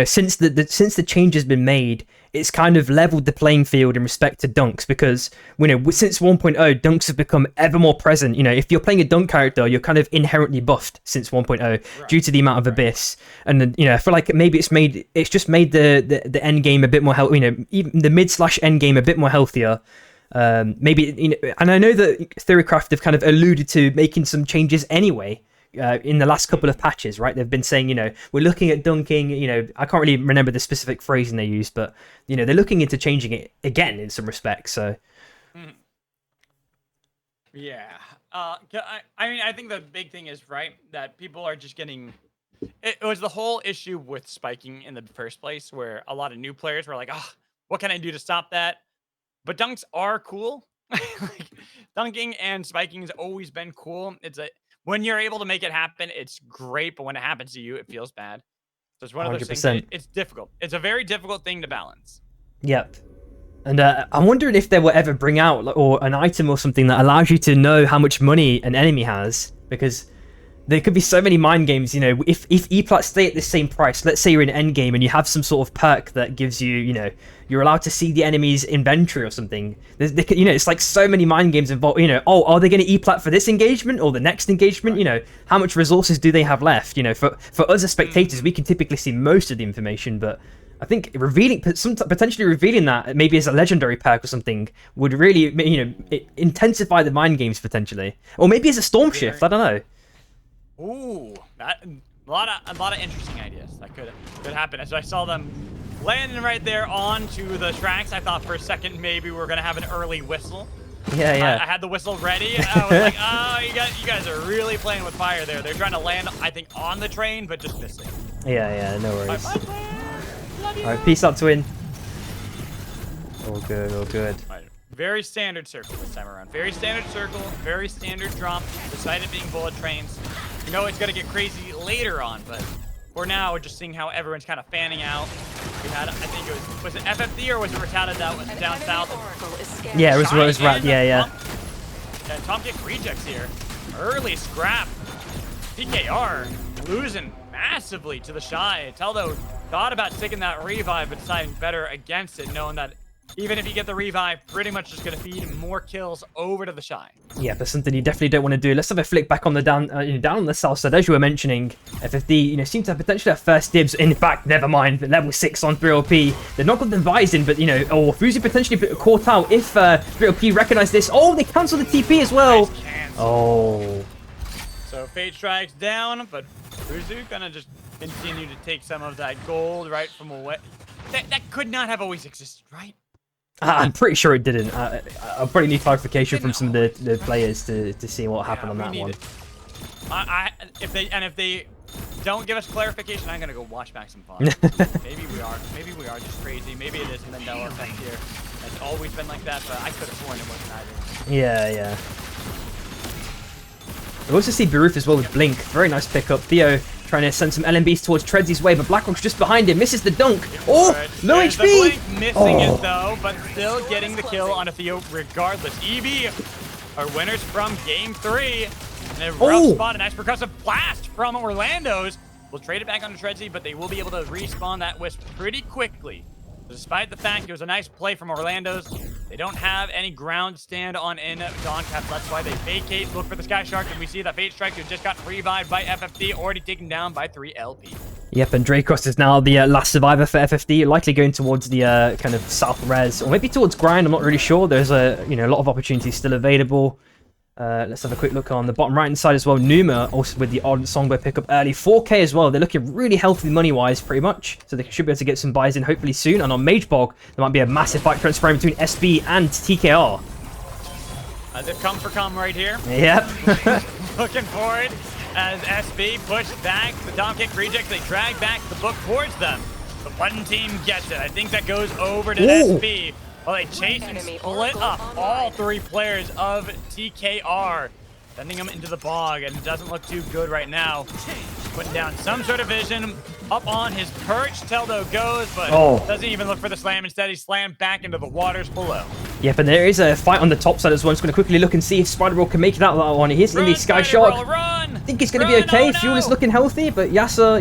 since the change has been made, it's kind of leveled the playing field in respect to dunks, because since 1.0 dunks have become ever more present. If you're playing a dunk character, you're kind of inherently buffed since 1.0 due to the amount of abyss, and then I feel like maybe it's just made the end game a bit more even the mid/end game a bit more healthier. Maybe and I know that Theorycraft have kind of alluded to making some changes anyway in the last couple of patches, right? They've been saying we're looking at dunking. I can't really remember the specific phrasing they used, but they're looking into changing it again in some respects. So yeah, I think the big thing is that people are just getting. It was the whole issue with spiking in the first place, where a lot of new players were like, what can I do to stop that? But dunks are cool. Dunking and spiking has always been cool. When you're able to make it happen, it's great. But when it happens to you, it feels bad. So it's one of those 100%. things. It's difficult. It's a very difficult thing to balance. Yep. And I'm wondering if they will ever bring out or an item or something that allows you to know how much money an enemy has, because there could be so many mind games. If E-plats stay at the same price, let's say you're in end game and you have some sort of perk that gives you, you're allowed to see the enemy's inventory or something. It's like so many mind games involved. Are they going to E-plat for this engagement or the next engagement? How much resources do they have left? For us as spectators, we can typically see most of the information, but I think potentially revealing that maybe as a legendary perk or something would really, intensify the mind games potentially, or maybe as a storm shift. I don't know. Ooh, a lot of interesting ideas that could happen. So I saw them landing right there onto the tracks. I thought for a second maybe we were gonna have an early whistle. Yeah. I had the whistle ready. I was like, oh, you guys are really playing with fire there. They're trying to land, I think, on the train, but just missing. Yeah, no worries. Bye, love you. All right, peace out, twin. All good. Right. Very standard circle this time around. Very standard circle, very standard drop. Despite it being bullet trains. You know it's gonna get crazy later on, but for now, we're just seeing how everyone's kind of fanning out. We had, I think was it FFD or was it Rattata that was down south? Yeah, it was Rat. Yeah. Tom gets rejects here. Early scrap. PKR losing massively to the Shy. Teldo thought about taking that revive, but deciding better against it, knowing that even if you get the revive, pretty much just going to feed more kills over to the Shy. Yeah, but something you definitely don't want to do. Let's have a flick back on the down on the south side. As you were mentioning, FFD, seem to have potentially have first dibs. In fact, never mind. Level 6 on 3LP. They've not got the Visor, but, or Fuzi potentially caught out if 3LP recognize this. Oh, they cancel the TP as well. Nice. Oh. So Fate strikes down, but Fuzu gonna just continue to take some of that gold right from away. That could not have always existed, right? I'm pretty sure it didn't. I'll probably need clarification from some of the players to see what happened on that one. If they don't give us clarification, I'm gonna go watch back some fun. Maybe we are just crazy. Maybe it is a Mandela effect here. It's always been like that, but I could have sworn it wasn't either. Yeah. We also see Baruf as well with Blink. Very nice pickup. Theo trying to send some LMBs towards Treadsy's way, but Blackrock's just behind him. Misses the dunk. Oh, low There's HP. The Blink missing it though, but still getting the kill on a Theo regardless. EV are winners from game 3. And a rough spot, a nice percussive blast from Orlando's. We'll trade it back onto Treadsy, but they will be able to respawn that Wisp pretty quickly. Despite the fact it was a nice play from Orlando's, they don't have any ground stand on in Dawncaps. That's why they vacate, look for the Sky Shark, and we see that Fate Strike, who just got revived by FFD, already taken down by 3LP. Yep, and Dracos is now the last survivor for FFD, likely going towards the kind of south res, or maybe towards Grind, I'm not really sure. There's a lot of opportunities still available. Let's have a quick look on the bottom right hand side as well. Numa also with the odd Songbird pickup early. 4k as well. They're looking really healthy money-wise, pretty much. So they should be able to get some buys in hopefully soon. And on Mage Bog, there might be a massive fight transpiring between SB and TKR. As if come for come right here. Yep. Looking for it as SB pushed back the Dom Kick reject. They drag back the book towards them. The one team gets it. I think that goes over to SB. Well, they chase and split up all 3 players of TKR, sending them into the bog, and it doesn't look too good right now. Putting down some sort of vision up on his perch. Teldo goes, but doesn't even look for the slam. Instead, he's slammed back into the waters below. Yep, and there is a fight on the top side as well. I'm just going to quickly look and see if Spider-Ball can make it out of that one. Here's in the Sky Shark. I think he's going to be okay. Fuel is looking healthy, but Yasa,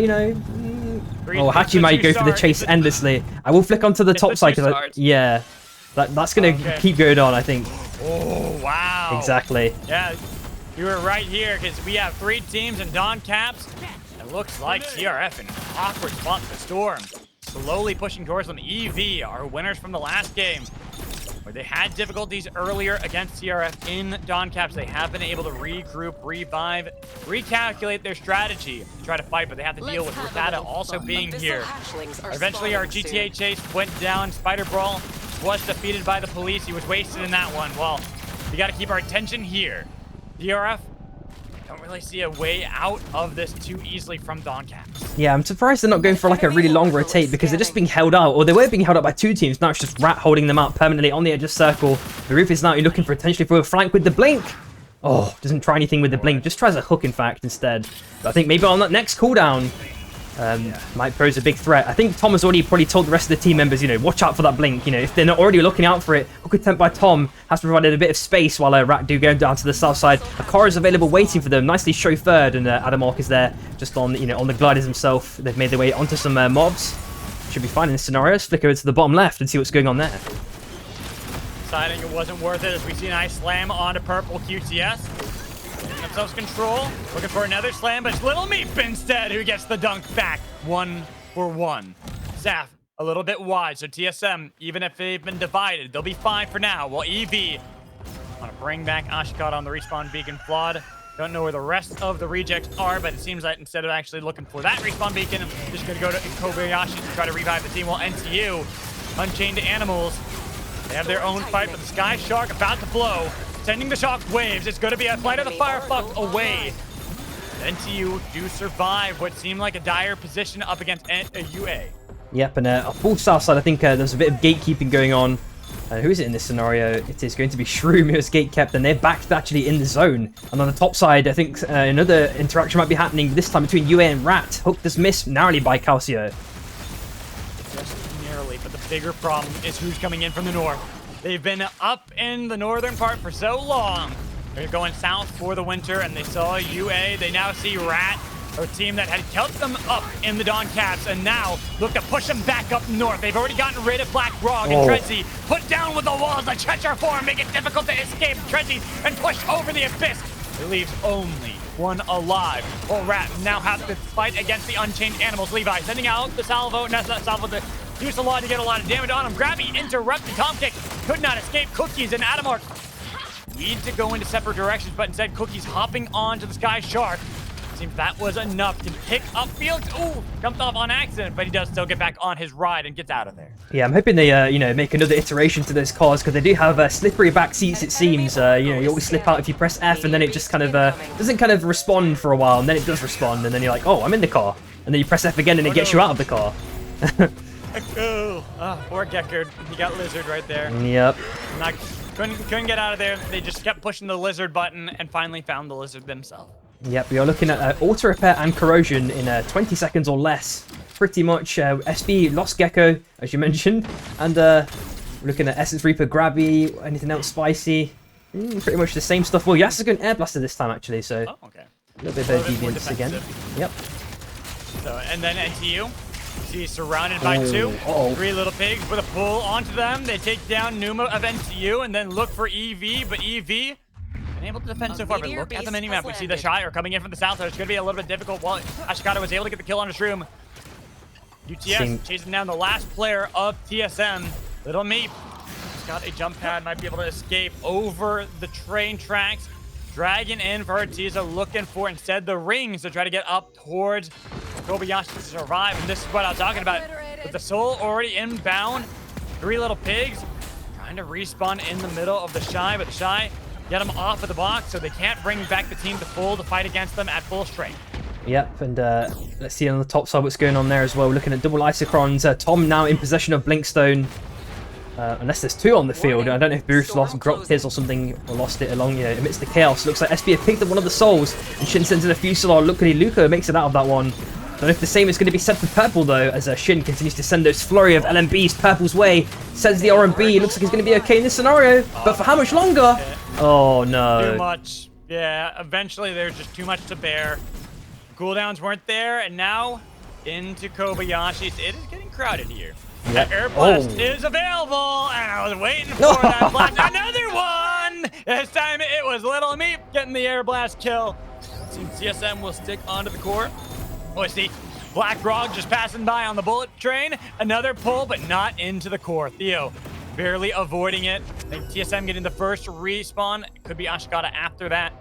Hachi might go for the chase endlessly. I will flick onto the top side because that's going to keep going on, I think. Oh, wow. Exactly. Yeah, you were right here because we have 3 teams in Dawn Caps. It looks like TRF in an awkward spot for the Storm. Slowly pushing towards them. EV, our winners from the last game, where they had difficulties earlier against TRF in Dawn Caps. They have been able to regroup, revive, recalculate their strategy to try to fight, but they have to deal with Rattata also being here. Eventually, our GTA chase went down. Spider Brawl was defeated by the police. He was wasted in that one. Well, we got to keep our attention here. DRF don't really see a way out of this too easily from Dawn Caps. Yeah, I'm surprised they're not going for like a really long rotate because they're just being held out, or they were being held out by 2 teams. Now it's just Rat holding them out permanently on the edge of circle. The Roof is now looking for potentially for a flank with the Blink. Oh, doesn't try anything with the Blink, just tries a hook in fact instead. But I think maybe on that next cooldown, might pose a big threat. I think Tom has already probably told the rest of the team members, watch out for that Blink. If they're not already looking out for it, hook attempt by Tom has provided a bit of space while Rat do go down to the south side. A car is available waiting for them, nicely chauffeured, and Adamok is there just on on the gliders himself. They've made their way onto some mobs. Should be fine in this scenario. Let's flick over to the bottom left and see what's going on there. Deciding it wasn't worth it as we see a nice slam onto purple QTS. Themselves control, looking for another slam, but it's Little Meep instead who gets the dunk back. 1 for 1. Zaf a little bit wide. So TSM, even if they've been divided, they'll be fine for now. While EV want to bring back Ashikata on the respawn beacon. Flawed. Don't know where the rest of the rejects are, but it seems like instead of actually looking for that respawn beacon, I'm just going to go to Kobayashi to try to revive the team. While NTU, Unchained Animals, they have their own fight, but the Sky Shark about to blow, sending the shock waves. It's going to be a Flight of the Firefuck away. NTU do survive what seemed like a dire position up against UA. Yep, and a full south side, I think there's a bit of gatekeeping going on. Who is it in this scenario? It is going to be Shroom who is gatekept, and they're back actually in the zone. And on the top side, I think another interaction might be happening this time between UA and Rat. Hook does miss narrowly by Calcio. Just narrowly, but the bigger problem is who's coming in from the north. They've been up in the northern part for so long. They're going south for the winter, and they saw UA. They now see Rat, a team that had kept them up in the Dawn Caps, and now look to push them back up north. They've already gotten rid of Black Grog and Trezzy. Put down with the walls, the treacher form, make it difficult to escape Trezzy and push over the abyss. It leaves only one alive. Well, Rat now have to fight against the Unchained Animals. Levi sending out the salvo, and that's that salvo to use a lot to get a lot of damage on him. Grabby interrupt the Tom Kick. Could not escape Cookies and Adamork. Need to go into separate directions, but instead Cookies hopping onto the Sky Shark. Seems that was enough to pick up Fields. Ooh, jumped off on accident, but he does still get back on his ride and gets out of there. Yeah, I'm hoping they, make another iteration to those cars, because they do have slippery back seats, it seems. You always slip out if you press F, and then it just kind of doesn't kind of respond for a while, and then it does respond, and then you're like, oh, I'm in the car. And then you press F again, and it gets you out of the car. Poor Geckard. He got lizard right there. Yep. Couldn't get out of there. They just kept pushing the lizard button and finally found the lizard themselves. Yep, we are looking at auto repair and corrosion in 20 seconds or less. Pretty much. SB lost Gecko, as you mentioned, and we're looking at Essence Reaper, Grabby, anything else spicy. Pretty much the same stuff. Well, Yas is going Air Blaster this time, actually, so okay. A little bit of deviance again. Yep. So, and then NTU. He's surrounded by two. Three little pigs with a pull onto them. They take down Numa of NTU and then look for EV, but EV been able to defend so far. But look at the minimap. We see the Shire coming in from the south, so it's going to be a little bit difficult. While Ashikata was able to get the kill on a Shroom. UTS chasing down the last player of TSM. Little Meep. He's got a jump pad, might be able to escape over the train tracks. Dragging in for Arteeza, looking for instead the rings to try to get up towards Kobayashi to survive. And this is what I was talking about. With the soul already inbound, three little pigs trying to respawn in the middle of the Shy, but the Shy get them off of the box so they can't bring back the team to full to fight against them at full strength. Yep, and let's see on the top side what's going on there as well. We're looking at double Isocrons. Tom now in possession of Blinkstone. Unless there's two on the field. I don't know if Bruce dropped his or something, or lost it along, amidst the chaos. Looks like SB have picked up one of the souls, and Shin sends in a Fusillade. Luckily, Luca makes it out of that one. Don't know if the same is going to be said for Purple, though, as Shin continues to send those flurry of LMBs Purple's way. Sends the R&B. Looks like he's going to be okay in this scenario, but for how much longer? Oh, no. Too much. Yeah, eventually there's just too much to bear. Cooldowns weren't there, and now into Kobayashi. It is getting crowded here. Yep. Air Blast is available, and I was waiting for that blast. Another one! This time it was Little Meep getting the Air Blast kill. Seems CSM will stick onto the core. Oh, I see. Black Grog just passing by on the bullet train. Another pull, but not into the core. Theo barely avoiding it. I think TSM getting the first respawn. It could be Ashikata after that.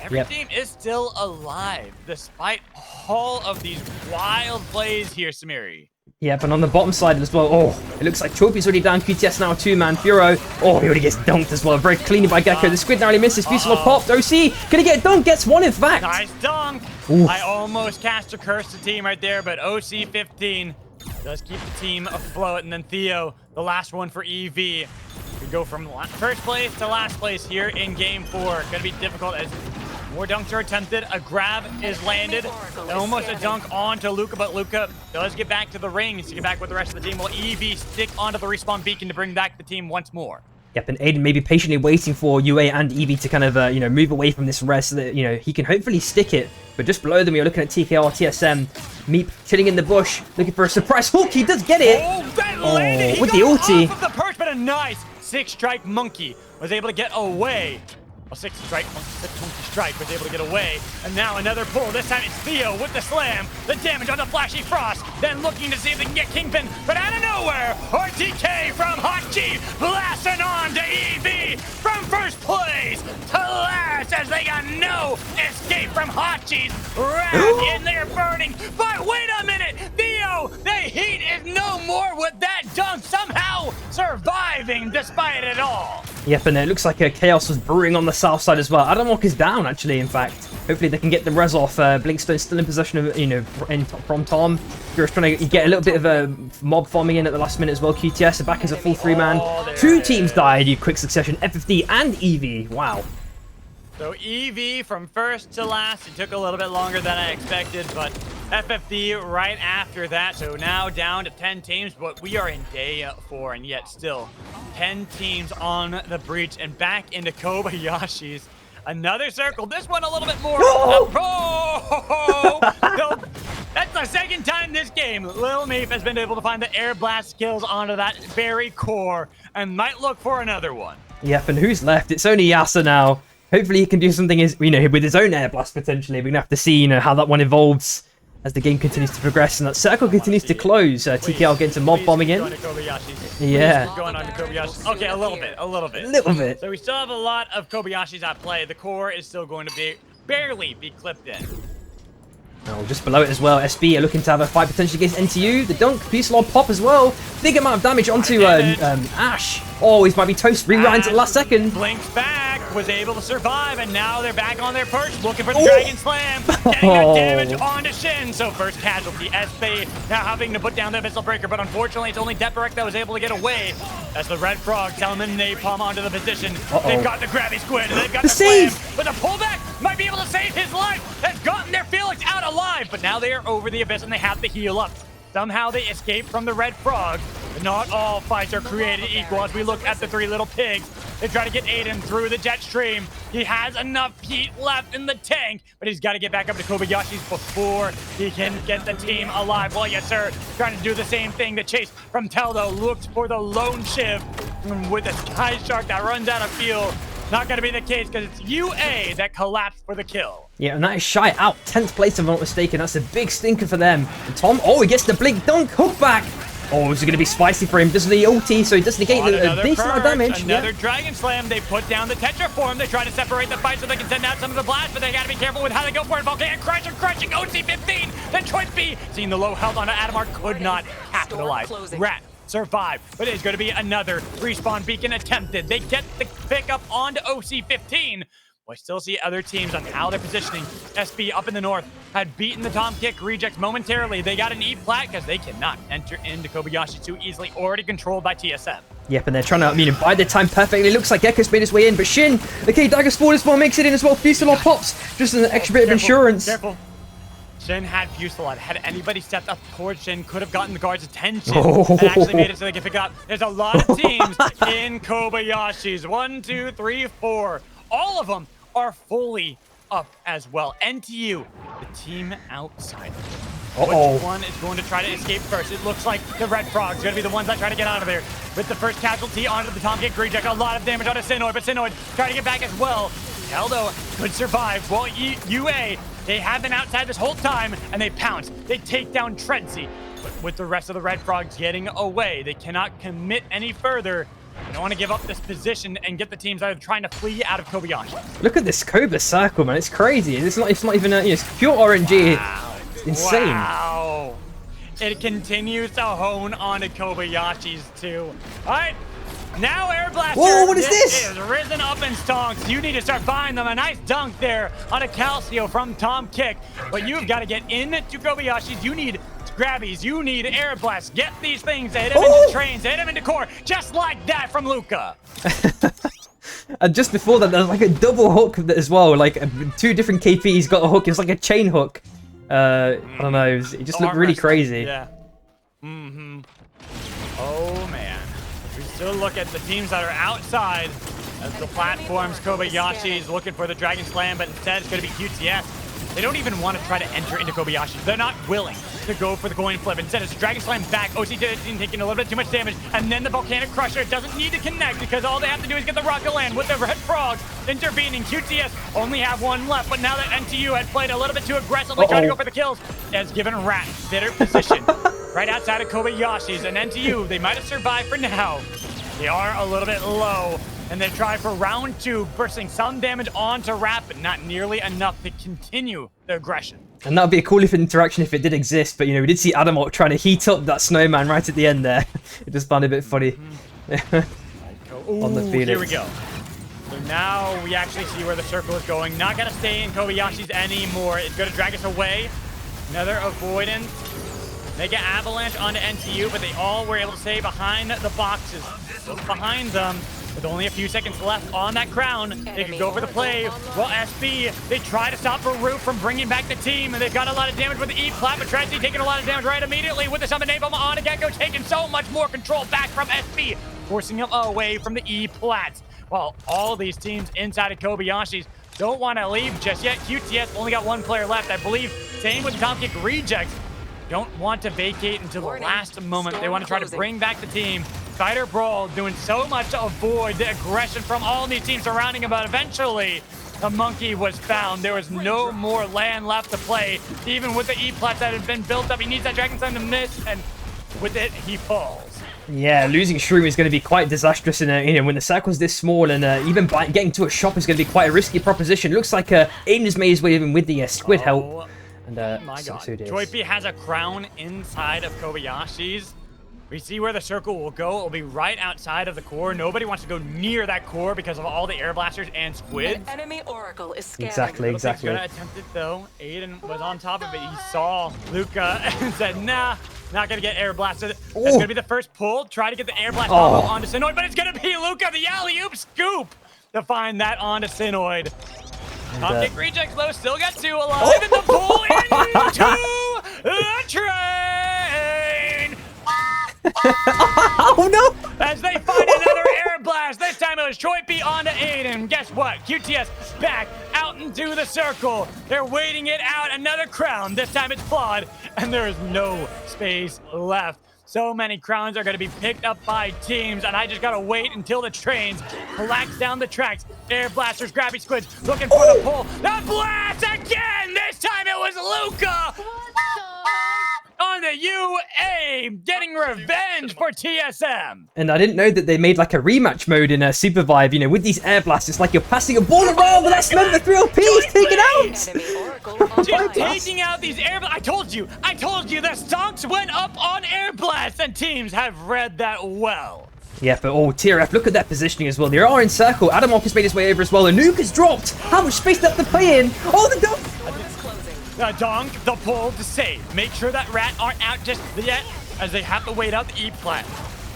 Every team is still alive, despite all of these wild plays here, Samiri. Yep, and on the bottom side as well, it looks like Tropy's already down. QTS now a two-man. Furo, he already gets dunked as well. Very cleanly by Gecko. The Squid narrowly misses. Fusillade popped. OC, can he get dunked? Gets one, in fact. Nice dunk. Oof. I almost cast a curse to team right there, but OC 15 does keep the team afloat. And then Theo, the last one for EV. We go from first place to last place here in game 4. Gonna be difficult as more dunks are attempted. A grab is landed. And almost a dunk onto Luca, but Luca does get back to the rings to get back with the rest of the team. While EV stick onto the respawn beacon to bring back the team once more. Yep, and Aiden may be patiently waiting for UA and EV to kind of, move away from this rest so that, he can hopefully stick it. But just below them, you're looking at TKR, TSM. Meep chilling in the bush, looking for a surprise hook. He does get it. Landed. With the ulti. Off of the perch, but a nice 6-strike monkey was able to get away. A 6 strike, monkey strike was able to get away. And now another pull. This time it's Theo with the slam. The damage on the Flashy Frost. Then looking to see if they can get Kingpin. But out of nowhere, RTK from Hachi blasting on to EV from first place to last as they got no escape from Hachi's wrath in their burning. But wait a minute, Theo, the heat is no more with that dunk somehow surviving despite it all. Yep, and it looks like chaos was brewing on the south side as well. Adamok is down, actually, in fact. Hopefully they can get the res off. Blinkstone still in possession of, from Tom. Just trying to get a little bit of a mob farming in at the last minute as well. QTS back as a full 3-man. 2 teams died in quick succession, FFD and EV. Wow. So EV from first to last, it took a little bit longer than I expected, but FFD right after that. So now down to 10 teams, but we are in day 4, and yet still 10 teams on the breach and back into Kobayashi's. Another circle, this one a little bit more. No, that's the second time this game Lil Meep has been able to find the air blast kills onto that very core and might look for another one. Yep, and who's left? It's only Yasa now. Hopefully he can do something, with his own air blast potentially. We're gonna have to see, how that one evolves as the game continues to progress and that circle continues to close. TKL getting some mob bombing in. Yeah. Going on to Kobayashi. Okay, a little bit. So we still have a lot of Kobayashis at play. The core is still going to barely be clipped in. Oh, just below it as well, SB are looking to have a fight potentially against NTU. The dunk, piece lob pop as well. Big amount of damage onto Ash. Oh, he might be toast. Rewinds at the last second. Blinks back, was able to survive, and now they're back on their perch, looking for the Dragon Slam. Getting that damage onto Shin. So first casualty, SB now having to put down the Missile Breaker, but unfortunately it's only Deperek that was able to get away. As the Red Frog telling them napalm onto the position. They've got the Grabby Squid, they've got the slam, but the pullback might be able to save his life. They've gotten their Felix out alive, but now they are over the abyss and they have to heal up. Somehow they escape from the Red Frog, but not all fights are created equal. As we look at the 3 little pigs, they try to get Aiden through the jet stream. He has enough heat left in the tank, but he's got to get back up to Kobayashi's before he can get the team alive. Well, yes, sir, trying to do the same thing. The chase from Teldo looks for the lone shiv with the Sky Shark that runs out of fuel. Not going to be the case because it's UA that collapsed for the kill. Yeah, and that is Shy out. 10th place, if I'm not mistaken. That's a big stinker for them. And Tom, he gets the blink dunk, hook back. Oh, is it going to be spicy for him? Doesn't the ulti, so he does negate a decent amount of damage. Another Dragon Slam. They put down the Tetra form. They try to separate the fight so they can send out some of the blast, but they got to be careful with how they go for it. Volcanic Crusher crushing OC-15. Then Choice B, seeing the low health on Adamar, could not capitalize. Rat survive, but it's going to be another respawn beacon attempted. They get the pickup onto OC-15. I still see other teams on how they're positioning. SB up in the north had beaten the Tom Kick rejects momentarily. They got an E-plat because they cannot enter into Kobayashi too easily, already controlled by TSM. Yep, and they're trying to, buy their time perfectly. Looks like Gekko's made his way in, but Shin, okay, Dagger Spawn as well, makes it in as well. Fusillade pops, just an extra bit of insurance. Careful. Shin had Fusillade. Had anybody stepped up towards Shin, could have gotten the guard's attention and actually made it so they can pick it up. There's a lot of teams in Kobayashi's. 1, 2, 3, 4. All of them are fully up as well. NTU, the team outside. Which one is going to try to escape first? It looks like the Red Frog's going to be the ones that try to get out of there. With the first casualty onto the Tom Kick reject, a lot of damage onto Sinoid, but Sinoid trying to get back as well. Eldo could survive. Well, UA, they have been outside this whole time, and they pounce. They take down Trency. But with the rest of the Red Frogs getting away, they cannot commit any further. They don't want to give up this position and get the teams that are trying to flee out of Kobayashi. Look at this Koba circle, man. It's crazy. It's not even it's pure RNG. Wow. It's insane. Wow. It continues to hone on to Kobayashi's too. All right. Now Air Blaster. Whoa, what is this? Is risen up in stonks. You need to start buying them. A nice dunk there on a Calcio from Tom Kick. But you've got to get into Kobayashi's. You need grabbies. You need Air Blast. Get these things to hit him into trains, to hit him into core. Just like that from Luca. And just before that, there's like a double hook as well. Like 2 different KPs got a hook. It was like a chain hook. I don't know. It just looked really crazy. Yeah. Oh, man. We still look at the teams that are outside as the platforms. Kobayashi is looking for the Dragon Slam, but instead it's going to be QTS. They don't even want to try to enter into Kobayashi. They're not willing to go for the coin flip. Instead, it's Dragon Slam back. OC13 taking a little bit too much damage. And then the Volcanic Crusher doesn't need to connect because all they have to do is get the Rocket Land with the Red Frogs intervening. QTS only have one left, but now that NTU had played a little bit too aggressively trying to go for the kills, has given Rat better position right outside of Kobayashi's. And NTU, they might have survived for now. They are a little bit low. And they try for round 2, bursting some damage onto Rat, but not nearly enough to continue the aggression. And that would be a cool interaction if it did exist, but, you know, we did see Adamok trying to heat up that snowman right at the end there. It just found it a bit funny. On the Phoenix. Here we go. So now we actually see where the circle is going. Not going to stay in Kobayashi's anymore. It's going to drag us away. Another avoidance. They get avalanche onto NTU, but they all were able to stay behind the boxes. Look behind them. With only a few seconds left on that crown, they can go for the play. Well, SB, they try to stop Farouk from bringing back the team, and they've got a lot of damage with the E-Plat, but Tragedy taking a lot of damage right immediately with the Summon Napalm on a Gecko, taking so much more control back from SB, forcing him away from the E-Plats. While all these teams inside of Kobayashi's don't want to leave just yet. QTS only got one player left, I believe. Same with Tom Kick Rejects. Don't want to vacate until the last moment. They want to try to bring back the team. Spider Brawl doing so much to avoid the aggression from all these teams surrounding him, but eventually the monkey was found. There was no more land left to play. Even with the E-Plats that had been built up, he needs that Dragon Slam to miss, and with it, he falls. Yeah, losing Shroom is going to be quite disastrous, and you know, when the circle's this small, and even getting to a shop is going to be quite a risky proposition. Looks like Aiden has made his way in with the squid help. And, my God. Joypy has a crown inside of Kobayashi's. We see where the circle will go. It will be right outside of the core. Nobody wants to go near that core because of all the air blasters and squids. An enemy oracle is scanning. Exactly. Gonna attempt it though. Aiden was on top of it. He saw Luca and said, nah, not gonna get air blasted. That's gonna be the first pull. Try to get the air blast onto Sinoid, but it's gonna be Luca, the alley-oop scoop, to find that onto Sinoid. Top Kick Rejects though, still got 2 alive, and the pull into the train. Oh no! As they find another air blast. This time it was Choipy onto Aiden. Guess what? QTS back out into the circle. They're waiting it out. Another crown. This time it's flawed, and there is no space left. So many crowns are going to be picked up by teams, and I just got to wait until the trains collapse down the tracks. Air blasters, grabby squids, looking for the pull. The blast again! This time it was Luca! On the UA, getting revenge for TSM. And I didn't know that they made like a rematch mode in Super Vive. You know, with these air blasts, it's like you're passing a ball around, but that's meant the 3LP is taken out. Just taking out these air blasts. I told you, the stonks went up on air blasts, and teams have read that well. Yeah, but TRF, look at that positioning as well. They are in circle. Adamok has made his way over as well. The nuke has dropped. How much space left to play in? Oh, the dunk. The donk, the pull to save. Make sure that Rat aren't out just yet, as they have to wait out the E-Plat.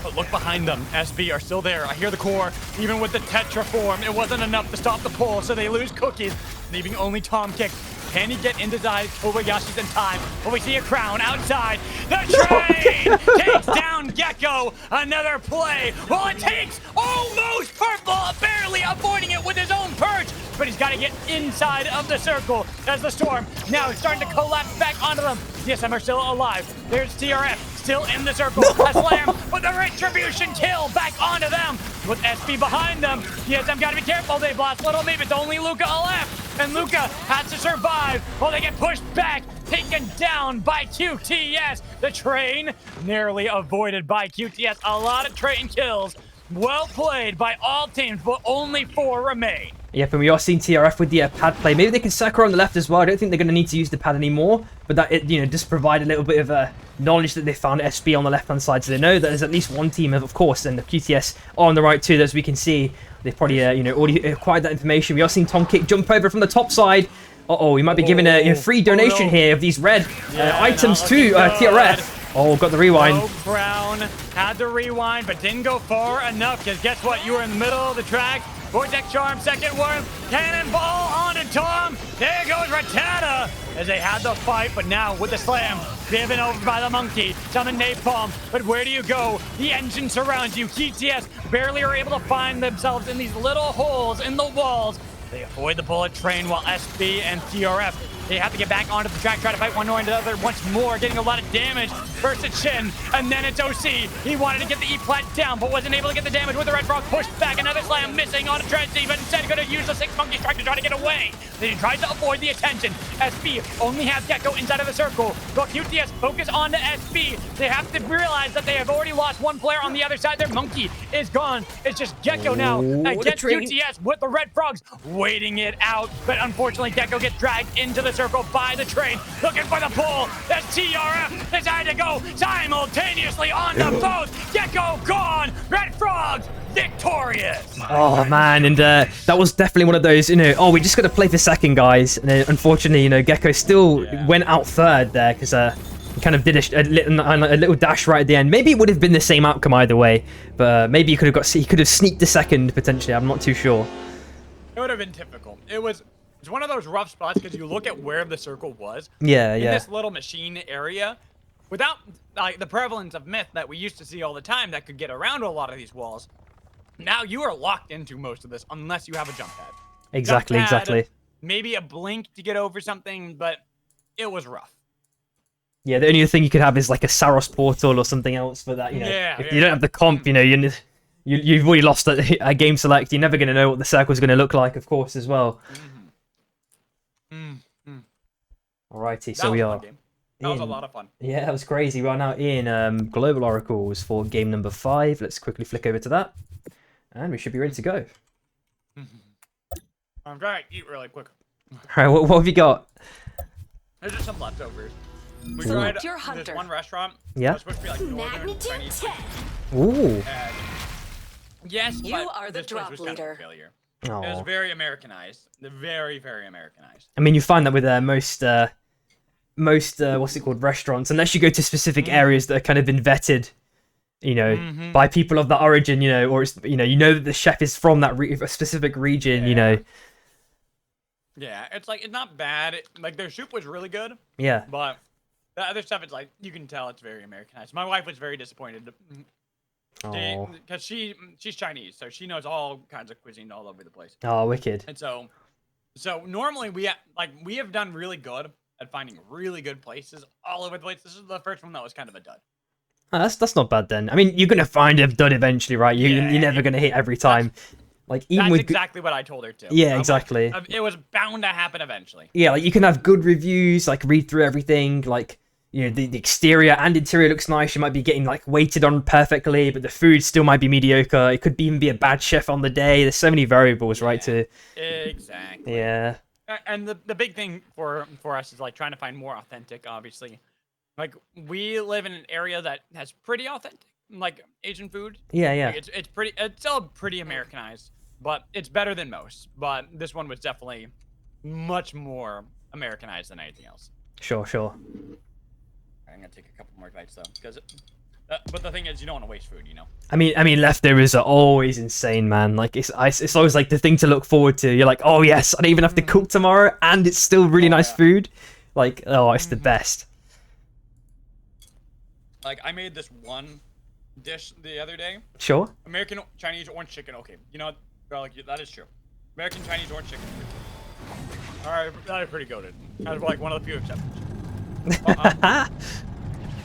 But look behind them. SB are still there. I hear the core. Even with the Tetra form, it wasn't enough to stop the pull, so they lose Cookies, leaving only Tom Kick. Can he get into Kobayashi's in time? But we see a crown outside. The train takes down Gecko. Another play. Well, it takes almost purple, barely avoiding it with his own perch. But he's got to get inside of the circle as the storm now is starting to collapse back onto them. TSM are still alive. There's TRF still in the circle. A slam, but the retribution kill back onto them with SB behind them. TSM got to be careful. They've lost Little Meep. It's only Luca left. And Luca has to survive while they get pushed back, taken down by QTS. The train narrowly avoided by QTS. A lot of train kills. Well played by all teams, but only 4 remain. Yep, and we are seeing TRF with the pad play. Maybe they can circle on the left as well. I don't think they're going to need to use the pad anymore, but that it, you know, just provide a little bit of knowledge that they found SB on the left-hand side, so they know that there's at least one team, of course, and the QTS are on the right too. As we can see, they've probably you know, already acquired that information. We are seeing Tom Kick jump over from the top side. We might be giving a free donation here of these red items to TRF. Oh, got the rewind. No Brown had the rewind, but didn't go far enough, because guess what? You were in the middle of the track. Vortex Charm, second worm, cannonball onto Tom. There goes Ratata as they had the fight, but now with the slam, driven over by the monkey. Summon Napalm, but where do you go? The engine surrounds you. TTS barely are able to find themselves in these little holes in the walls. They avoid the bullet train while SB and TRF They have to get back onto the track, try to fight one or another once more, getting a lot of damage. First it's Shin, and then it's OC. He wanted to get the E-plat down, but wasn't able to get the damage with the Red Frog. Pushed back, another slam missing on a Dredzy, but instead going to use the 6 Monkey Strike to try to get away. Then he tries to avoid the attention. SB only has Gecko inside of the circle. But QTS focus on the SB. They have to realize that they have already lost one player on the other side. Their Monkey is gone. It's just Gecko now against QTS with the Red Frogs waiting it out. But unfortunately, Gecko gets dragged into the circle by the train, looking for the pull. As TRF decided to go simultaneously on the both. Gecko gone. Red Frogs victorious. Oh man, and that was definitely one of those, oh, we just got to play for second, guys. And then, unfortunately, Gecko still went out third there because he kind of did a little dash right at the end. Maybe it would have been the same outcome either way, but maybe he could have sneaked a second potentially. I'm not too sure. It would have been typical. It's one of those rough spots because you look at where the circle was. Yeah, in this little machine area, without like the prevalence of myth that we used to see all the time that could get around a lot of these walls. Now you are locked into most of this unless you have a jump pad. Exactly, Jump pad, exactly. Maybe a blink to get over something, but it was rough. Yeah, the only thing you could have is like a Saros portal or something else for that. If you don't have the comp, you've already lost a game select. You're never going to know what the circle's going to look like, of course, as well. Alrighty, so we are. That was a lot of fun. Yeah, that was crazy. Right now in Global Oracles for game number 5. Let's quickly flick over to that. And we should be ready to go. I'm trying to eat really quick. Alright, what have you got? There's just some leftovers. We tried Your this hunter. one restaurant. Yeah. It was supposed to be like northern Chinese. Ooh. And yes, You but are the this place drop was kind of a leader. failure. It was Aw. very Americanized. Very, very Americanized. I mean, you find that with most what's it called, restaurants, unless you go to specific areas that have kind of been vetted, by people of that origin, or it's, you know that the chef is from that a specific region, Yeah, it's like, it's not bad. Like, their soup was really good, Yeah. but the other stuff, it's like, you can tell it's very Americanized. My wife was very disappointed. Oh. Because she's Chinese, so she knows all kinds of cuisine all over the place. Oh, wicked. And so normally we have done really good at finding really good places all over the place. This is the first one that was kind of a dud. Oh, that's not bad then. I mean, you're gonna find a dud eventually, right? You're never gonna hit every time. Like even That's with exactly what I told her too. Yeah, exactly. It was bound to happen eventually. Yeah, like you can have good reviews, like read through everything, like the exterior and interior looks nice. You might be getting like weighted on perfectly, but the food still might be mediocre. It could even be a bad chef on the day. There's so many variables, right? Exactly. Yeah. And the big thing for us is like trying to find more authentic, obviously. Like we live in an area that has pretty authentic, like Asian food. Yeah. Like, it's still pretty Americanized, but it's better than most. But this one was definitely much more Americanized than anything else. Sure. I'm gonna take a couple more bites though, because. But the thing is, you don't want to waste food, I mean, leftovers are always insane, man. Like it's always like the thing to look forward to. You're like, oh yes, I don't even have to cook tomorrow, and it's still really nice food. Like, oh, it's the best. Like I made this one dish the other day. Sure. American Chinese orange chicken. Okay, garlic. That is true. American Chinese orange chicken. All right, that is pretty goated. That was like one of the few exceptions.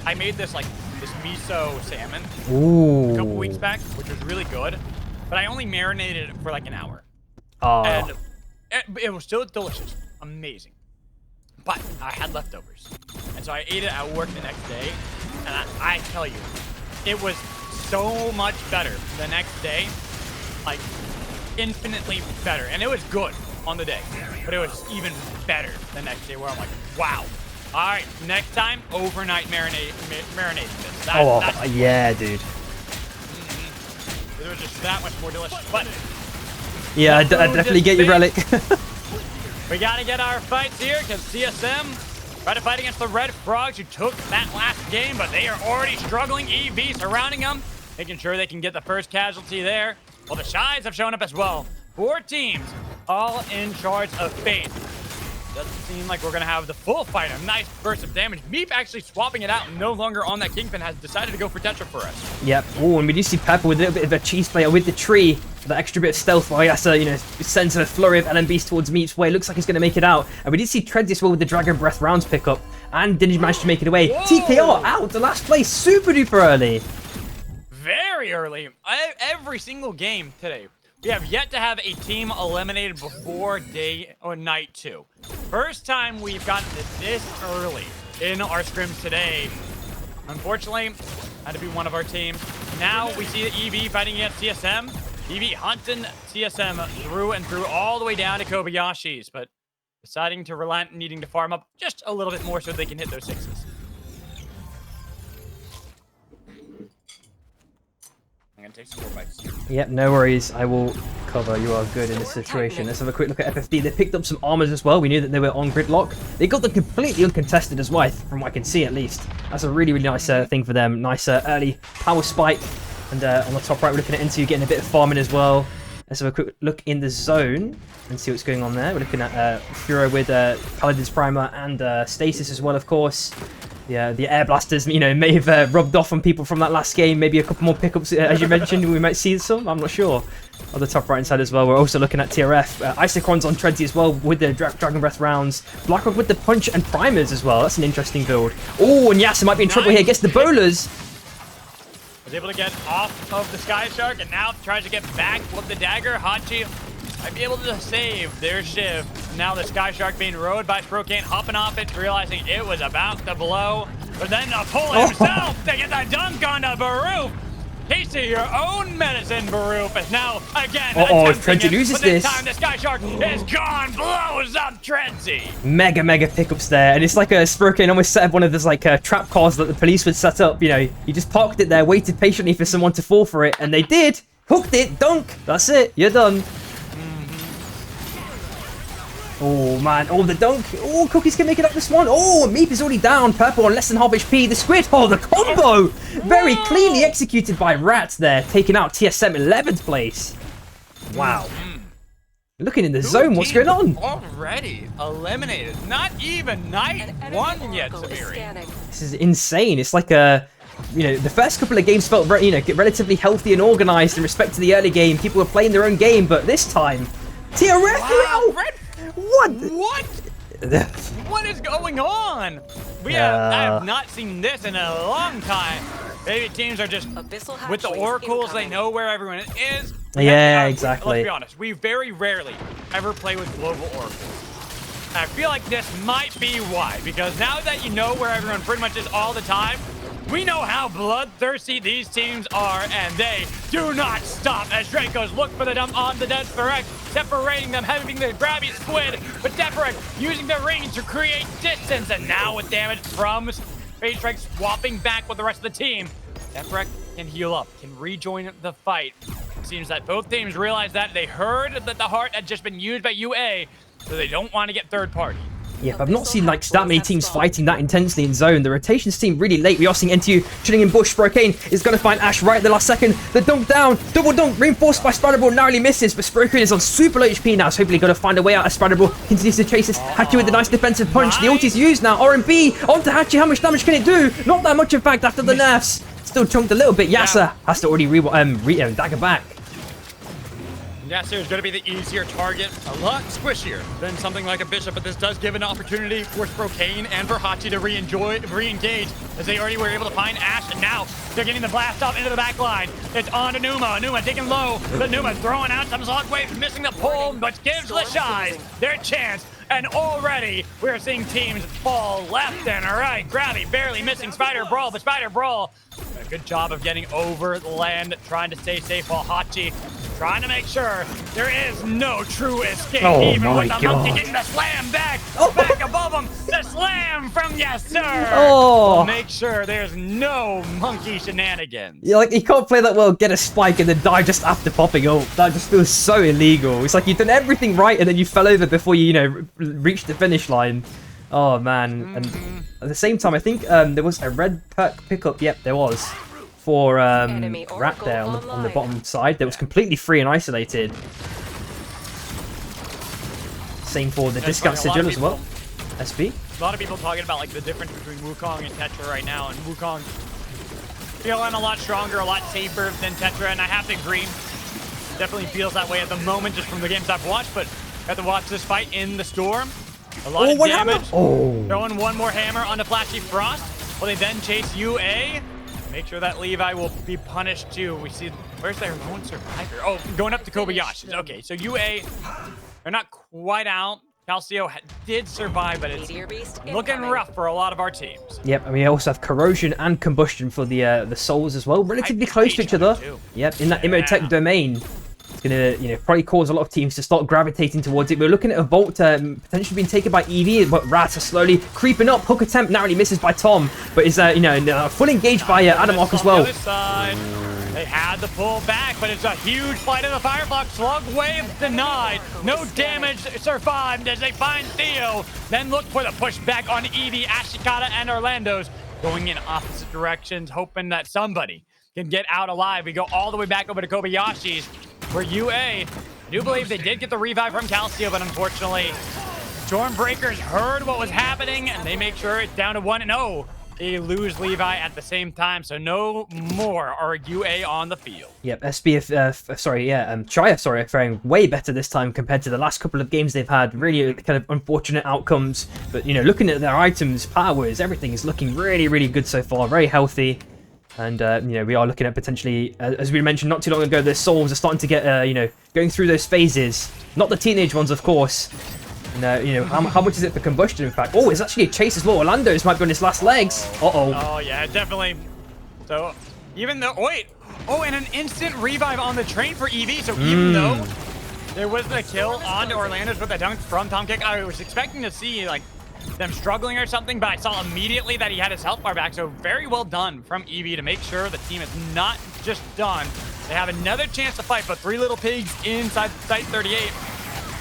I made this miso salmon a couple weeks back, which was really good, but I only marinated it for like an hour. Oh. And it was still delicious, amazing. But I had leftovers, and so I ate it at work the next day, and I tell you, it was so much better the next day, like infinitely better, and it was good on the day, but it was even better the next day where I'm like, wow. All right, next time, overnight marinating this. Yeah, dude. It was just that much more delicious. But yeah, I definitely get your relic. we gotta get our fights here because CSM tried to fight against the Red Frogs who took that last game, but they are already struggling. EV surrounding them, making sure they can get the first casualty there. Well, the Shies have shown up as well. 4 teams, all in charge of Fate. Doesn't seem like we're going to have the full fight. A nice burst of damage. Meep actually swapping it out and no longer on that Kingpin has decided to go for Tetra for us. Yep. Oh, and we do see Pepper with a little bit of a cheese player with the tree. for the extra bit of stealth while Yasa, you know, sends a flurry of LMBs towards Meep's way. Looks like he's going to make it out. And we did see Treads as well with the Dragon Breath rounds pick up. And didn't manage to make it away. Whoa. TKR out to last place super duper early. Very early. Every single game today. We have yet to have a team eliminated before day or night 2. First time we've gotten this early in our scrims today. Unfortunately, had to be one of our teams. Now we see the EV fighting against TSM. EV hunting TSM through and through all the way down to Kobayashi's, but deciding to relent, needing to farm up just a little bit more so they can hit those 6s. I'm gonna take some more bites. Yep, no worries. I will cover. You are good in this situation. Let's have a quick look at FFD. They picked up some armors as well. We knew that they were on gridlock. They got them completely uncontested as well, from what I can see at least. That's a really, really nice thing for them. Nice early power spike. And on the top right, we're looking at Into getting a bit of farming as well. Let's have a quick look in the zone and see what's going on there. We're looking at Furo with Paladin's Primer and Stasis as well, of course. Yeah, the air blasters, you know, may have rubbed off on people from that last game. Maybe a couple more pickups, as you mentioned. We might see some. I'm not sure. On the top right hand side as well, we're also looking at TRF. Isochron's on Treadsy as well with the Dragon Breath rounds. Blackrock with the punch and primers as well. That's an interesting build. Oh, and Yasa might be in trouble here. Gets the bowlers. Was able to get off of the Sky Shark and now tries to get back with the dagger. Hachi might be able to save their Shiv. Now the Sky Shark being rode by Sprokane, hopping off it, realizing it was about to blow. But then to pull himself to get that dunk on the Baroof. Tasting your own medicine, Baroof is now again Treadsy loses but this time the Sky Shark is gone, blows up Treadsy. Mega pickups there, and it's like a Sprokane almost set up one of those like trap cars that the police would set up. You know, you just parked it there, waited patiently for someone to fall for it, and they did. Hooked it, dunk. That's it. You're done. Oh man, oh the dunk. Oh, Cookies can make it up this one. Oh, Meep is already down. Purple on less than half HP. The squid. Oh, the combo. Very cleanly executed by Rat there, taking out TSM 11th place. Wow. Looking in the zone, what's going on? Already eliminated. Not even night 1 yet, Samiri. This is insane. It's like a, you know, the first couple of games felt very, you know, relatively healthy and organized in respect to the early game. People were playing their own game, but this time, TRF. Wow, What? What is going on? I have not seen this in a long time. Maybe teams are just with the oracles. They know where everyone is. Yeah, exactly. Let's be honest. We very rarely ever play with global oracles. I feel like this might be why, because now that you know where everyone pretty much is all the time, we know how bloodthirsty these teams are, and they do not stop as Dracos look for the dump on the Desperate, separating them, having the grabby squid, but Desperate using the range to create distance, and now with damage from Phase Strike swapping back with the rest of the team, Desperate can heal up, can rejoin the fight. It seems that both teams realize that. They heard that the heart had just been used by UA, so they don't want to get third party. Yeah, I've not seen like that many teams fighting that intensely in zone. The rotations seem really late. We are seeing NTU chilling in bush. Sprokane is going to find Ash right at the last second. The dunk down, double dunk, reinforced by Spider-Ball, narrowly misses, but Sprokane is on super low HP now, so hopefully going to find a way out as Spider-Ball continues to chase us. Hachi with the nice defensive punch. The ulti's used now. RMB onto Hachi. How much damage can it do? Not that much, in fact, after the nerfs. Still chunked a little bit. Yasa has to already dagger back. Yasser is going to be the easier target, a lot squishier than something like a Bishop, but this does give an opportunity for Sprokane and for Hachi to re-engage, as they already were able to find Ash, and now they're getting the blast off into the back line. It's on to Numa. Numa taking low, but Numa throwing out some slug waves, missing the pull, but gives the Shies their chance. And already we're seeing teams fall left and right. Grabby barely missing Spider Brawl, but Spider Brawl did a good job of getting over the land, trying to stay safe, while Hachi trying to make sure there is no true escape. Even with the monkey getting the slam back above him. The slam from Yasser. Oh, make sure there's no monkey shenanigans. Yeah, like you can't play that well, get a spike and then die just after popping ult. That just feels so illegal. It's like you've done everything right and then you fell over before you, reached the finish line. Oh man. And at the same time, I think there was a red perk pickup. Yep, there was. For Rat there on the bottom side that was completely free and isolated. Same for the discount sigil as well. SB. A lot of people talking about like the difference between Wukong and Tetra right now, and Wukong feeling a lot stronger, a lot safer than Tetra, and I have to agree. definitely feels that way at the moment just from the games I've watched, but got to watch this fight in the storm. A lot of damage. Throwing one more hammer onto Flashy Frost. Will they then chase UA? Make sure that Levi will be punished too. We see, where's their lone survivor? Oh, going up to Kobayashi's. Okay, so UA, they're not quite out. Calcio did survive, but it's looking rough for a lot of our teams. Yep, and we also have Corrosion and Combustion for the Souls as well. Relatively close to each other. Yep, in that Imotech domain. It's going to, probably cause a lot of teams to start gravitating towards it. We're looking at a Volt potentially being taken by Eevee, but Rats are slowly creeping up. Hook attempt narrowly misses by Tom, but is, full engaged by Adamark as well. They had the pull back, but it's a huge fight in the Firefox. Slug Wave denied. No damage survived as they find Theo. Then look for the pushback on Eevee, Ashikata, and Orlando's going in opposite directions, hoping that somebody can get out alive. We go all the way back over to Kobayashi's, where UA, I do believe they did get the revive from Calcio, but unfortunately, Stormbreakers heard what was happening, and they make sure it's down to 1-0. They lose Levi at the same time, so no more are UA on the field. Yep, Chaya, faring way better this time compared to the last couple of games they've had. Really kind of unfortunate outcomes, but, looking at their items, powers, everything is looking really, really good so far. Very healthy. And, we are looking at potentially, as we mentioned not too long ago, their souls are starting to get, going through those phases. Not the teenage ones, of course. And, how much is it for Combustion, in fact? Oh, it's actually a chase as well. Orlando's might be on his last legs. Uh-oh. Oh, yeah, definitely. So, even though... Wait. Oh, and an instant revive on the train for Eevee. So, even though there was the kill on Orlando's with a dunk from Tom Kick, I was expecting to see, them struggling or something, but I saw immediately that he had his health bar back, so very well done from Eevee to make sure the team is not just done. They have another chance to fight, but 3 little pigs inside Site 38.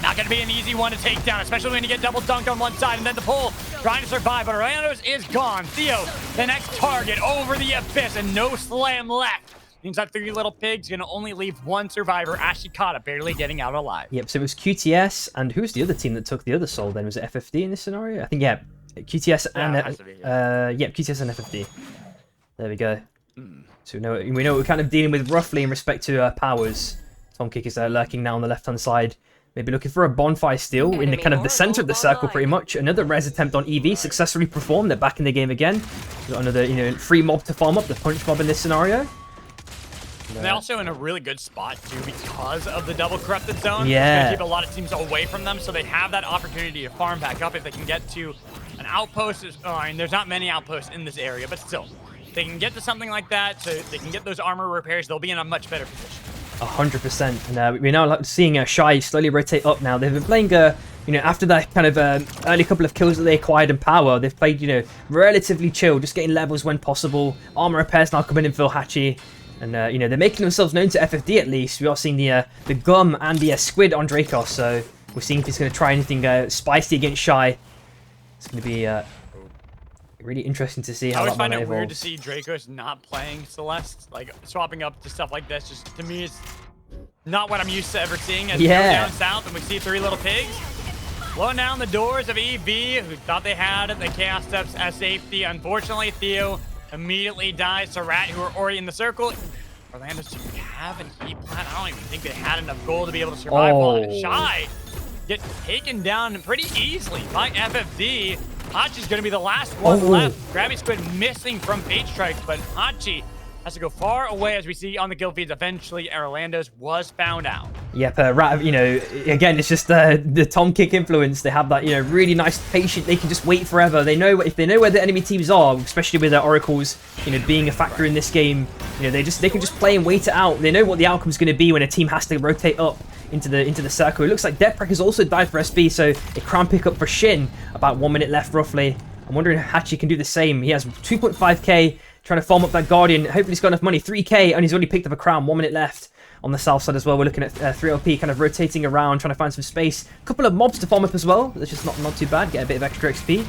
Not going to be an easy one to take down, especially when you get double dunked on one side and then the pull, trying to survive, but Orlando's is gone. Theo, the next target over the abyss, and no slam left. Means that 3 little pigs going to only leave 1 survivor, Ashikata, barely getting out alive. Yep, so it was QTS, and who's the other team that took the other soul then? Was it FFD in this scenario? I think, yeah, QTS and... QTS and FFD. There we go. So we know what we're kind of dealing with roughly in respect to powers. Tom Kick is lurking now on the left-hand side. Maybe looking for a bonfire steal in the kind of the center of the circle, pretty much. Another res attempt on Eevee, successfully performed. They're back in the game again. Got another, free mob to farm up, the punch mob in this scenario. And they're also in a really good spot, too, because of the double corrupted zone. Yeah. It's going to keep a lot of teams away from them, so they have that opportunity to farm back up if they can get to an outpost. There's not many outposts in this area, but still. If they can get to something like that, so they can get those armor repairs, they'll be in a much better position. 100%. And we're now seeing Shy slowly rotate up now. They've been playing, after that kind of early couple of kills that they acquired in power, they've played, relatively chill, just getting levels when possible. Armor repairs now coming in for Hachi. And, they're making themselves known to FFD at least. We are seeing the Gum and the Squid on Dracos, so we're seeing if he's going to try anything spicy against Shy. It's going to be really interesting to see how that might evolve. I always find it evolves. weird to see Dracos not playing Celeste, swapping up to stuff like this. Just, to me, it's not what I'm used to ever seeing. As we go down south and we see 3 little pigs blowing down the doors of EV, who thought they had the Chaos Steps as safety. Unfortunately, Theo immediately dies to Rat, who are already in the circle. Orlando's team have an E-plat. I don't even think they had enough gold to be able to survive. While Shy get taken down pretty easily by FFD. Hachi's going to be the last one left. Grabby Squid missing from Fate Strikes, but Hachi has to go far away, as we see on the kill feeds. Eventually, Orlando's was found out. Yep, Rat, again, it's just the Tom Kick influence. They have that, really nice patient. They can just wait forever. They know if they know where the enemy teams are, especially with their oracles, being a factor in this game. They can just play and wait it out. They know what the outcome's going to be when a team has to rotate up into the circle. It looks like Deathbreak has also died for SB, so a crown pickup for Shin. About 1 minute left, roughly. I'm wondering if Hachi can do the same. He has 2.5k. Trying to farm up that Guardian. Hopefully he's got enough money. 3k, and he's already picked up a crown. 1 minute left on the south side as well. We're looking at 3LP kind of rotating around, trying to find some space. A couple of mobs to farm up as well. That's just not too bad. Get a bit of extra XP.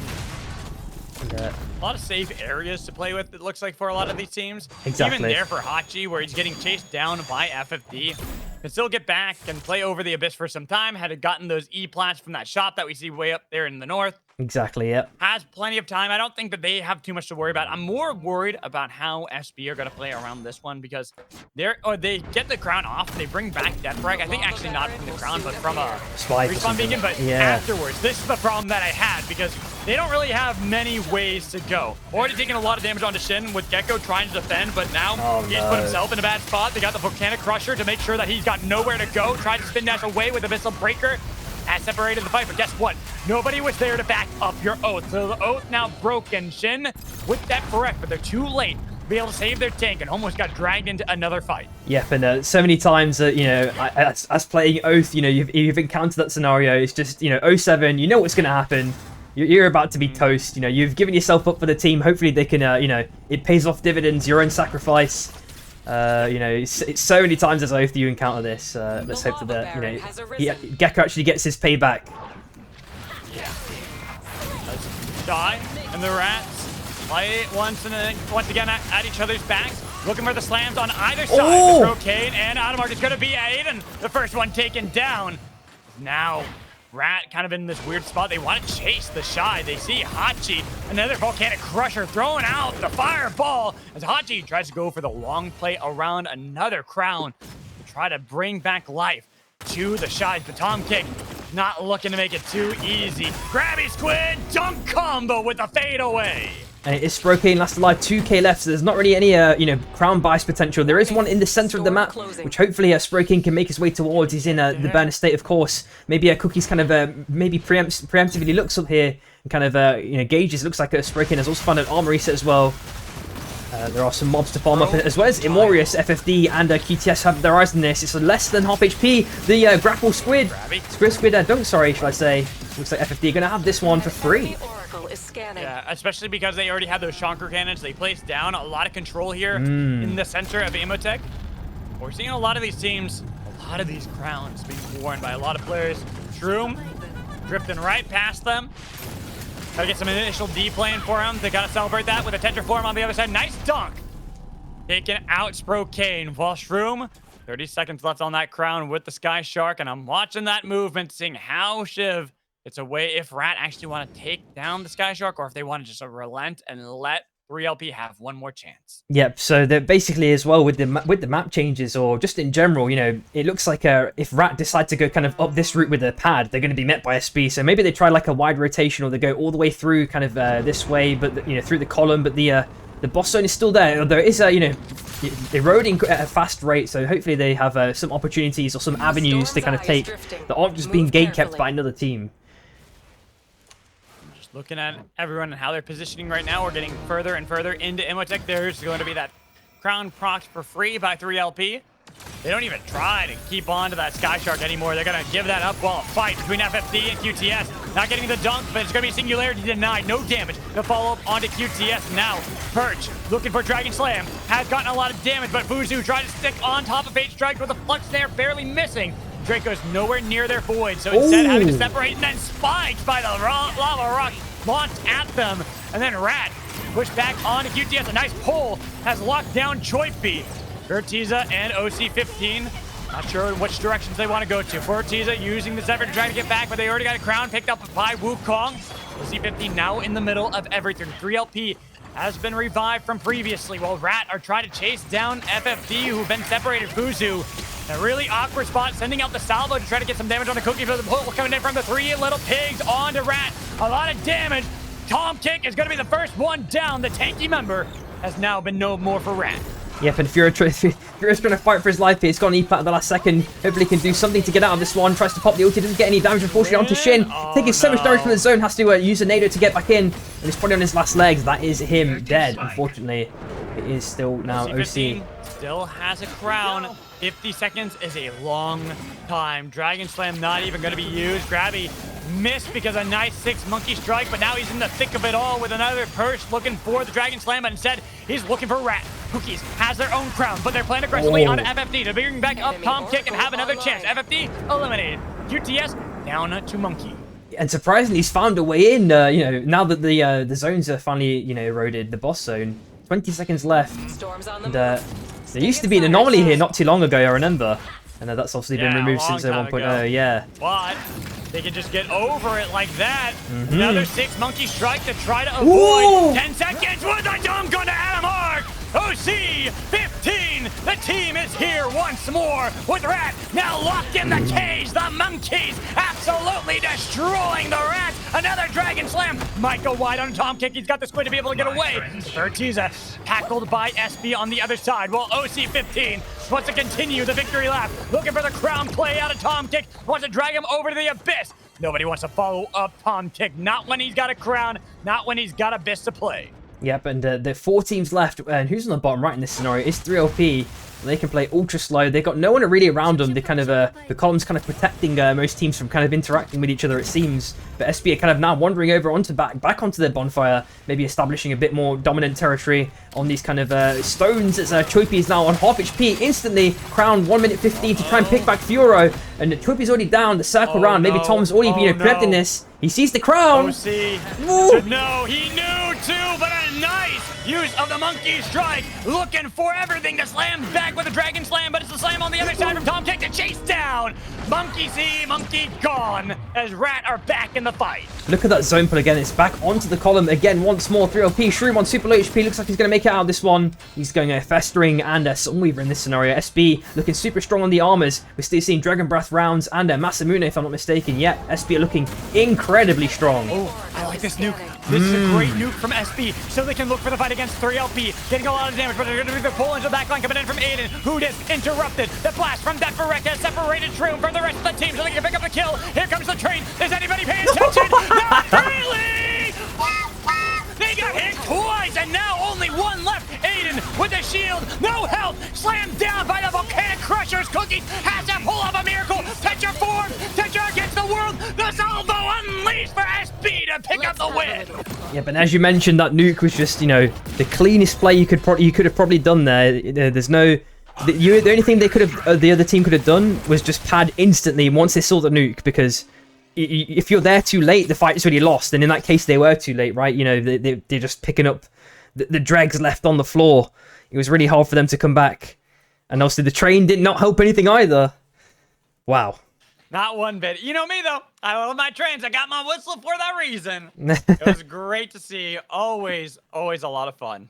And, a lot of safe areas to play with, it looks like, for a lot of these teams. Exactly. Even there for Hachi, where he's getting chased down by FFD. can still get back and play over the Abyss for some time. Had gotten those E-plants from that shop that we see way up there in the north. Exactly, yep. Has plenty of time. I don't think that they have too much to worry about. I'm more worried about how SB are going to play around this one because they get the crown off. They bring back Deathbrick. I think actually not from the crown, but from a Spike respawn beacon. But afterwards, this is the problem that I had because they don't really have many ways to go. Already taking a lot of damage onto Shin with Gecko trying to defend, but now he's put himself in a bad spot. They got the Volcanic Crusher to make sure that he's got nowhere to go. Tried to spin dash away with Abyssal Breaker. Has separated the fight, but guess what? Nobody was there to back up your Oath. So the Oath now broken. Shin with that correct, but they're too late to be able to save their tank and almost got dragged into another fight. Yep, and so many times that, you know, as playing Oath, you know, you've encountered that scenario. It's just, you know, 07, you know what's going to happen. You're about to be toast. You know, you've given yourself up for the team. Hopefully they can, you know, it pays off dividends, your own sacrifice. You know, it's so many times as Oath you encounter this. Let's hope that, you know, Gecko actually gets his payback. Yeah. Die, and the rats play once again at each other's backs, looking for the slams on either side. Oh! Brocade and Automark is going to be Aiden, the first one taken down. Now, Rat kind of in this weird spot. They want to chase the Shy. They see Hachi, another Volcanic Crusher throwing out the fireball as Hachi tries to go for the long play around another crown to try to bring back life to the Shy. The Tom Kick not looking to make it too easy. Grabby Squid, dunk combo with the fadeaway. And it is Sprokane last alive, 2k left, so there's not really any, you know, crown bias potential. There is one in the center of the map, which hopefully Sprokane can make his way towards. He's in the burner state, of course. Maybe Cookie's kind of, maybe preemptively looks up here and kind of, you know, gauges. Looks like Sprokane has also found an armor reset as well. There are some mobs to farm up, as well as Immorius, FFD, and QTS have their eyes on this. It's less than half HP. The Grapple Squid, Dunk, sorry, should I say. Looks like FFD are going to have this one for free. Yeah, especially because they already have those Shonker cannons. They placed down a lot of control here in the center of Imotech. We're seeing a lot of these teams, a lot of these crowns being worn by a lot of players. Shroom drifting right past them. Gotta get some initial D playing for him. They gotta celebrate that with a Tetra form on the other side. Nice dunk. Taking out Sprokane while Shroom, 30 seconds left on that crown with the Sky Shark, and I'm watching that movement, seeing how Shiv it's a way if Rat actually want to take down the Sky Shark or if they want to just relent and let 3LP have one more chance. Yep, so they're basically as well with the map changes or just in general, you know, it looks like if Rat decide to go kind of up this route with a pad, they're going to be met by SB. So maybe they try like a wide rotation or they go all the way through kind of this way, but you know, through the column, but the boss zone is still there. There is you know, eroding at a fast rate, so hopefully they have some opportunities or some avenues to kind of take that aren't just being gate kept by another team. Looking at everyone and how they're positioning right now, we're getting further and further into Imotech. There's going to be that crown procs for free by 3LP. They don't even try to keep on to that Sky Shark anymore. They're going to give that up while a fight between FFD and QTS. Not getting the dunk, but it's going to be Singularity denied. No damage to follow up onto QTS. Now, Perch looking for Dragon Slam. Has gotten a lot of damage, but Fuzu tried to stick on top of Fate Strike with a Flux Snare barely missing. Draco's nowhere near their void, so instead having to separate and then spiked by the lava rock launched at them. And then Rat pushed back onto QTS. A nice pull has locked down Choipi. Urtiza and OC15. Not sure which directions they want to go to. Urtiza using the Zephyr to try to get back, but they already got a crown picked up by Wukong. OC15 now in the middle of everything. 3LP has been revived from previously, while Rat are trying to chase down FFD, who've been separated. Fuzu, a really awkward spot, sending out the salvo to try to get some damage on the Cookie, but the pull coming in from the three little pigs onto Rat. A lot of damage. Tom Kick is going to be the first one down. The tanky member has now been no more for Rat. Yep, and Furious trying to fight for his life here. He's got an E-plat at the last second. Hopefully he can do something to get out of this one. Tries to pop the ulti, doesn't get any damage, unfortunately, onto Shin. Taking so much damage from the zone, has to use a Nado to get back in. And he's probably on his last legs. That is him dead, unfortunately. It is still now OC. Still has a crown. 50 seconds is a long time. Dragon Slam not even going to be used. Grabby missed because a nice 6 monkey strike, but now he's in the thick of it all with another Perch looking for the Dragon Slam, but instead he's looking for Rat. Cookies has their own crown, but they're playing aggressively on FFD to bring back up Tom Kick and have another chance. FFD eliminated. QTS down to Monkey. And surprisingly, he's found a way in. You know, now that the zones are finally, you know, eroded, the boss zone. 20 seconds left. And, there used to be an anomaly here not too long ago, I remember. And that's obviously been Yeah, a removed long since time 1.0, ago. yeah. But they can just get over it like that. Mm-hmm. Another 6 monkey strike to try to Whoa! avoid 10 seconds with a dunk on the Adam Arc. OC 15. The team is here once more with Rat now locked in the cage. The monkeys absolutely destroying the Rat. Another Dragon Slam. Might go wide on Tom Kick. He's got the squid to be able to get away. Bertiza tackled by SB on the other side while OC 15 wants to continue the victory lap. Looking for the crown play out of Tom Kick. Wants to drag him over to the abyss. Nobody wants to follow up Tom Kick. Not when he's got a crown. Not when he's got abyss to play. Yep, and there are 4 teams left, and who's on the bottom right in this scenario? It's 3LP. They can play ultra slow. They've got no one really around them. They kind of the column's kind of protecting most teams from kind of interacting with each other, it seems. But SB are kind of now wandering over onto back onto their bonfire, maybe establishing a bit more dominant territory on these kind of stones. As Choipy is now on half HP instantly. Crown 1 minute 15 to try and pick back Furo, and Choipy's already down. The circle round. Maybe Tom's already preempting this. He sees the crown. OC. Woo! No, he knew too, but a nice use of the monkey strike. Looking for everything to slam back with a dragon slam, but it's the slam on the other side from Tom Kick to chase down. Monkey see, monkey gone, as Rat are back in the fight. Look at that zone pull again. It's back onto the column again once more. 3LP. Shroom on super low HP. Looks like he's going to make it out of this one. He's going Festering and Sunweaver in this scenario. SB looking super strong on the armors. We're still seeing Dragon Breath rounds and Masamune, if I'm not mistaken. Yet SB are looking incredibly strong. Oh, I like this nuke. This is a great nuke from SB, so they can look for the fight against 3LP. Getting a lot of damage, but they're going to be the pull into the backline coming in from Aiden. Hoodis interrupted. The blast from Death has separated Shroom from the rest of the team so they can pick up the kill. Here comes the train. Is anybody paying attention? Not really! They got hit twice, and now only one left. Aiden with the shield. No health. Slammed down by the Volcanic Crushers. Cookies has to pull off a miracle. Tetra form. Tetra against the world. The salvo unleashed for SB to pick up the win. Yeah, but as you mentioned, that nuke was just, the cleanest play you could have probably done there. There's no... The only thing they could have, the other team could have done was just pad instantly once they saw the nuke, because if you're there too late, the fight is already lost. And in that case, they were too late, right? They're just picking up the dregs left on the floor. It was really hard for them to come back. And also, the train did not help anything either. Wow. Not one bit. You know me, though. I love my trains. I got my whistle for that reason. It was great to see. Always a lot of fun.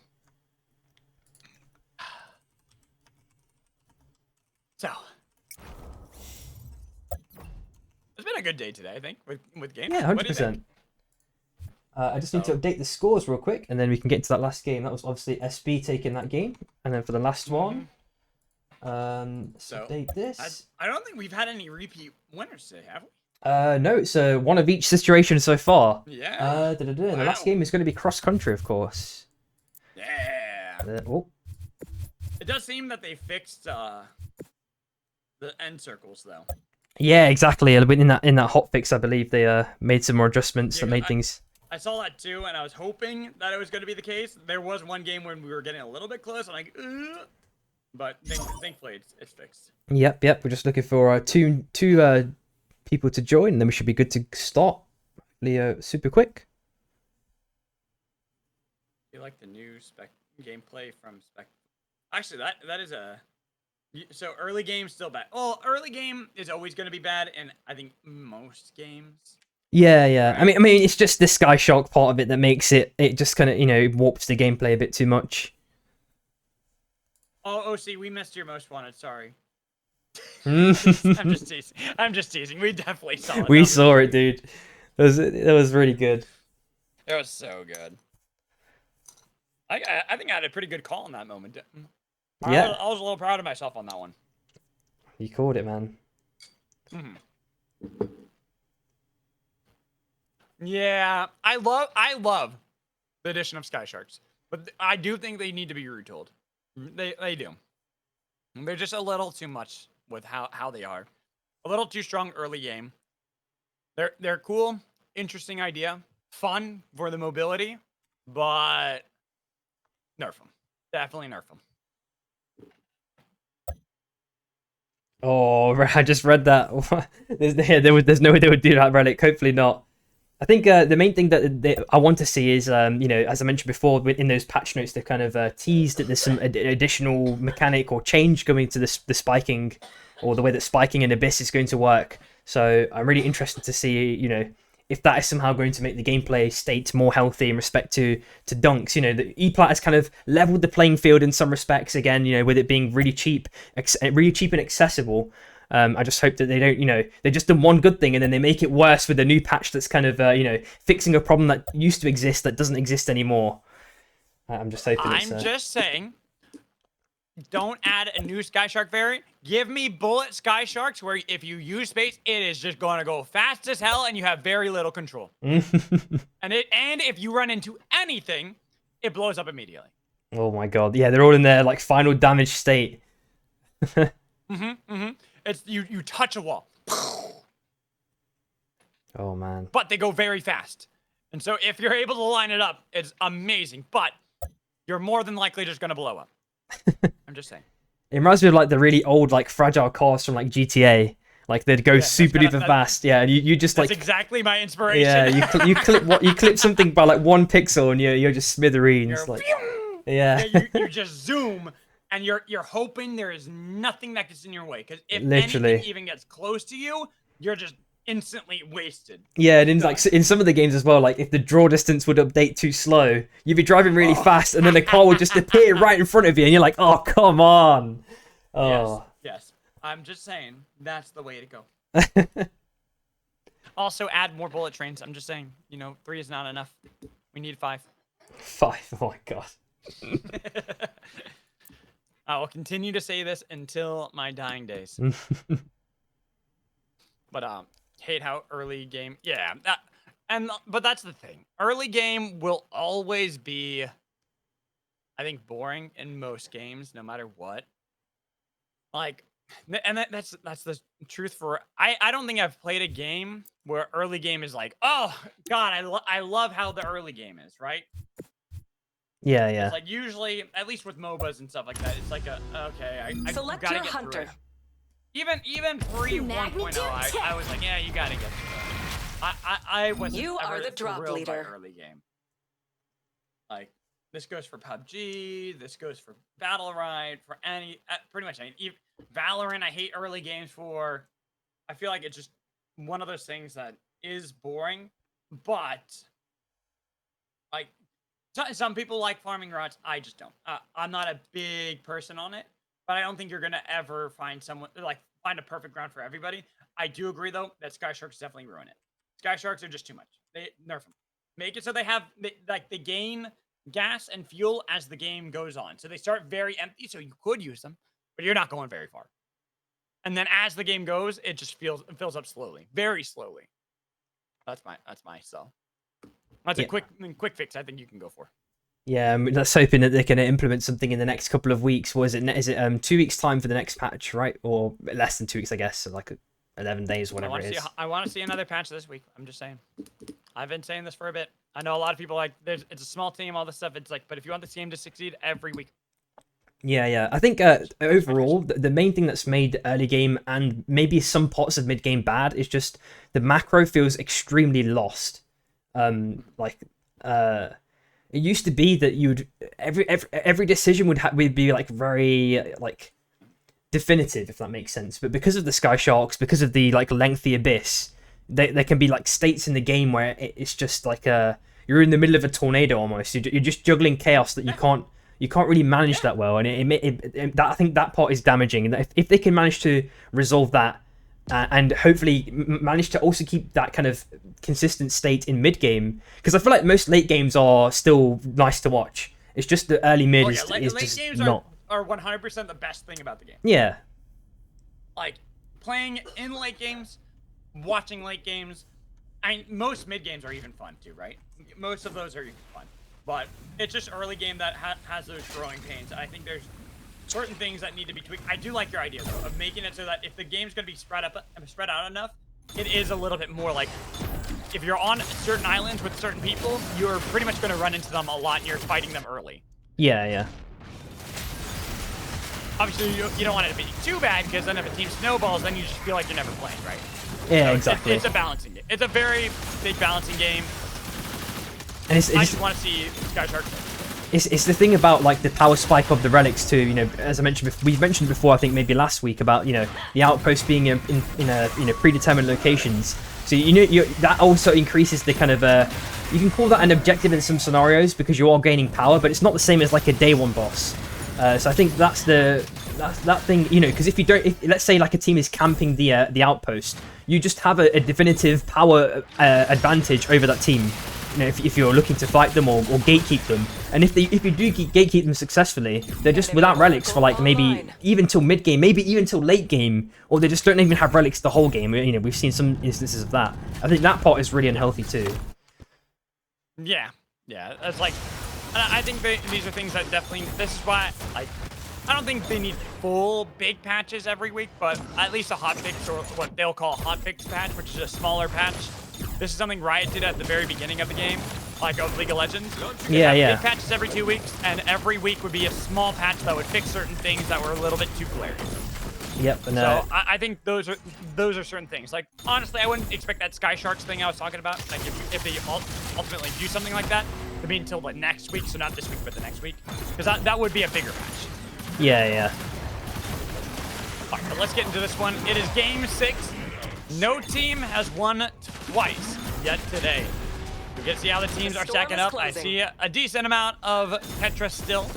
So, it's been a good day today, I think, with games. Yeah, 100%. I just need to update the scores real quick, and then we can get into that last game. That was obviously SB taking that game. And then for the last one, let's update this. I don't think we've had any repeat winners today, have we? No, it's one of each situation so far. Yeah. The last game is going to be cross-country, of course. Yeah. Oh. It does seem that they fixed the end circles, though. Yeah, exactly. In that hotfix, I believe they made some more adjustments that made things. I saw that too, and I was hoping that it was going to be the case. There was one game when we were getting a little bit close, and but thankfully it's fixed. Yep. We're just looking for two people to join, and then we should be good to start. Super quick. You like the new spec gameplay from spec? Actually, that is a. So early game still bad. Well, early game is always going to be bad, and I think most games. Yeah. I mean, it's just the Sky Shark part of it that makes it just kind of warps the gameplay a bit too much. Oh, OC, we missed your most wanted. Sorry. I'm I'm just teasing. We definitely saw it. We saw it, dude. It was really good. It was so good. I think I had a pretty good call in that moment. Yeah. I was a little proud of myself on that one. You called it, man. Yeah, I love the addition of Sky Sharks, but I do think they need to be retooled. They do. They're just a little too much with how they are. A little too strong early game. They're cool, interesting idea, fun for the mobility, but nerf them. Definitely nerf them. Oh, I just read that. There's no way they would do that, Relic. Hopefully not. I think the main thing that I want to see is, as I mentioned before, in those patch notes, they've kind of teased that there's some additional mechanic or change coming to the spiking. or the way that spiking in Abyss is going to work. So I'm really interested to see, if that is somehow going to make the gameplay state more healthy in respect to dunks. The E-Plat has kind of leveled the playing field in some respects again, with it being really cheap and accessible. I just hope that they don't, they just done one good thing and then they make it worse with a new patch that's kind of, fixing a problem that used to exist that doesn't exist anymore. I'm just hoping I'm just saying, don't add a new Sky Shark variant. Give me bullet Sky Sharks where if you use space, it is just going to go fast as hell and you have very little control. and if you run into anything, it blows up immediately. Oh my god. Yeah, they're all in their like final damage state. It's you touch a wall. Oh man. But they go very fast. And so if you're able to line it up, it's amazing. But you're more than likely just going to blow up. I'm just saying. It reminds me of like the really old like fragile cars from like GTA. Like they'd go super duper fast. Yeah, and you just that's like exactly my inspiration. Yeah, you clip something by like 1 pixel and you're just smithereens. Yeah. You just zoom and you're hoping there is nothing that gets in your way, because if Literally. anything even gets close to you, you're just instantly wasted. Yeah, and in some of the games as well, like if the draw distance would update too slow, you'd be driving really fast and then the car would just appear right in front of you and you're like, oh, come on. Oh. Yes. I'm just saying, that's the way to go. Also, add more bullet trains. I'm just saying, 3 is not enough. We need 5. 5, oh my god. I will continue to say this until my dying days. But hate how early game. Yeah, but that's the thing. Early game will always be, I think, boring in most games, no matter what. Like, and that's the truth for. I don't think I've played a game where early game is like, oh god, I love how the early game is, right? Yeah. It's like usually, at least with MOBAs and stuff like that, it's like I Select gotta your get hunter. through it. Even pre 1.0, I was like, yeah, you gotta get through it. I wasn't You ever are the drop thrilled by leader. early game. Like, this goes for PUBG, this goes for Battlerite, for pretty much any. Even Valorant, I hate early games for. I feel like it's just one of those things that is boring, but like. Some people like farming routes. I just don't. I'm not a big person on it, but I don't think you're gonna ever find find a perfect ground for everybody. I do agree though that Sky Sharks definitely ruin it. Sky Sharks are just too much. They nerf them. Make it so they gain gas and fuel as the game goes on. So they start very empty, so you could use them, but you're not going very far. And then as the game goes, it just fills up slowly, very slowly. That's my sell. That's a quick fix I think you can go for. Yeah, let's hoping that they're going to implement something in the next couple of weeks. Is it 2 weeks time for the next patch, right? Or less than 2 weeks, I guess, so like 11 days, whatever it is. I want to see another patch this week. I'm just saying. I've been saying this for a bit. I know a lot of people it's a small team, all this stuff. It's like, but if you want this game to succeed every week. Yeah. I think overall, the main thing that's made early game and maybe some parts of mid game bad is just the macro feels extremely lost. It used to be that you'd every decision would be like very like definitive, if that makes sense. But because of the Sky Sharks, because of the like lengthy Abyss, there can be like states in the game where it's just like you're in the middle of a tornado almost. You're just juggling chaos that you can't really manage that well, and I think that part is damaging. And if they can manage to resolve that. And hopefully manage to also keep that kind of consistent state in mid game, because I feel like most late games are still nice to watch. It's just the early mid is late just games not. Are 100% the best thing about the game. Yeah. Like playing in late games, watching late games. Most mid games are even fun too, right? Most of those are even fun, but it's just early game that has those growing pains. I think there's certain things that need to be tweaked. I do like your idea though of making it so that if the game's going to be spread out enough, it is a little bit more like if you're on certain islands with certain people, you're pretty much going to run into them a lot and you're fighting them early. Yeah. Obviously, you don't want it to be too bad, because then if a team snowballs, then you just feel like you're never playing, right? Yeah, so exactly. It's a balancing game. It's a very big balancing game. And I just want to see Sky Sharks. it's the thing about like the power spike of the relics too. You know, as I mentioned, we've mentioned before. I think maybe last week about the outpost being in predetermined locations. So that also increases the kind of you can call that an objective in some scenarios because you are gaining power, but it's not the same as like a day one boss. So I think that's that thing, because if let's say like a team is camping the outpost, you just have a definitive power advantage over that team. If you're looking to fight them or gatekeep them, and if you do gatekeep them successfully, they're just without relics for like maybe even till mid game, maybe even till late game, or they just don't even have relics the whole game. We've seen some instances of that. I think that part is really unhealthy too. Yeah, it's like, I think these are things that definitely. This is why I don't think they need full big patches every week, but at least a hotfix, or what they'll call a hotfix patch, which is a smaller patch. This is something Riot did at the very beginning of the game, like of League of Legends. Yeah. Big patches every 2 weeks, and every week would be a small patch that would fix certain things that were a little bit too glaring. Yep. And, so I think those are certain things. Like honestly, I wouldn't expect that Sky Sharks thing I was talking about. Like if they ultimately do something like that, to be until like next week. So not this week, but the next week, because that would be a bigger patch. Yeah. All right, but let's get into this one. It is game 6. No team has won twice yet today. We get to see how the teams are stacking up. I see a decent amount of Tetra still.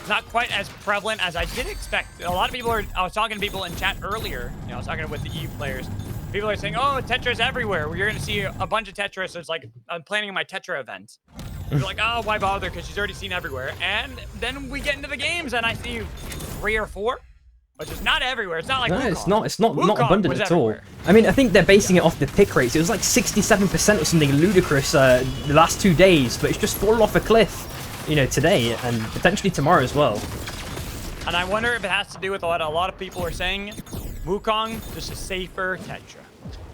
Not quite as prevalent as I did expect. A lot of people I was talking to people in chat earlier. I was talking with the EU players. People are saying, oh, Tetra's everywhere. You're going to see a bunch of Tetra. So it's like, I'm planning my Tetra event. You're like, oh, why bother? Because she's already seen everywhere. And then we get into the games and I see 3 or 4. Which is not everywhere. It's not like no, it's not abundant at all. Everywhere. I mean, I think they're basing it off the pick rates. It was like 67% or something ludicrous the last 2 days, but it's just fallen off a cliff, today and potentially tomorrow as well. And I wonder if it has to do with what a lot of people are saying. Wukong, just a safer Tetra.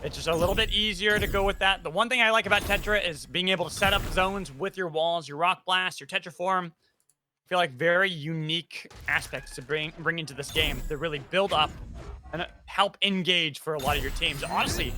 It's just a little bit easier to go with that. The one thing I like about Tetra is being able to set up zones with your walls, your Rock Blast, your Tetra Form. I feel like very unique aspects to bring into this game to really build up and help engage for a lot of your teams. Honestly,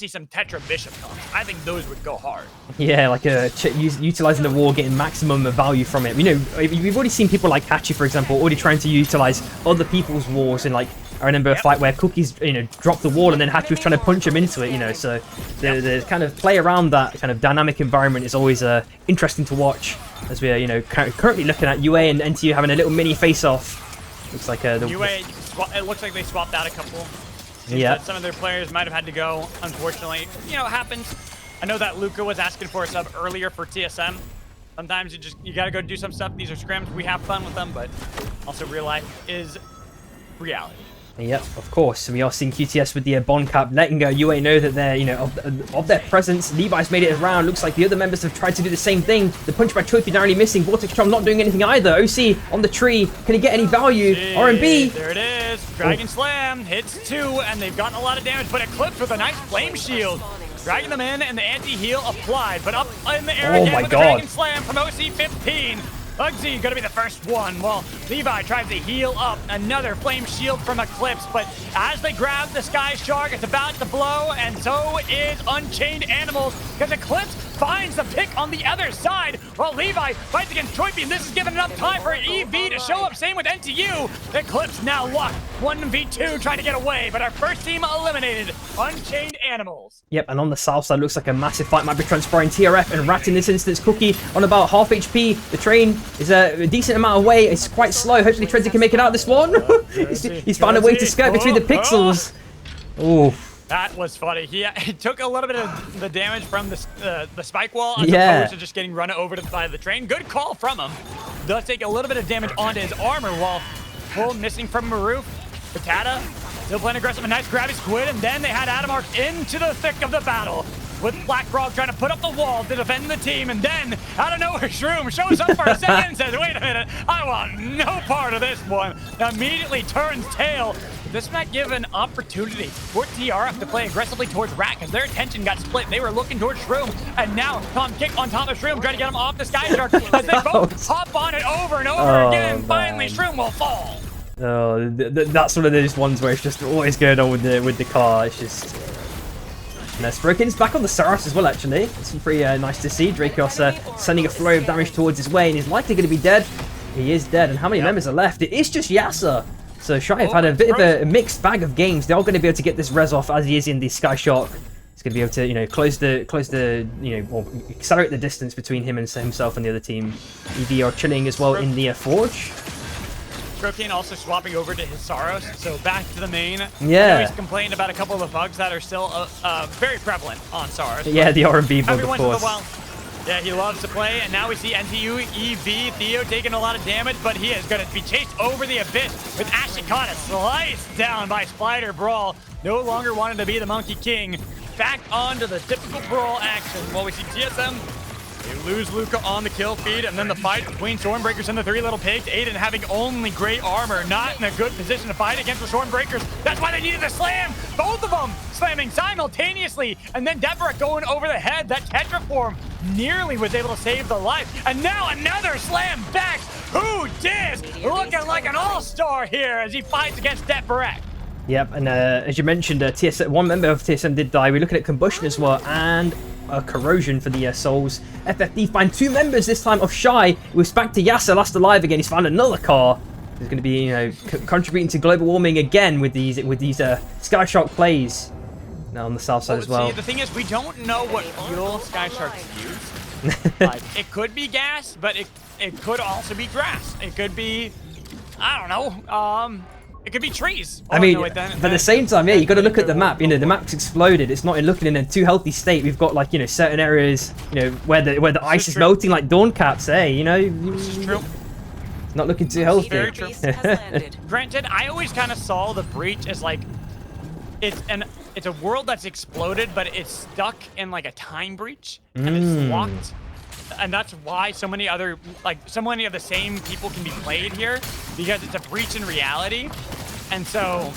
some Tetra Bishop comps. I think those would go hard. Yeah, like utilizing the wall, getting maximum value from it. We've already seen people like Hachi, for example, already trying to utilize other people's walls. And like, I remember a fight where Cookies, dropped the wall and then Hachi was trying to punch him into it. So the kind of play around that kind of dynamic environment is always interesting to watch. As we are, currently looking at UA and NTU having a little mini face-off. Looks like UA, it looks like they swapped out a couple. Yeah. Some of their players might have had to go, unfortunately. It happens. I know that Luca was asking for a sub earlier for TSM. Sometimes you gotta go do some stuff. These are scrims. We have fun with them, but also real life is reality. Yep, of course. We are seeing QTS with the Bond Cap letting UA know that they're, of their presence. Levi's made it around. Looks like the other members have tried to do the same thing. The punch by Trophy narrowly missing. Vortex Charm not doing anything either. OC on the tree. Can he get any value? RMB. There it is. Dragon Slam hits 2, and they've gotten a lot of damage, but Eclipse with a nice Flame Shield. Dragging them in, and the anti-heal applied, but up in the air again with the Dragon Slam from OC15. Uggsy gonna be the first one. Well, Levi tries to heal up. Another Flame Shield from Eclipse, but as they grab the Sky Shark, it's about to blow, and so is Unchained Animals, because Eclipse finds the pick on the other side, while Levi fights against Troypi, and this is giving enough time for EV to show up. Same with NTU. Eclipse now locked 1v2, trying to get away, but our first team eliminated, Unchained Animals. Yep, and on the south side, looks like a massive fight might be transpiring. TRF and Rat in this instance. Cookie on about half HP. The train is a decent amount away. It's quite slow. Hopefully Trenzy can make it out this one. He's found a way to skirt between the pixels. Oh. That was funny. He took a little bit of the damage from the spike wall as opposed to just getting run over by the train. Good call from him. Does take a little bit of damage onto his armor while full missing from Maroof. Patata still playing aggressive. A nice grabby squid, and then they had Adamark into the thick of the battle with Black Frog trying to put up the wall to defend the team, and then out of nowhere Shroom shows up for a second and says, wait a minute, I want no part of this one. Immediately turns tail. This might give an opportunity for TRF to play aggressively towards Rat, because their attention got split. They were looking towards Shroom, and now Tom Kick on top of Shroom, trying to get him off the Sky Shark as they both hop on it over and over again. Man. Finally, Shroom will fall. Oh, that's one of those ones where it's just always going on with the car. It's just And Sprokin's back on the Saros as well, actually. It's pretty nice to see. Dracos sending a flurry of damage towards his way, and he's likely going to be dead. He is dead. And how many members are left? It is just Yasser. So Shy have had a bit of a mixed bag of games. They are going to be able to get this res off as he is in the Sky Shock. He's going to be able to, you know, close the, you know, or accelerate the distance between him and himself and the other team. EV are chilling as well in the Forge. Brokane also swapping over to his Saros, so back to the main. Yeah. He's complaining about a couple of the bugs that are still very prevalent on Saros. Yeah, the R&B bug, every of once in a course. while. Yeah, he loves to play, and now we see NTU, EV, Theo taking a lot of damage, but he is going to be chased over the abyss with Ashikata sliced down by Spider Brawl. No longer wanted to be the Monkey King. Back onto the typical Brawl action while we see TSM. They lose Luca on the kill feed, and then the fight between Stormbreakers and the three little pigs. Aiden having only great armor, not in a good position to fight against the Stormbreakers. That's why they needed to slam. Both of them slamming simultaneously, and then Tetra going over the head. That Tetra form nearly was able to save the life. And now another slam back. Who dis? Looking like an all-star here as he fights against Death. Yep, and as you mentioned, TSM, one member of TSM did die. We're looking at Combustion as well, and Corrosion for the Souls. FFD find 2 members this time of Shy. He was back to Yasser, last alive again. He's found another car. He's going to be, you know, contributing to global warming again with these Sky Shark plays. Now on the south side as well. See, the thing is, we don't know what fuel Sky Sharks use. Like, it could be gas, but it could also be grass. It could be, I don't know. It could be trees. I mean, but at the same time, yeah, you got to look at the map. You know, the map's exploded. It's not looking in a too healthy state. We've got, like, you know, certain areas, you know, where the ice is melting like dawn caps. Hey, you know, this is true. Not looking too healthy. Very true. Granted, I always kind of saw the breach as like it's a world that's exploded, but it's stuck in like a time breach and it's locked. And that's why so many of the same people can be played here, because it's a breach in reality. And so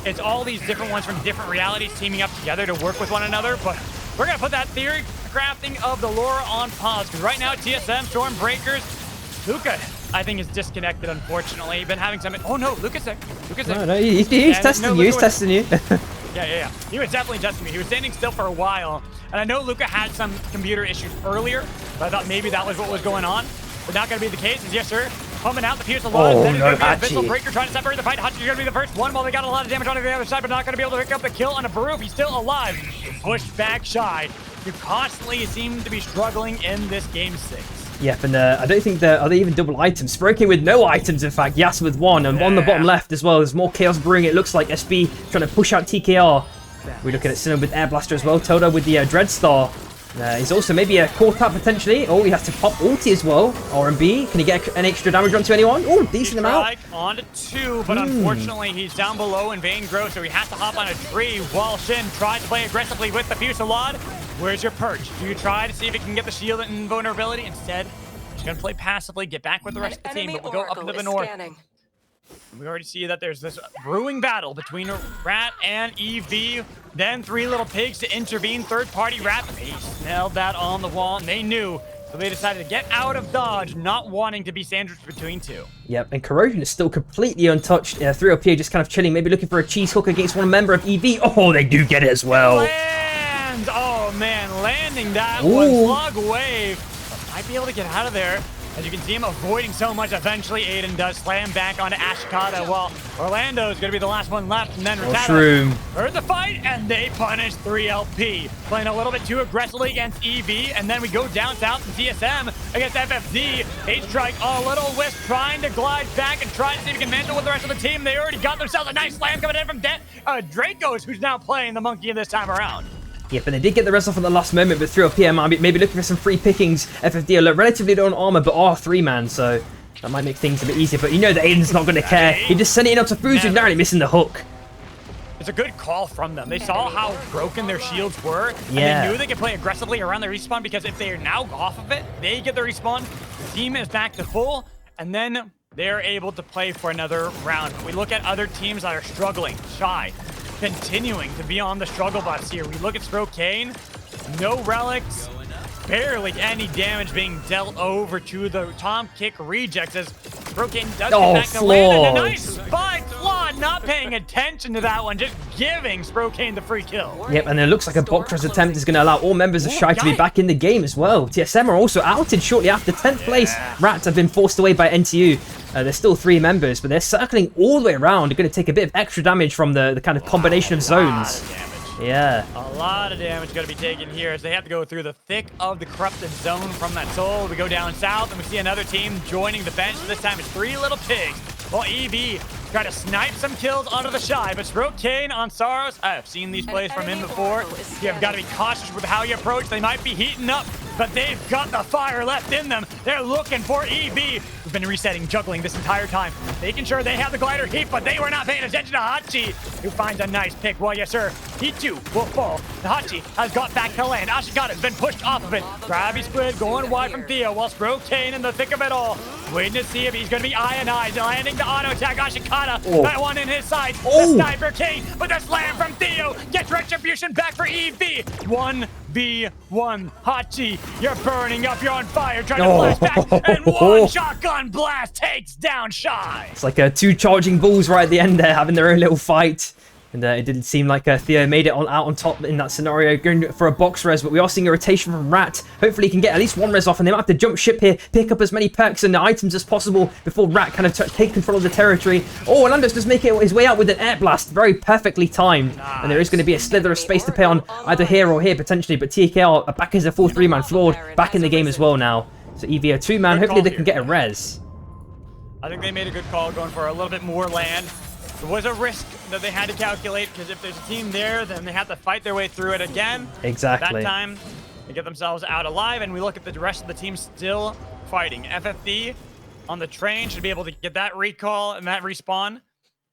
it's all these different ones from different realities teaming up together to work with one another. But we're going to put that theory crafting of the lore on pause, because right now TSM, Stormbreakers, Luca, I think, is disconnected, unfortunately. Been having some... Oh, no, Luca's there. Luca's there. No, he's testing you. He's testing you. Yeah. He was definitely testing me. He was standing still for a while. And I know Luca had some computer issues earlier, but I thought maybe that was what was going on. But not going to be the case, as yes, sir. Pumping out the Pierce a lot. Oh, then no, it's going to be a Abyssal Breaker trying to separate the fight. Hachi's going to be the first one while they got a lot of damage onto the other side, but not going to be able to pick up the kill on a Baroof. He's still alive. Pushed back Shy. You constantly seem to be struggling in this game 6. Yep, and I don't think are they even double items. Sproking with no items, in fact. Yas with 1, and on the bottom left as well. There's more chaos brewing. It looks like SB trying to push out TKR. We're looking at Sinnoh with Air Blaster as well. Toda with the Dreadstar. He's also maybe a core tap potentially. Oh, he has to pop ulti as well. R&B. Can he get an extra damage onto anyone? Oh, decent amount. Onto 2, but unfortunately he's down below in Vein Growth, so he has to hop on a tree while Shin tries to play aggressively with the Fusillade. Where's your perch? Do you try to see if it can get the shield and vulnerability? Instead, he's going to play passively, get back with the rest of the team, but we'll go up into the north. We already see that there's this brewing battle between Rat and EV. Then 3 little pigs to intervene. Third-party Rat. They smelled that on the wall, and they knew. So they decided to get out of dodge, not wanting to be sandwiched between 2. Yep, and Corrosion is still completely untouched. 3 up here just kind of chilling, maybe looking for a cheese hook against one member of EV. Oh, they do get it as well. Lands! Oh, man, landing that one. Slug wave. Might be able to get out of there. As you can see him avoiding so much, eventually Aiden does slam back onto Ashikata while Orlando is going to be the last one left, and then Ratata heard the fight, and they punish 3LP. Playing a little bit too aggressively against EV, and then we go down south to TSM against FFD. H-Strike, a little wisp, trying to glide back and try to see if he can mantle with the rest of the team. They already got themselves a nice slam coming in from Dracos, who's now playing the monkey this time around. Yeah, but they did get the rest off at the last moment, but 3 PM maybe looking for some free pickings. FFD are relatively low on armor, but are 3-man, so that might make things a bit easier. But you know that Aiden's not going to care. He just sent it in onto Fuzu, narrowly missing the hook. It's a good call from them. They saw how broken their shields were, and they knew they could play aggressively around the respawn, because if they are now off of it, they get the respawn, the team is back to full, and then they're able to play for another round. But we look at other teams that are struggling. Shy continuing to be on the struggle bus here. We look at Sprocaine, no relics, barely any damage being dealt over to the Tom Kick rejects as Sprocaine does get back to land, and a nice spike. Flawed not paying attention to that one, just giving Sprokane the free kill. Yep, and it looks like a box rush attempt is going to allow all members of Shy to be back in the game as well. TSM are also outed shortly after 10th place. Rats have been forced away by NTU. There's still 3 members, but they're circling all the way around. They're going to take a bit of extra damage from the kind of combination of zones. Yeah. A lot of damage going to be taken here as they have to go through the thick of the corrupted zone from that soul. We go down south and we see another team joining the bench. This time it's 3 little pigs. Well, EV try to snipe some kills onto the Shy, but Sprokane on Saros, I've seen these plays from him before. You have got to be cautious with how you approach. They might be heating up, but they've got the fire left in them. They're looking for EV. We've been resetting, juggling this entire time, making sure they have the glider heat, but they were not paying attention to Hachi, who finds a nice pick. Well, yes, sir, he too will fall. The Hachi has got back to land. Ashikata has been pushed off of it. Grabby Squid going wide from Theo, while Sprokane in the thick of it all, waiting to see if he's going to be ionized, landing the auto attack. Ashikata, that one in his sight. The Sniper King, but the slam from Theo gets retribution back for EV. 1v1. Hachi, you're burning up, you're on fire, trying to blast back, and one shotgun blast takes down Shy. It's like 2 charging bulls right at the end there, having their own little fight. And it didn't seem like Theo made it out on top in that scenario, going for a box res, but we are seeing a rotation from Rat. Hopefully he can get at least 1 res off, and they might have to jump ship here, pick up as many perks and items as possible before Rat kind of take control of the territory. Oh, Orlando's just making his way out with an air blast, very perfectly timed. Nice. And there is going to be a slither of space to play on either here or here potentially, but TKL are back as a full 3-man Flawed, back in the game as well now. So EV a 2-man, hopefully they can get a res. I think they made a good call going for a little bit more land. It was a risk that they had to calculate, because if there's a team there, then they have to fight their way through it again. Exactly. That time, they get themselves out alive, and we look at the rest of the team still fighting. FFD on the train should be able to get that recall and that respawn.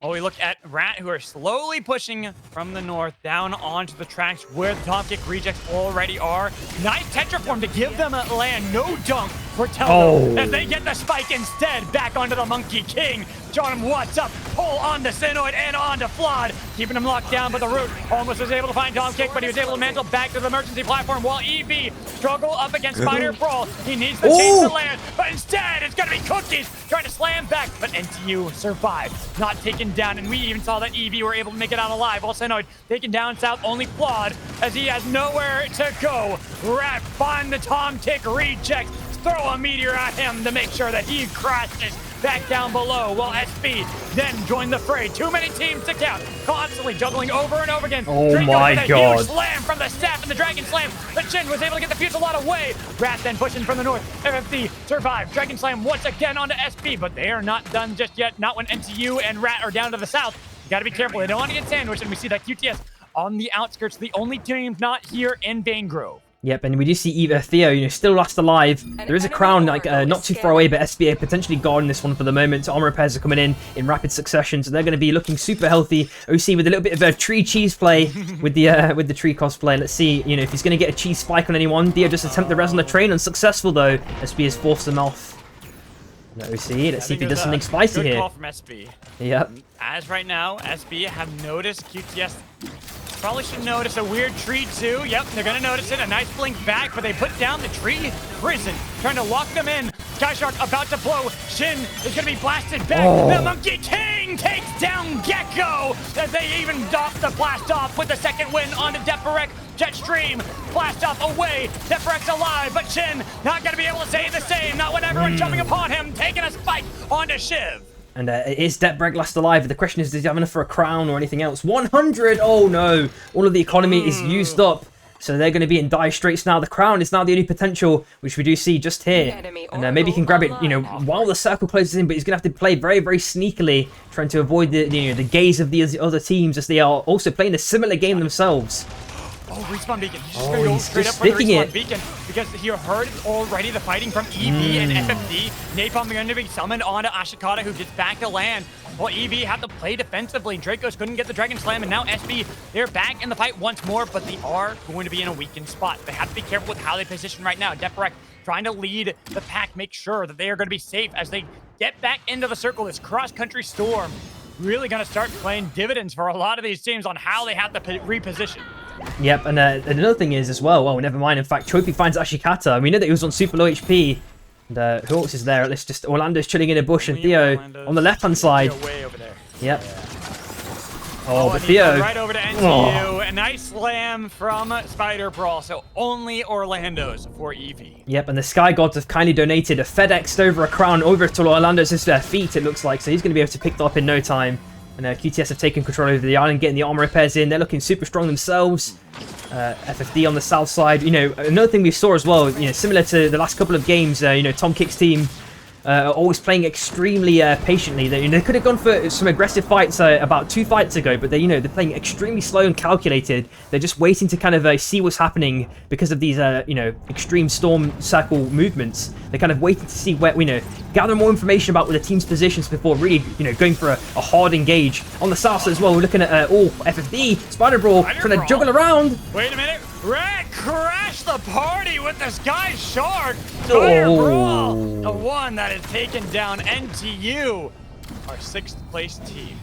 While we look at Rat, who are slowly pushing from the north down onto the tracks where the top kick rejects already are. Nice Tetra form to give them a land. No dunk for Teldo as they get the spike instead. Back onto the Monkey King. Showing him what's up. Pull on the Sinoid and on to Flawed. Keeping him locked down, but the Root almost was able to find Tom Kick, but he was able to mantle back to the emergency platform while EV struggle up against Spider Brawl. He needs the chase to land, but instead it's going to be Cookies trying to slam back, but NTU survived. Not taken down, and we even saw that EV were able to make it out alive, while Sinoid taken down south, only Flawed as he has nowhere to go. Rat find the Tom Tick reject, throw a meteor at him to make sure that he crashes back down below, while SB then joined the fray. Too many teams to count, constantly juggling over and over again. Oh Draco my with a god. Huge slam from the staff and the Dragon Slam. The Chin was able to get the Fusillade away. Rat then pushing from the north. FFD survived. Dragon Slam once again onto SB, but they are not done just yet. Not when NTU and Rat are down to the south. You gotta be careful. They don't want to get sandwiched, and we see that QTS on the outskirts, the only team not here in Vane Grove. Yep, and we do see Theo, still last alive. There is a crown, not too far away, but SBA potentially guarding this one for the moment. Armor repairs are coming in rapid succession, so they're going to be looking super healthy. OC with a little bit of a tree cheese play with the tree cosplay. Let's see, if he's going to get a cheese spike on anyone. Theo just attempt the res on the train, unsuccessful though. SB has forced them off. No, OC, let's see if he does something spicy here. Good call from SB. Yep. As right now, SB have noticed QTS. Probably should notice a weird tree too. Yep, they're gonna notice it. A nice blink back, but they put down the tree prison, trying to lock them in. Sky Shark about to blow. Shin is gonna be blasted back. The Monkey King takes down Gecko as they even doff the blast off with the second win onto Defarek. Jetstream, blast off away. Defarek's alive, but Shin not gonna be able to say the same. Not when everyone's jumping upon him, taking a spike onto Shiv. And is Deatbreg last alive? The question is, does he have enough for a crown or anything else? 100! Oh no! All of the economy is used up. So they're going to be in dire straits now. The crown is now the only potential, which we do see just here. And maybe he can grab it, while the circle closes in, but he's going to have to play very, very sneakily, trying to avoid the gaze of the other teams as they are also playing a similar game themselves. Oh, respawn beacon. He's just going to go straight up for the respawn beacon because he heard already the fighting from EV and FFD. Napalm going to be summoned onto Ashikata, who gets back to land. Well, EV had to play defensively. Dracos couldn't get the Dragon Slam, and now SB, they're back in the fight once more, but they are going to be in a weakened spot. They have to be careful with how they position right now. Defarek trying to lead the pack, make sure that they are going to be safe as they get back into the circle. This cross-country storm really going to start playing dividends for a lot of these teams on how they have to reposition. Yep, and another thing is as well, never mind, in fact, Trophy finds Ashikata. We know that he was on super low HP. And who else is there? Let's just, Orlando's chilling in a bush, and Theo on the left-hand side. Way over there. Yep. Oh, but and he goes Theo. right over to NTU. Oh. A nice slam from Spider Brawl. So only Orlando's for EV. Yep, and the Sky Gods have kindly donated a FedExed over a crown over to Orlando's feet, it looks like. So he's going to be able to pick that up in no time. And QTS have taken control over the island, getting the armor repairs in. They're looking super strong themselves. FFD on the south side. You know, another thing we saw as well, you know, similar to the last couple of games, you know, Tom Kick's team always playing extremely patiently. They could have gone for some aggressive fights about 2 fights ago, but they're playing extremely slow and calculated. They're just waiting to kind of see what's happening because of these extreme storm circle movements. They're kind of waiting to see where gather more information about the team's positions before really going for a hard engage. On the south side as well, we're looking at FFD Spider Brawl trying to juggle around. Wait a minute. Red crashed the party with the Sky Shark. Spider Brawl, the one that has taken down NTU, our 6th place team.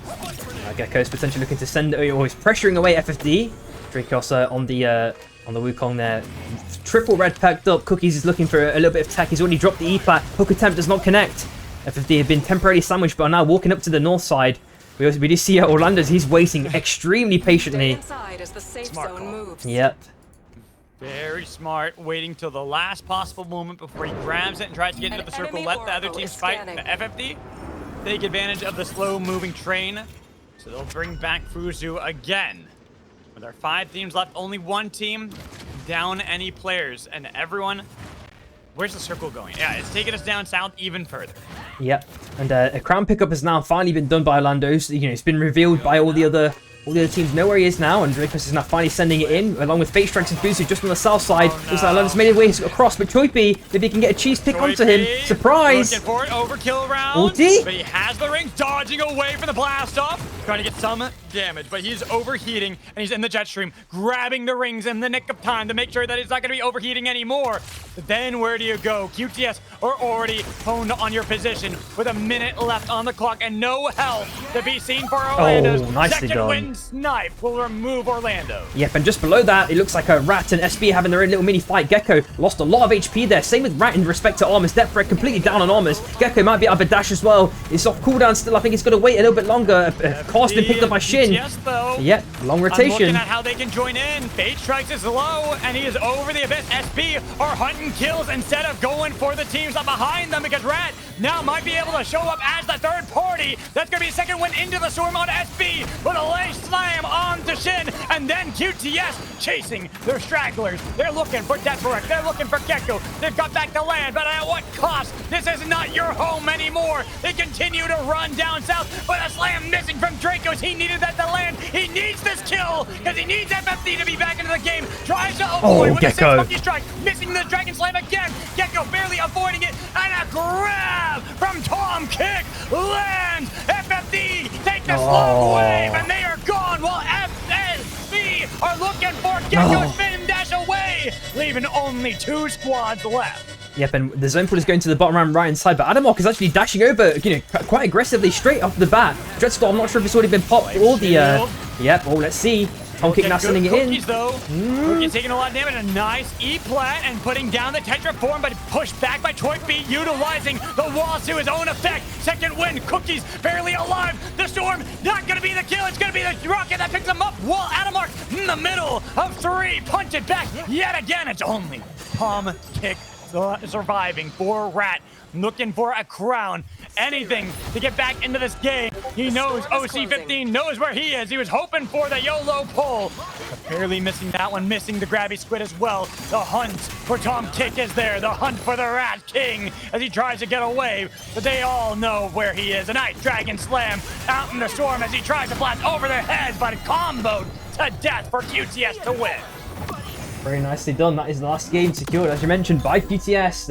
Gecko's potentially looking to send, he's pressuring away FFD. Dracos on the Wukong there. Triple red packed up. Cookies is looking for a little bit of tech. He's already dropped the E-plat. Hook attempt does not connect. FFD have been temporarily sandwiched, but are now walking up to the north side. We do see Orlando's. He's waiting extremely patiently. Inside as the safe zone moves. Yep. Very smart, waiting till the last possible moment before he grabs it and tries to get into the circle. Let the other teams fight. The FFD take advantage of the slow-moving train, so they'll bring back Fuzu again. With our 5 teams left, only 1 team down any players, and everyone. Where's the circle going? Yeah, it's taking us down south even further. Yep. And a crown pickup has now finally been done by Orlando's. It's been revealed by all the other teams know where he is now, and Dracos is now finally sending it in, along with Fate Strikes and Fuzu just on the south side. Looks like Orlando's made his way across, but Choipi, if he can get a cheese pick onto him, surprise! Looking for an overkill round, Ulti? but he has the rings, dodging away from the blast off, trying to get some damage, but he's overheating, and he's in the jet stream, grabbing the rings in the nick of time to make sure that he's not going to be overheating anymore. But then where do you go? QTS are already honed on your position with a minute left on the clock and no health to be seen for Orlando's. Oh, nicely Second done. win snipe will remove Orlando. Yep, and just below that, it looks like Rat and SB having their own little mini fight. Gecko lost a lot of HP there. Same with Rat in respect to armors. Depth Threat completely down on armors. Gecko might be up a dash as well. It's off cooldown still. I think he's going to wait a little bit longer. Cast been picked up by Shin. Yes, though. Yep, long I'm rotation. looking at how they can join in. Fate Strikes is low, and he is over the abyss. SB are hunting kills instead of going for the teams up behind them, because Rat now might be able to show up as the third party. That's going to be a second win into the storm on SB with a lay slam on to Shin, and then QTS chasing their stragglers. They're looking for Tetra. They're looking for Gecko. They've got back to land, but at what cost? This is not your home anymore. They continue to run down south, but a slam missing from Dracos. He needed that to land. He needs this kill because he needs FFD to be back into the game. Tries to avoid with Gecko. a 6 monkey strike, missing the dragon slam again. Gecko barely avoiding it, and a grab from Tom Kick lands. FFD take the slug wave, and they are gone while FSB are looking for Gecko spin dash away, leaving only 2 squads left. Yep, and the zone pull is going to the bottom right hand side, but Adamok is actually dashing over, quite aggressively straight off the bat. Dreadstorm, I'm not sure if it's already been popped or the, yep, let's see. Tom Kick now sending it in. Cookies, though. Cookies taking a lot of damage. A nice E-plat and putting down the Tetra form, but pushed back by Troy B, utilizing the walls to his own effect. Second win. Cookies barely alive. The storm not going to be the kill. It's going to be the rocket that picks him up. Wall Adamark in the middle of 3. Punch it back yet again. It's only Tom Kick surviving for Rat. Looking for a crown. Anything to get back into this game. He knows OC15 knows where he is. He was hoping for the YOLO pull. But barely missing that one. Missing the grabby squid as well. The hunt for Tom Kick is there. The hunt for the Rat King as he tries to get away. But they all know where he is. A nice dragon slam out in the storm as he tries to blast over their heads, but comboed to death for QTS to win. Very nicely done. That is the last game secured, as you mentioned, by QTS.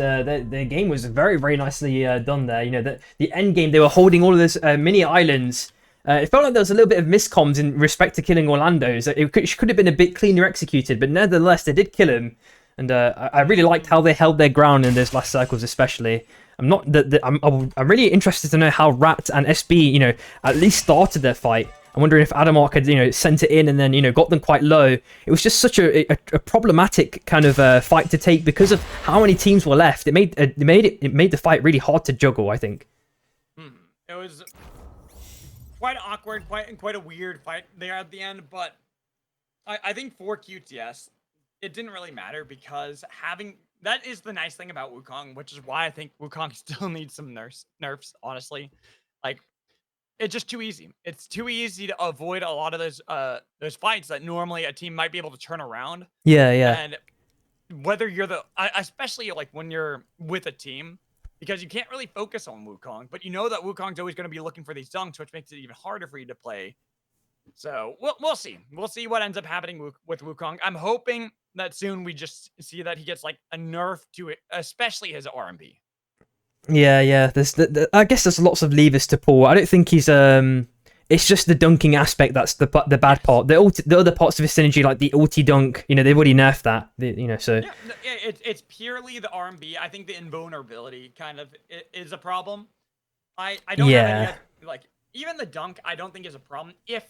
The game was very, very nicely done there. The end game, they were holding all of this mini islands. It felt like there was a little bit of miscomms in respect to killing Orlando's. It could have been a bit cleaner executed, but nevertheless, they did kill him. And I really liked how they held their ground in those last circles, especially. I'm really interested to know how Rat and SB, at least started their fight. I'm wondering if Adamok had, sent it in and then, got them quite low. It was just such a problematic kind of fight to take because of how many teams were left. It made the fight really hard to juggle, I think. It was quite awkward, quite a weird fight there at the end. But I think for QTS, it didn't really matter because that is the nice thing about Wukong, which is why I think Wukong still needs some nerfs. Honestly, like it's just too easy. It's too easy to avoid a lot of those fights that normally a team might be able to turn around. Yeah, yeah. And whether you're especially like when you're with a team, because you can't really focus on Wukong, but you know that Wukong's always going to be looking for these dunks, which makes it even harder for you to play. So we'll see. We'll see what ends up happening with Wukong. I'm hoping that soon we just see that he gets like a nerf to it, especially his RMB. Yeah, yeah. I guess there's lots of levers to pull. I don't think he's It's just the dunking aspect that's the bad part. The other parts of his synergy, like the ulti dunk, they've already nerfed that. So yeah, it's purely the RMB. I think the invulnerability kind of is a problem. I don't have any like even the dunk. I don't think is a problem if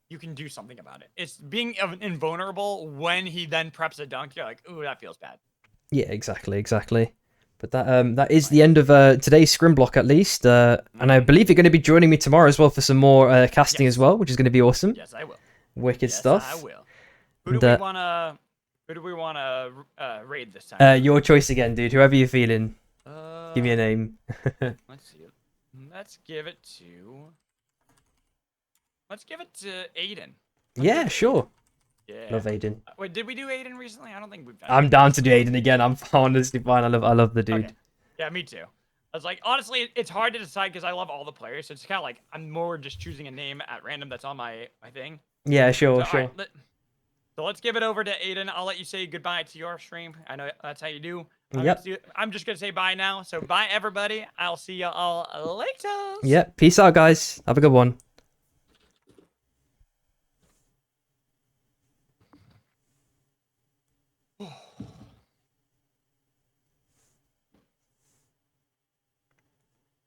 you can do something about it. It's being invulnerable when he then preps a dunk. You're like, ooh, that feels bad. Yeah, exactly. But that is the end of today's scrim block, at least. And I believe you're going to be joining me tomorrow as well for some more casting as well, which is going to be awesome. Yes, I will. Wicked stuff. I will. Who do we wanna raid this time? Your choice again, dude. Whoever you're feeling. Give me a name. Let's see. Let's give it to Aiden. Yeah, sure. Yeah. Love Aiden. Wait, did we do Aiden recently? I don't think we've done. I'm down to do Aiden again. I'm honestly fine. I love the dude. Okay. Yeah, me too. I was like, honestly, it's hard to decide because I love all the players. So it's kind of like I'm more just choosing a name at random that's on my thing. Yeah, sure. Right, so let's give it over to Aiden. I'll let you say goodbye to your stream. I know that's how you do. I'm just gonna say bye now. So bye everybody. I'll see you all later. Yep. Peace out, guys. Have a good one.